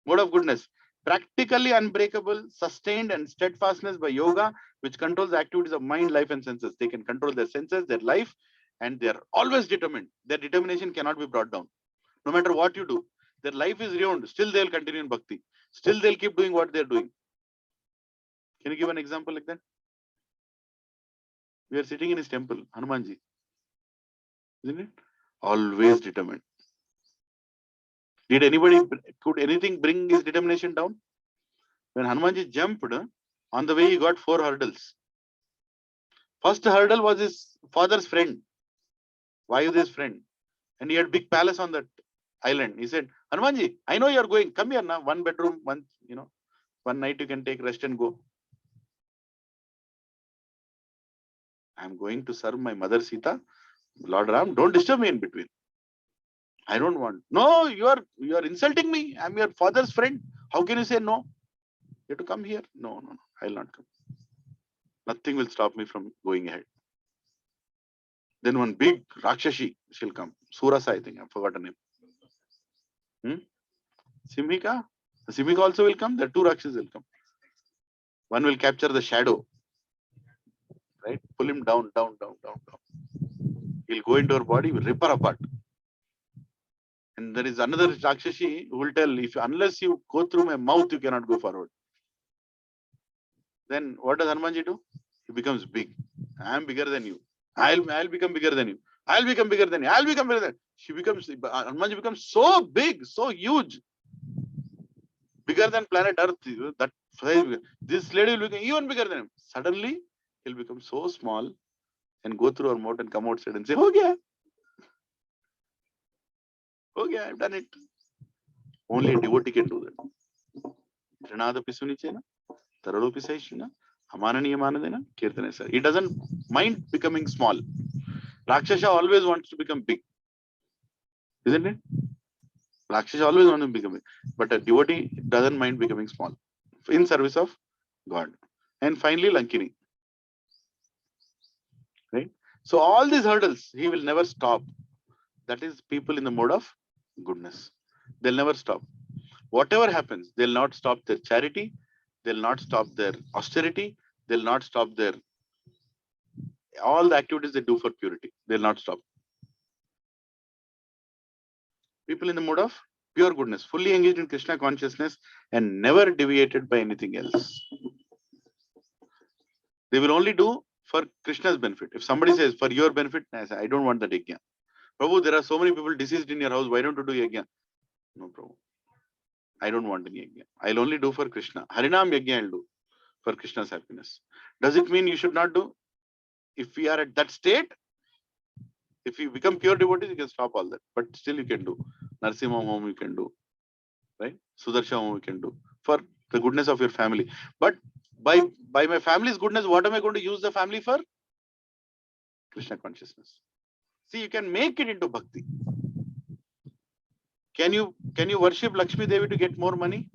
Speaker 1: Mode of goodness. Practically unbreakable, sustained and steadfastness by yoga, which controls the activities of mind, life, and senses. They can control their senses, their life, and they are always determined. Their determination cannot be brought down. No matter what you do, their life is ruined. Still, they will continue in bhakti. Still they'll keep doing what they're doing. Can you give an example like that? We are sitting in his temple, Hanumanji. Isn't it? Always determined. Could anything bring his determination down? When Hanumanji jumped, on the way he got 4 hurdles. First hurdle was his father's friend, Vayudeva's friend. And he had big palace on that island. He said, Hanumanji, I know you're going. Come here now. 1 bedroom, one night you can take rest and go. I'm going to serve my mother Sita. Lord Ram, don't disturb me in between. I don't want. No, you are insulting me. I'm your father's friend. How can you say no? You have to come here. No. I'll not come. Nothing will stop me from going ahead. Then one big Rakshashi shall come. Surasa, I think. I forgot her name. Simhika. Simhika also will come. The 2 Rakshas will come. One will capture the shadow. Right? Pull him down. He'll go into her body, will rip her apart. And there is another Rakshashi who will tell, unless you go through my mouth, you cannot go forward. Then what does Hanumanji do? He becomes big. I am bigger than you. I'll become bigger than you. I'll become bigger than you. I'll become bigger than you. Hanumanji becomes so big, so huge. Bigger than planet Earth. This lady will become even bigger than him. Suddenly, he'll become so small and go through her mouth and come outside and say, Okay, I've done it. Only a devotee can do that. Trinadapi sunichena, taralopi saishina, amananiya manadena, kirtane sir. He doesn't mind becoming small. Rakshasa always wants to become big. Isn't it? Rakshasa always wants to become big. But a devotee doesn't mind becoming small in service of God. And finally, Lankini. Right? So all these hurdles, he will never stop. That is people in the mode of goodness. They'll never stop. Whatever happens, they'll not stop their charity. They'll not stop their austerity. They'll not stop their all the activities they do for purity. They'll not stop. People in the mode of pure goodness, fully engaged in Krishna consciousness and never deviated by anything else. They will only do for Krishna's benefit. If somebody says for your benefit, I say, I don't want that yajna. Prabhu, there are so many people deceased in your house. Why don't you do yajna? No, Prabhu. I don't want any yajna. I'll only do for Krishna. Harinam yajna I'll do for Krishna's happiness. Does it mean you should not do? If we are at that state, if you become pure devotees, you can stop all that. But still you can do. Narsimha home you can do. Right? Sudarsha home you can do. For the goodness of your family. But by my family's goodness, what am I going to use the family for? Krishna consciousness. See, you can make it into bhakti. Can you worship Lakshmi Devi to get more money?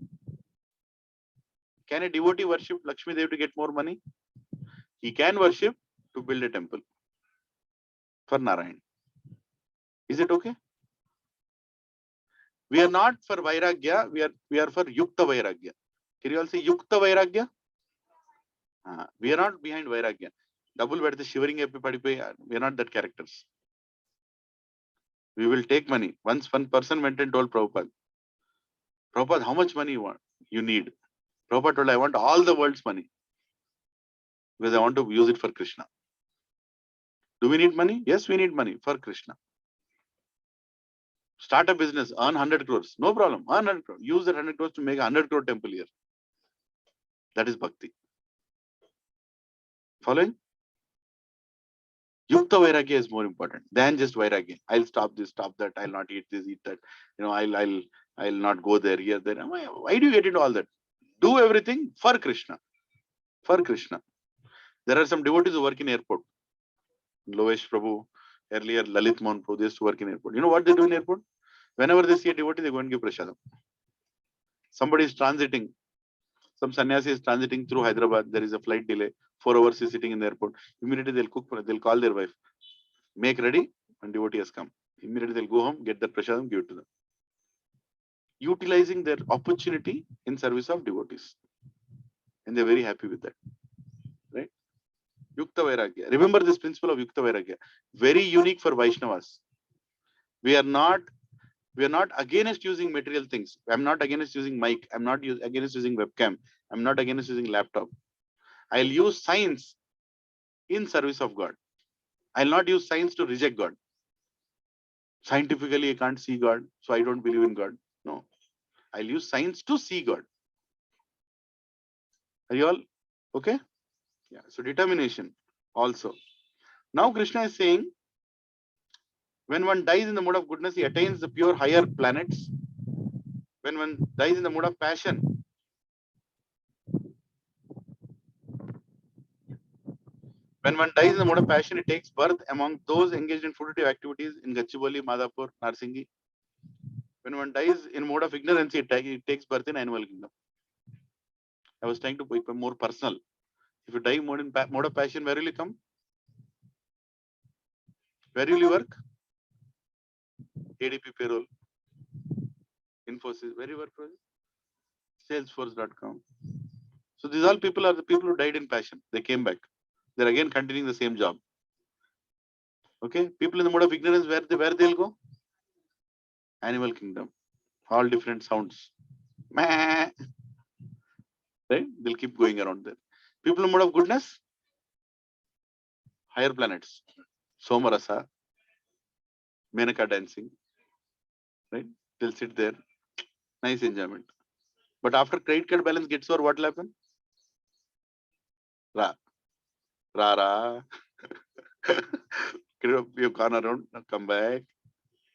Speaker 1: Can a devotee worship Lakshmi Devi to get more money? He can worship to build a temple for Narayan. Is it okay? We are not for Vairagya, we are for Yukta Vairagya. Can you all say Yukta Vairagya? We are not behind Vairagya. Double bed the shivering we are not that characters. We will take money. Once one person went and told Prabhupada, how much money you need? Prabhupada told, I want all the world's money because I want to use it for Krishna. Do we need money? Yes, we need money for Krishna. Start a business, earn 100 crores. No problem. Earn 100 crores. Use that 100 crores to make a 100 crore temple here. That is bhakti. Following? Yukta Vairagya is more important than just Vairagya. I'll stop this, stop that. I'll not eat this, eat that. I'll not go there, here, there. Why do you get into all that? Do everything for Krishna. For Krishna. There are some devotees who work in airport. Lovesh Prabhu, earlier Lalit Mohan Prabhu, they used to work in airport. You know what they do in airport? Whenever they see a devotee, they go and give prasadam. Somebody is transiting. Some sannyasi is transiting through Hyderabad. There is a flight delay. 4 hours is sitting in the airport. Immediately they'll cook. They'll call their wife. Make ready when devotee has come. Immediately they'll go home, get that prasadam, give it to them. Utilizing their opportunity in service of devotees. And they're very happy with that. Right? Yukta Vairagya. Remember this principle of Yukta Vairagya. Very unique for Vaishnavas. We are not We are not against using material things. I'm not against using mic. I'm not against using webcam. I'm not against using laptop. I'll use science in service of God. I'll not use science to reject God. Scientifically, I can't see God, so I don't believe in God. No, I'll use science to see God. Are you all okay? Yeah. So determination also. Now Krishna is saying, when one dies in the mode of goodness, he attains the pure higher planets. When one dies in the mode of passion, when one dies in the mode of passion, it takes birth among those engaged in fruitive activities in Gachibowli, Madhapur, Narsingi. When one dies in mode of ignorance, it takes birth in animal kingdom. I was trying to be more personal. If you die in mode of passion, where will you come? Where will you work? ADP payroll, Infosys. Where you work? Salesforce.com. So these all people are the people who died in passion. They came back. They're again continuing the same job. Okay, people in the mode of ignorance, where they'll go? Animal kingdom. All different sounds. Meh. Right? They'll keep going around there. People in the mode of goodness, higher planets. Somarasa, Menaka dancing. Right? They'll sit there. Nice enjoyment. But after credit card balance gets over, what will happen? Ra. Ra. You've gone around, come back.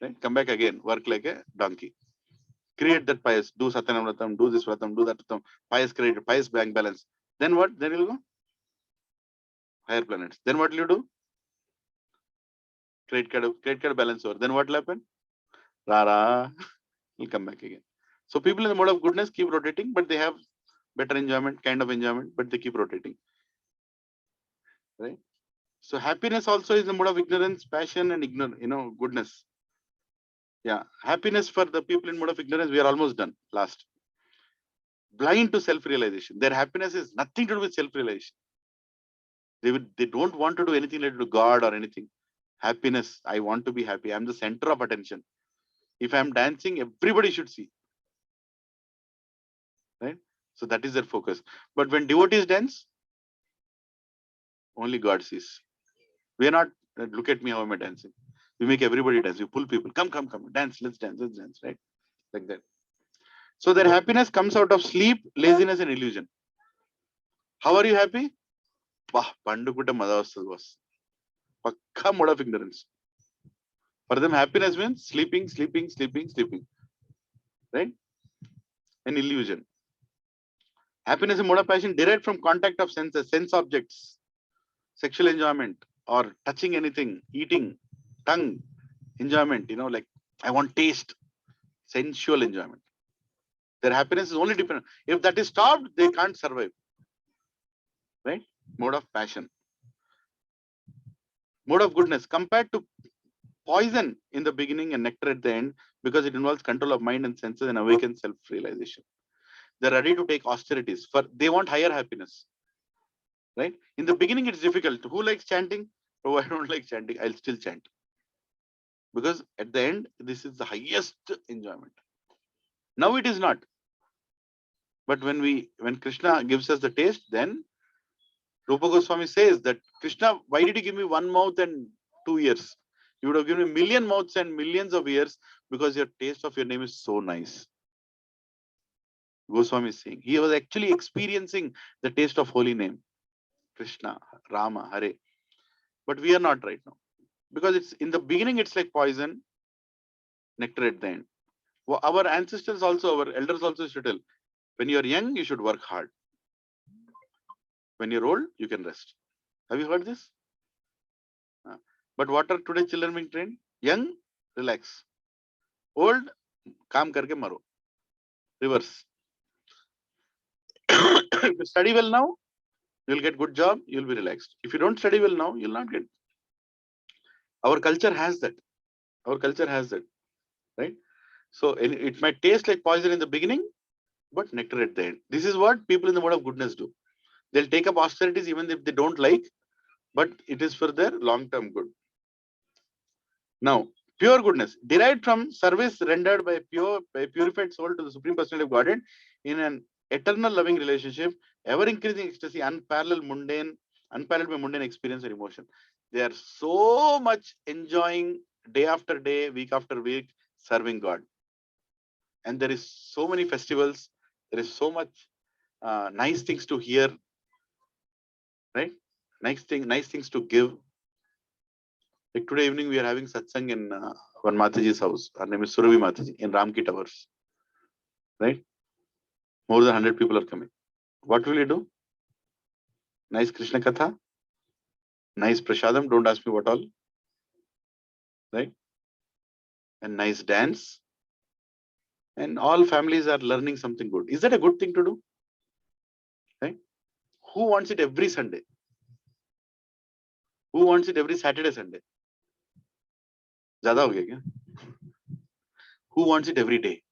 Speaker 1: Right? Come back again. Work like a donkey. Create that pious. Do Satyanamratam, do this Vratam, do that Vratam. Pious credit, pious bank balance. Then what? Then you'll go? Higher planets. Then what will you do? Credit card balance over. Then what will happen? Rara. Will come back again. So people in the mode of goodness keep rotating, but they have better enjoyment, kind of enjoyment, but they keep rotating. Right? So happiness also is the mode of ignorance, passion, and goodness. Yeah. Happiness for the people in mode of ignorance, we are almost done. Last. Blind to self-realization. Their happiness is nothing to do with self-realization. They don't want to do anything related to God or anything. Happiness. I want to be happy. I'm the center of attention. If I'm dancing, everybody should see. Right? So that is their focus. But when devotees dance, only God sees. We are not, look at me, how am I dancing? We make everybody dance. We pull people. Come, dance, let's dance, right? Like that. So their happiness comes out of sleep, laziness, and illusion. How are you happy? Pandukuta Madhavastha was. Pakka mode of ignorance. For them, happiness means sleeping. Right? An illusion. Happiness and mode of passion derived from contact of senses, sense objects, sexual enjoyment, or touching anything, eating, tongue, enjoyment, like I want taste, sensual enjoyment. Their happiness is only dependent. If that is stopped, they can't survive. Right? Mode of passion. Mode of goodness compared to poison in the beginning and nectar at the end, because it involves control of mind and senses and awakens self-realization. They're ready to take austerities for they want higher happiness. Right? In the beginning, it's difficult. Who likes chanting? Oh, I don't like chanting. I'll still chant. Because at the end, this is the highest enjoyment. Now it is not. But when Krishna gives us the taste, then Rupa Goswami says that Krishna, why did you give me one mouth and 2 years? You would have given me million mouths and millions of years, because your taste of your name is so nice. Goswami is saying he was actually experiencing the taste of holy name, Krishna, Rama, Hare. But we are not right now, because it's in the beginning, it's like poison, nectar at the end. Well, our ancestors also, our elders also used to tell, when you're young, you should work hard. When you're old, you can rest. Have you heard this? But what are today children being trained? Young, relax. Old, kaam karke maro. Reverse. If you study well now, you'll get good job, you'll be relaxed. If you don't study well now, you'll not get. Our culture has that. Right? So it might taste like poison in the beginning, but nectar at the end. This is what people in the mode of goodness do. They'll take up austerities even if they don't like, but it is for their long-term good. Now, Pure goodness derived from service rendered by purified soul to the Supreme Personality of Godhead in an eternal loving relationship, ever increasing ecstasy, unparalleled by mundane experience or emotion. They are so much enjoying day after day, week after week, serving God. And there is so many festivals. There is so much nice things to hear, right? Nice things to give. Like today evening, we are having satsang in one Mataji's house. Her name is Surabhi Mataji in Ramki Towers. Right? More than 100 people are coming. What will you do? Nice Krishna Katha, nice Prashadam, don't ask me what all. Right? And nice dance. And all families are learning something good. Is that a good thing to do? Right? Who wants it every Sunday? Who wants it every Saturday, Sunday? Zyada ho gaya kya? Who wants it every day?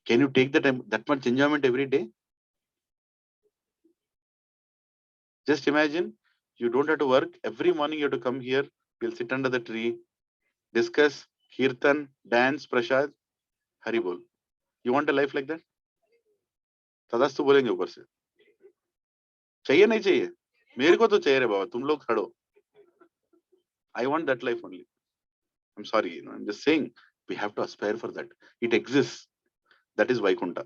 Speaker 1: Can you take that much enjoyment every day? Just imagine you don't have to work. Every morning you have to come here. We'll sit under the tree, discuss, kirtan, dance, prasad, hari bol. You want a life like that? तदास्तु बोलेंगे ऊपर से चाहिए नहीं चाहिए मेरे को तो चाहिए रे बाबा तुम लोग खड़ो I want that life only. I'm sorry, I'm just saying we have to aspire for that. It exists. That is Vaikunta,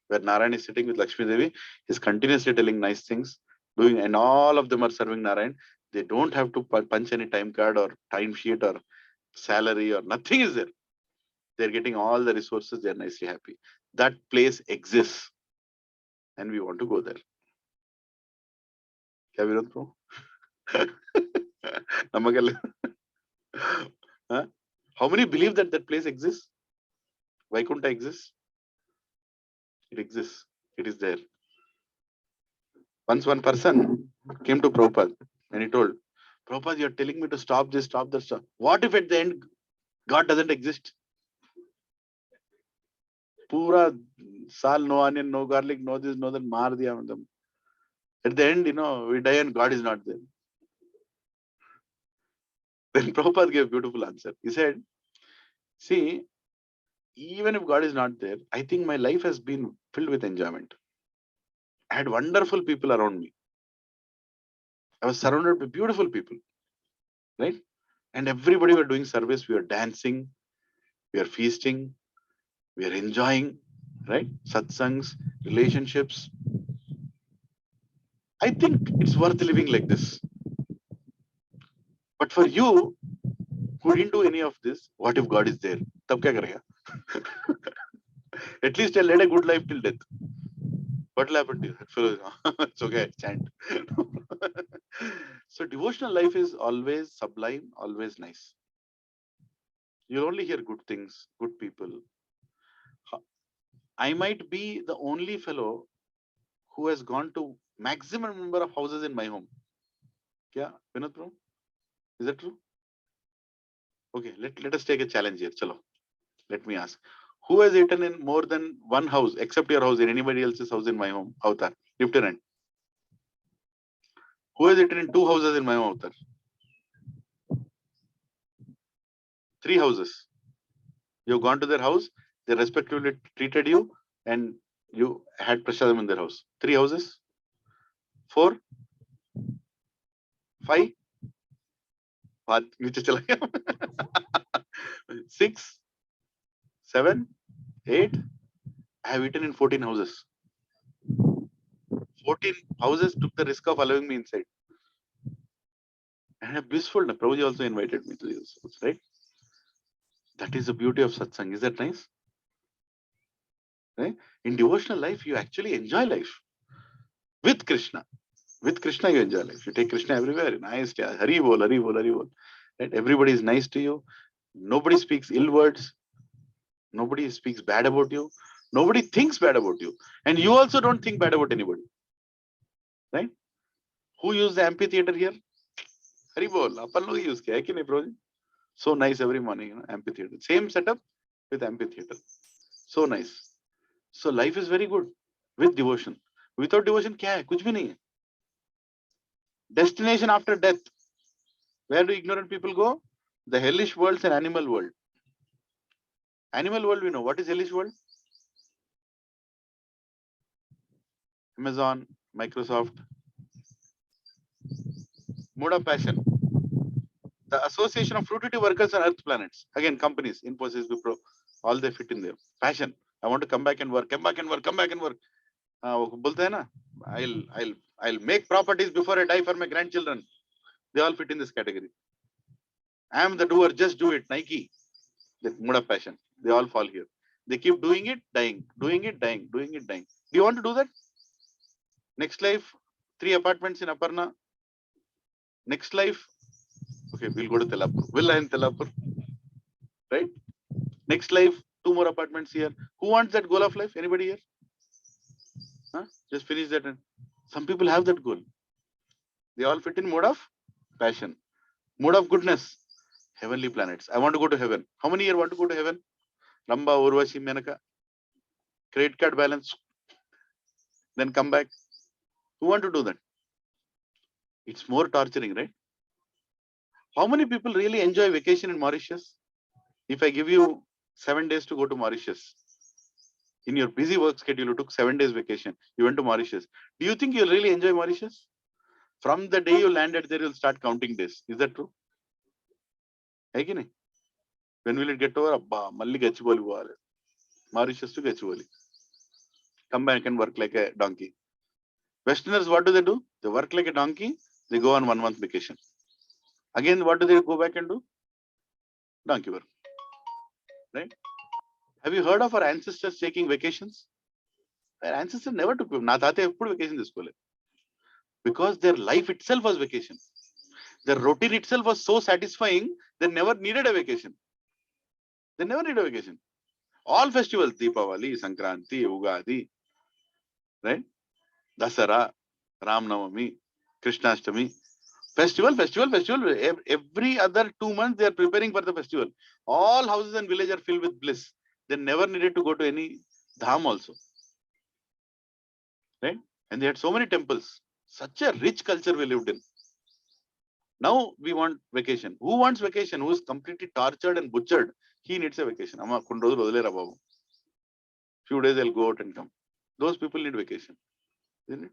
Speaker 1: where Narayan is sitting with Lakshmi Devi. He's continuously telling nice things, doing, and all of them are serving Narayan. They don't have to punch any time card or time sheet or salary or nothing is there. They're getting all the resources. They're nicely happy. That place exists, and we want to go there. क्या विरोध pro? Huh? How many believe that that place exists? Vaikunta exists? It exists. It is there. Once one person came to Prabhupada and he told, Prabhupada, you're telling me to stop this, stop that, stop. What if at the end God doesn't exist? Pura sal, no onion, no garlic, no this, no that, maar diya matlab. At the end, we die and God is not there. Then Prabhupada gave a beautiful answer. He said, see, even if God is not there, I think my life has been filled with enjoyment. I had wonderful people around me. I was surrounded by beautiful people, right? And everybody were doing service. We were dancing, we are feasting, we are enjoying, right? Satsangs, relationships. I think it's worth living like this. But for you, who didn't do any of this, what if God is there? Tab kya karega? At least I led a good life till death. What will happen to you? It's okay, chant. So devotional life is always sublime, always nice. You'll only hear good things, good people. I might be the only fellow who has gone to maximum number of houses in my home. Kya, Vinod bro? Is that true? Okay, let us take a challenge here. Chalo. Let me ask. Who has eaten in more than one house, except your house, in anybody else's house in my home? Avatar. Lift your hand. Who has eaten in two houses in my home, Avatar? 3 houses. You've gone to their house, they respectfully treated you, and you had prasadam in their house. 3 houses? 4? 5? 6? 7? 8? I have eaten in 14 houses. 14 houses took the risk of allowing me inside. And a blissful, Prabhuji also invited me to these houses, right? That is the beauty of satsang. Is that nice? Right? In devotional life, you actually enjoy life with Krishna. With Krishna, you enjoy life. You take Krishna everywhere. Nice. Hari bol, hari bol, hari bol. Right? Everybody is nice to you. Nobody speaks ill words. Nobody speaks bad about you. Nobody thinks bad about you. And you also don't think bad about anybody. Right? Who used the amphitheater here? Hari bol. Apan log use kiya hai ki nahi, bro? So nice every morning, amphitheater. Same setup with amphitheater. So nice. So life is very good with devotion. Without devotion, kya hai? Kuch bhi nahi hai. Destination after death. Where do ignorant people go? The hellish world is an animal world. Animal world, we know. What is hellish world? Amazon, Microsoft. Mode of passion. The Association of Fruitivity Workers on Earth Planets. Again, companies, Infosys, Wipro, all they fit in there. Passion. I want to come back and work, come back and work, come back and work. बोलते हैं ना, I'll make properties before I die for my grandchildren. They all fit in this category. I am the doer, just do it. Nike. The mode of passion. They all fall here. They keep doing it, dying, doing it, dying, doing it, dying. Do you want to do that? Next life, 3 apartments in Aparna. Next life, okay, we'll go to Telapur. Villa in Telapur. Right? Next life, 2 more apartments here. Who wants that goal of life? Anybody here? Huh? Just finish that. Some people have that goal. They all fit in mode of passion. Mode of goodness. Heavenly planets. I want to go to heaven. How many here want to go to heaven? Ramba, Urvashi, Menaka. Credit card balance. Then come back. Who want to do that? It's more torturing, right? How many people really enjoy vacation in Mauritius? If I give you 7 days to go to Mauritius, in your busy work schedule, you took 7 days vacation, you went to Mauritius. Do you think you'll really enjoy Mauritius? From the day you landed there, you'll start counting days. Is that true? When will it get over? Abba, Malli Gachiboli. Mauritius to Gachiboli. Come back and work like a donkey. Westerners, what do? They work like a donkey. They go on 1 month vacation. Again, what do they go back and do? Donkey work. Right? Have you heard of our ancestors taking vacations? Our ancestors never took vacation this because their life itself was vacation. Their routine itself was so satisfying, they never needed a vacation. They never need a vacation. All festivals, Deepavali, Sankranti, Ugadi, right? Dasara, Ram Navami, Krishnashtami. Festival. Every other 2 months, they are preparing for the festival. All houses and villages are filled with bliss. They never needed to go to any dham also. Right? And they had so many temples. Such a rich culture we lived in. Now we want vacation. Who wants vacation? Who is completely tortured and butchered? He needs a vacation. Few days I'll go out and come. Those people need vacation. Isn't it?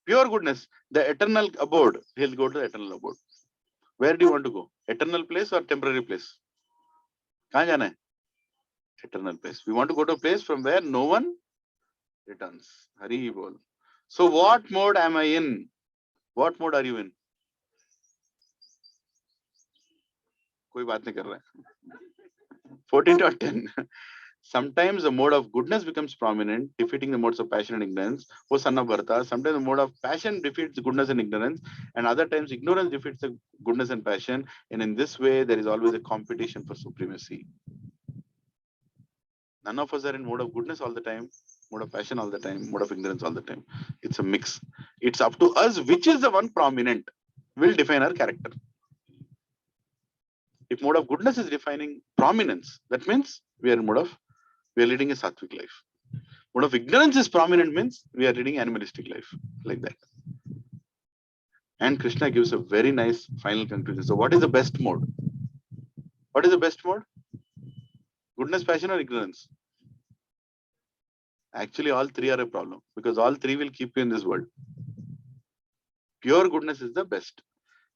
Speaker 1: Pure goodness, the eternal abode. He'll go to the eternal abode. Where do you want to go? Eternal place or temporary place? Kahan jana hai? Eternal place. We want to go to a place from where no one returns. Hari bol. So what mode am I in? What mode are you in? कोई बात नहीं कर रहा है. 14.10. Sometimes the mode of goodness becomes prominent, defeating the modes of passion and ignorance. Oh, son of Bharata, sometimes the mode of passion defeats goodness and ignorance, and other times ignorance defeats the goodness and passion. And in this way, there is always a competition for supremacy. None of us are in mode of goodness all the time, mode of passion all the time, mode of ignorance all the time. It's a mix. It's up to us which is the one prominent will define our character. If mode of goodness is defining prominence, that means we are leading a sattvic life. Mode of ignorance is prominent means we are leading animalistic life, like that. And Krishna gives a very nice final conclusion. So what is the best mode? What is the best mode? Goodness, passion, or ignorance? Actually, all 3 are a problem because all 3 will keep you in this world. Pure goodness is the best.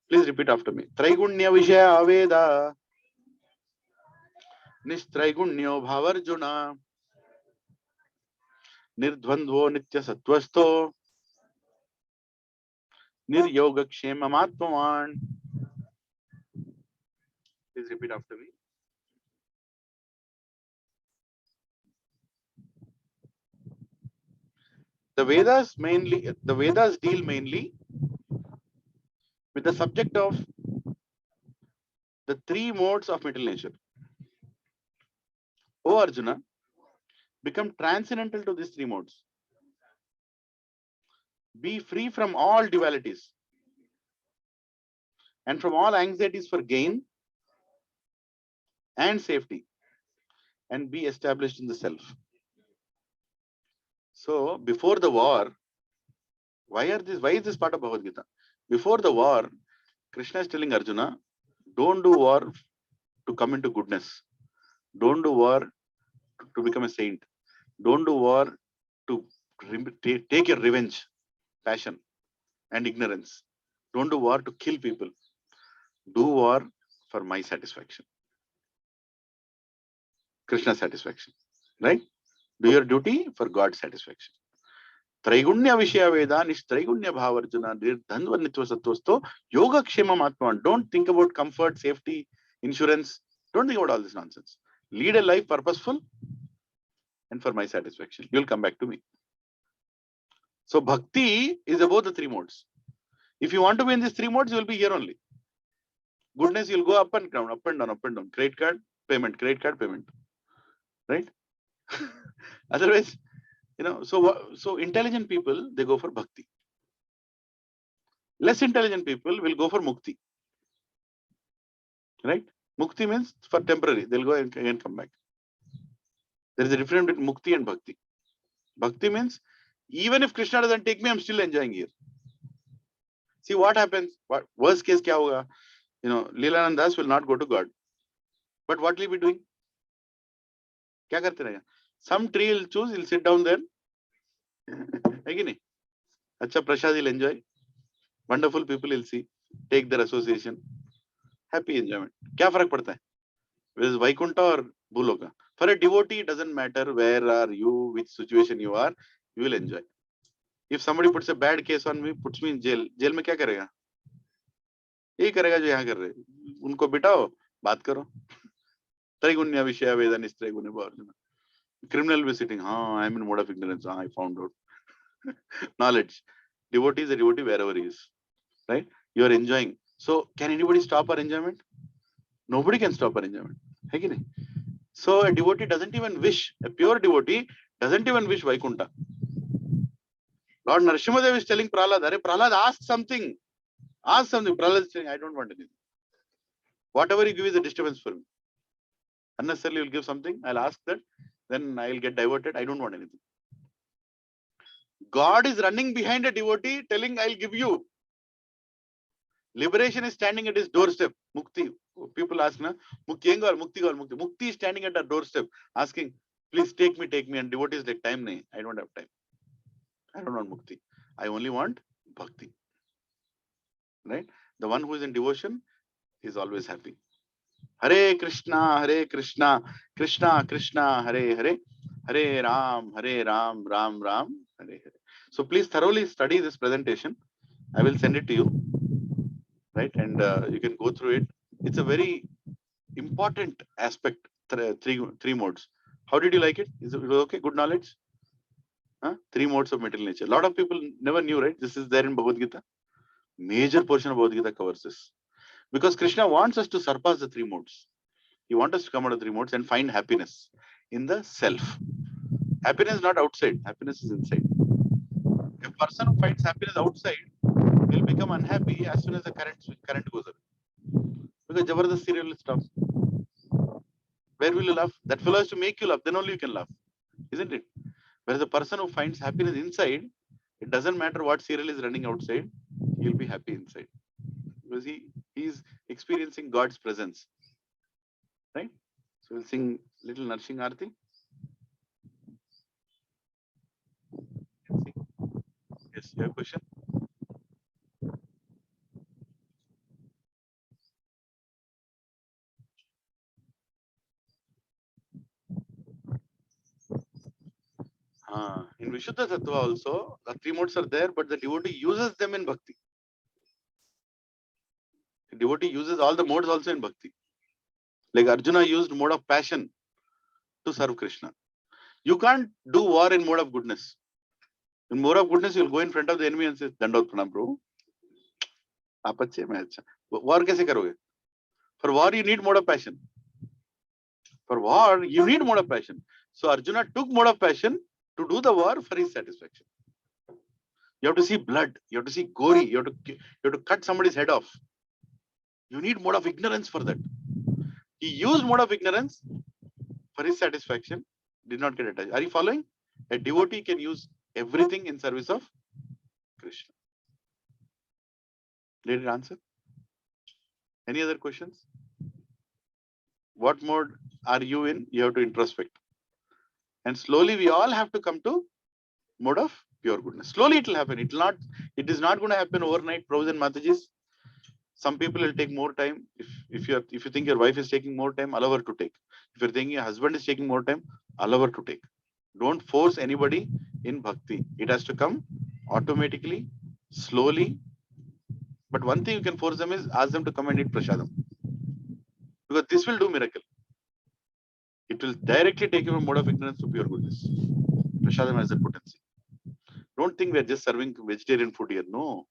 Speaker 1: Please repeat after me. Traigunya Vishaya Aveda Nistraigunyo Bhavarjuna Nirdvandvo Nitya Sattvasto Niryoga Kshema Matmavan. Please repeat after me. The Vedas deal mainly with the subject of the 3 modes of mental nature. O Arjuna, become transcendental to these 3 modes. Be free from all dualities and from all anxieties for gain and safety, and be established in the self. So before the war, why is this part of Bhagavad Gita? Before the war, Krishna is telling Arjuna, Don't do war to come into goodness. Don't do war to become a saint. Don't do war to take your revenge, passion, and ignorance. Don't do war to kill people. Do war for my satisfaction, Krishna's satisfaction. Right? Do your duty for God's satisfaction. Traigunya Vishya Veda, Nishtraigunya Bhavarjuna, Dhandva Nitva Sattosto, Yoga Kshema Matman. Don't think about comfort, safety, insurance. Don't think about all this nonsense. Lead a life purposeful and for my satisfaction. You'll come back to me. So bhakti is about the three modes. If you want to be in these three modes, you will be here only. Goodness, you'll go up and down, up and down, up and down. Credit card, payment, credit card, payment. Right? Otherwise, so intelligent people, they go for bhakti. Less intelligent people will go for mukti. Right? Mukti means for temporary. They'll go and again come back. There is a difference between mukti and bhakti. Bhakti means even if Krishna doesn't take me, I'm still enjoying here. See what happens. What worst case kya hoga? Lilananda will not go to God. But what will he be doing? Kya karte rahega? Some tree he'll choose, he'll sit down there. Acha prasad he'll enjoy. Wonderful people he'll see. Take their association. Happy enjoyment. Kya farak padta hai? Whether it's Vaikuntha or Bhuloka. For a devotee, it doesn't matter where are you, which situation you are, you will enjoy. If somebody puts a bad case on me, puts me in jail, jail में क्या करेगा? यही करेगा जो यहाँ कर रहे. उनको बिठाओ, बात करो. त्रैगुण्य विषय वेदा निस्त्रैगुण्य भावर्जन. Criminal will be sitting. I am in mode of ignorance. I found out. Knowledge. Devotee is a devotee wherever he is. Right? You are enjoying. So, can anybody stop our enjoyment? Nobody can stop our enjoyment. So, a devotee doesn't even wish. A pure devotee doesn't even wish Vaikuntha. Lord Narasimhadev is telling Prahlad, Prahlad, ask something. Ask something. Prahlad is saying, I don't want anything. Whatever you give is a disturbance for me. Unnecessarily, you'll give something. I'll ask that. Then I'll get diverted. I don't want anything. God is running behind a devotee telling, I'll give you. Liberation is standing at his doorstep. Mukti. People ask, Mukti or Mukti or Mukti. Mukti is standing at our doorstep asking, please take me. And devotee is like, time nahi. I don't have time. I don't want Mukti. I only want Bhakti. Right? The one who is in devotion is always happy. Hare Krishna, Krishna Krishna, Hare Hare, Hare Ram, Ram Ram, Hare Hare. So please thoroughly study this presentation. I will send it to you. Right? And you can go through it. It's a very important aspect, three modes. How did you like it? Is it okay? Good knowledge? Three modes of material nature. A lot of people never knew, right? This is there in Bhagavad Gita. Major portion of Bhagavad Gita covers this. Because Krishna wants us to surpass the three modes. He wants us to come out of three modes and find happiness in the self. Happiness is not outside. Happiness is inside. A person who finds happiness outside will become unhappy as soon as the current goes away. Because Jabardast serial will stop. Where will you laugh? That fellow has to make you laugh. Then only you can laugh. Isn't it? Whereas the person who finds happiness inside, it doesn't matter what serial is running outside, he'll be happy inside. Because he is experiencing God's presence. Right? So we'll sing little Narshing Arti. Yes, you have a question? In Vishuddha Tattva also, the three modes are there, but the devotee uses them in bhakti. The devotee uses all the modes also in bhakti. Like Arjuna used mode of passion to serve Krishna. You can't do war in mode of goodness. In mode of goodness, you'll go in front of the enemy and say, Dandot Pranam Prabhu. Aap achhe, main acha. War kaise karoge? For war, you need mode of passion. For war, you need mode of passion. So Arjuna took mode of passion to do the war for his satisfaction. You have to see blood. You have to see gory. You have to cut somebody's head off. You need mode of ignorance for that. He used mode of ignorance for his satisfaction. Did not get attached. Are you following? A devotee can use everything in service of Krishna. Did it answer? Any other questions? What mode are you in? You have to introspect. And slowly we all have to come to mode of pure goodness. Slowly it will happen. It is not going to happen overnight, Prabhus and Matajis. Some people will take more time. If you think your wife is taking more time, allow her to take. If you're thinking your husband is taking more time, allow her to take. Don't force anybody in bhakti. It has to come automatically, slowly. But one thing you can force them is ask them to come and eat prasadam. Because this will do miracle. It will directly take you from mode of ignorance to pure goodness. Prasadam has that potency. Don't think we are just serving vegetarian food here. No.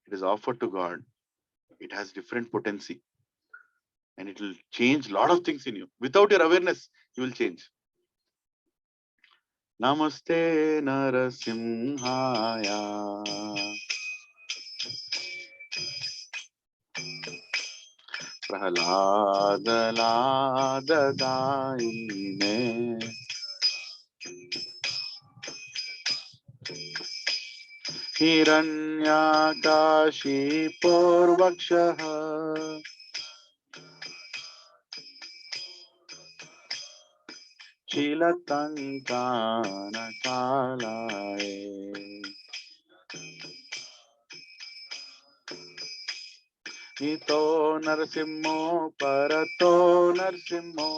Speaker 1: It is offered to God. It has different potency. And it will change a lot of things in you. Without your awareness, you will change. Namaste Narasimhaya. Prahaladalaadaine. Hiranyakashipurvakshaha. Chilatankanakalaye. Ito Narasimho Parato Narasimho.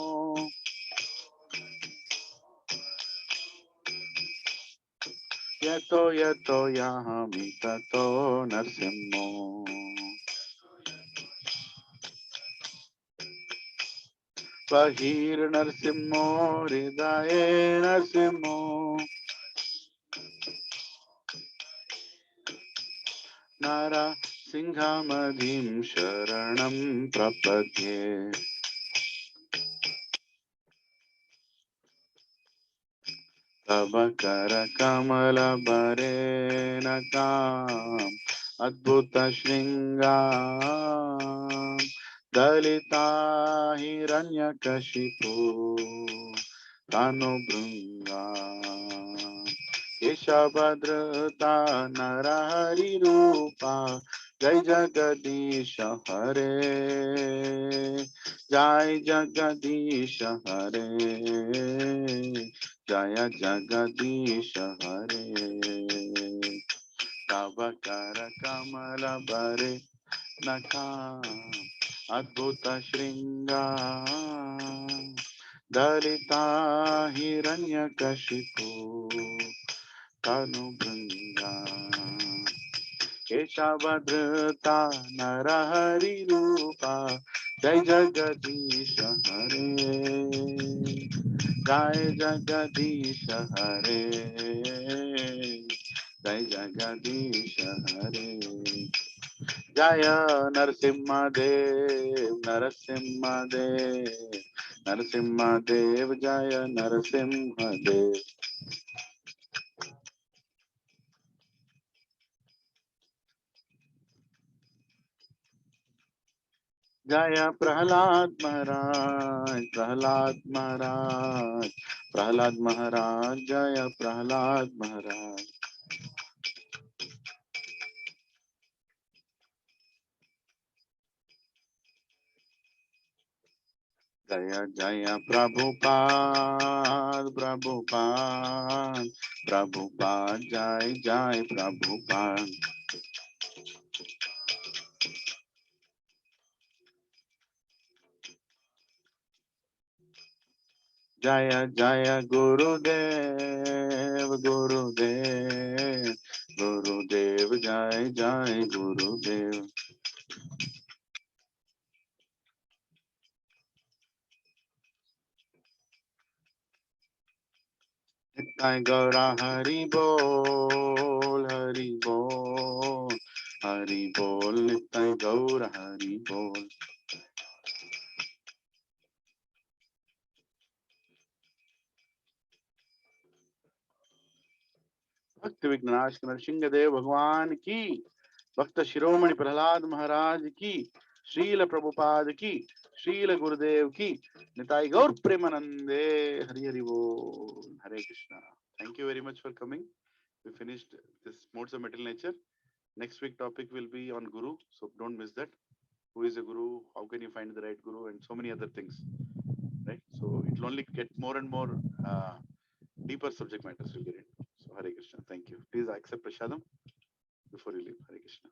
Speaker 1: Yato Yato Yahami Tato Narasimho. Bahir Narasimho Hridaye Narasimho. Nara Singhamadhim Sharanam Prapadye. Tabakara Kamala Barenakam Adbhuta Shringam Dalita Hiranyakashipu Tanu Brungam Keshabhadrata Narahari Rupa Jai Jagadisha Hare Jai Jagadisha Hare Jaya Jagadisha Hare Tavakara Kamala Bare Nakam Adbhuta Shringa Dalita Hiranyakashipu Tanu Bringa Keshavadrita Narahari Rupa Jai Jagadisha Hare Jai Jagadisha Hare Jai Jagadisha Hare Jaya Narasimha Dev Narasimha Dev Narasimha Dev Jaya Narasimha Dev. Jaya Prahlad Maharaj, Prahlad Maharaj, Prahlad Maharaj, Jaya Prahlad Maharaj. Jaya Jaya Prabhupada, Prabhupada, Prabhupada, Jai Jai Prabhupada. Jaya Jaya Gurudev, Gurudev, Gurudev, Jai Jai Gurudev. Nitai Gaura Hari Bol, Hari Bol, Hari Bol, Nitai Gaura Hari Bol. भक्त विघ्नाश नरसिंहदेव भगवान की, भक्त शिरोमणि प्रहलाद महाराज की, श्रील प्रभुपाद की, श्रील गुरुदेव की, निताई गौर प्रेमानंदे. हरि हरि बोल. Hare Krishna. Thank you very much for coming. We finished this modes of material nature. Next week topic will be on Guru, so don't miss that. who is a guru, how can you find the right guru, and so many other things, right? So it will only get more and more deeper subject matters we'll get into. So Hare Krishna, thank you. Please accept Prashadam before you leave. Hare Krishna.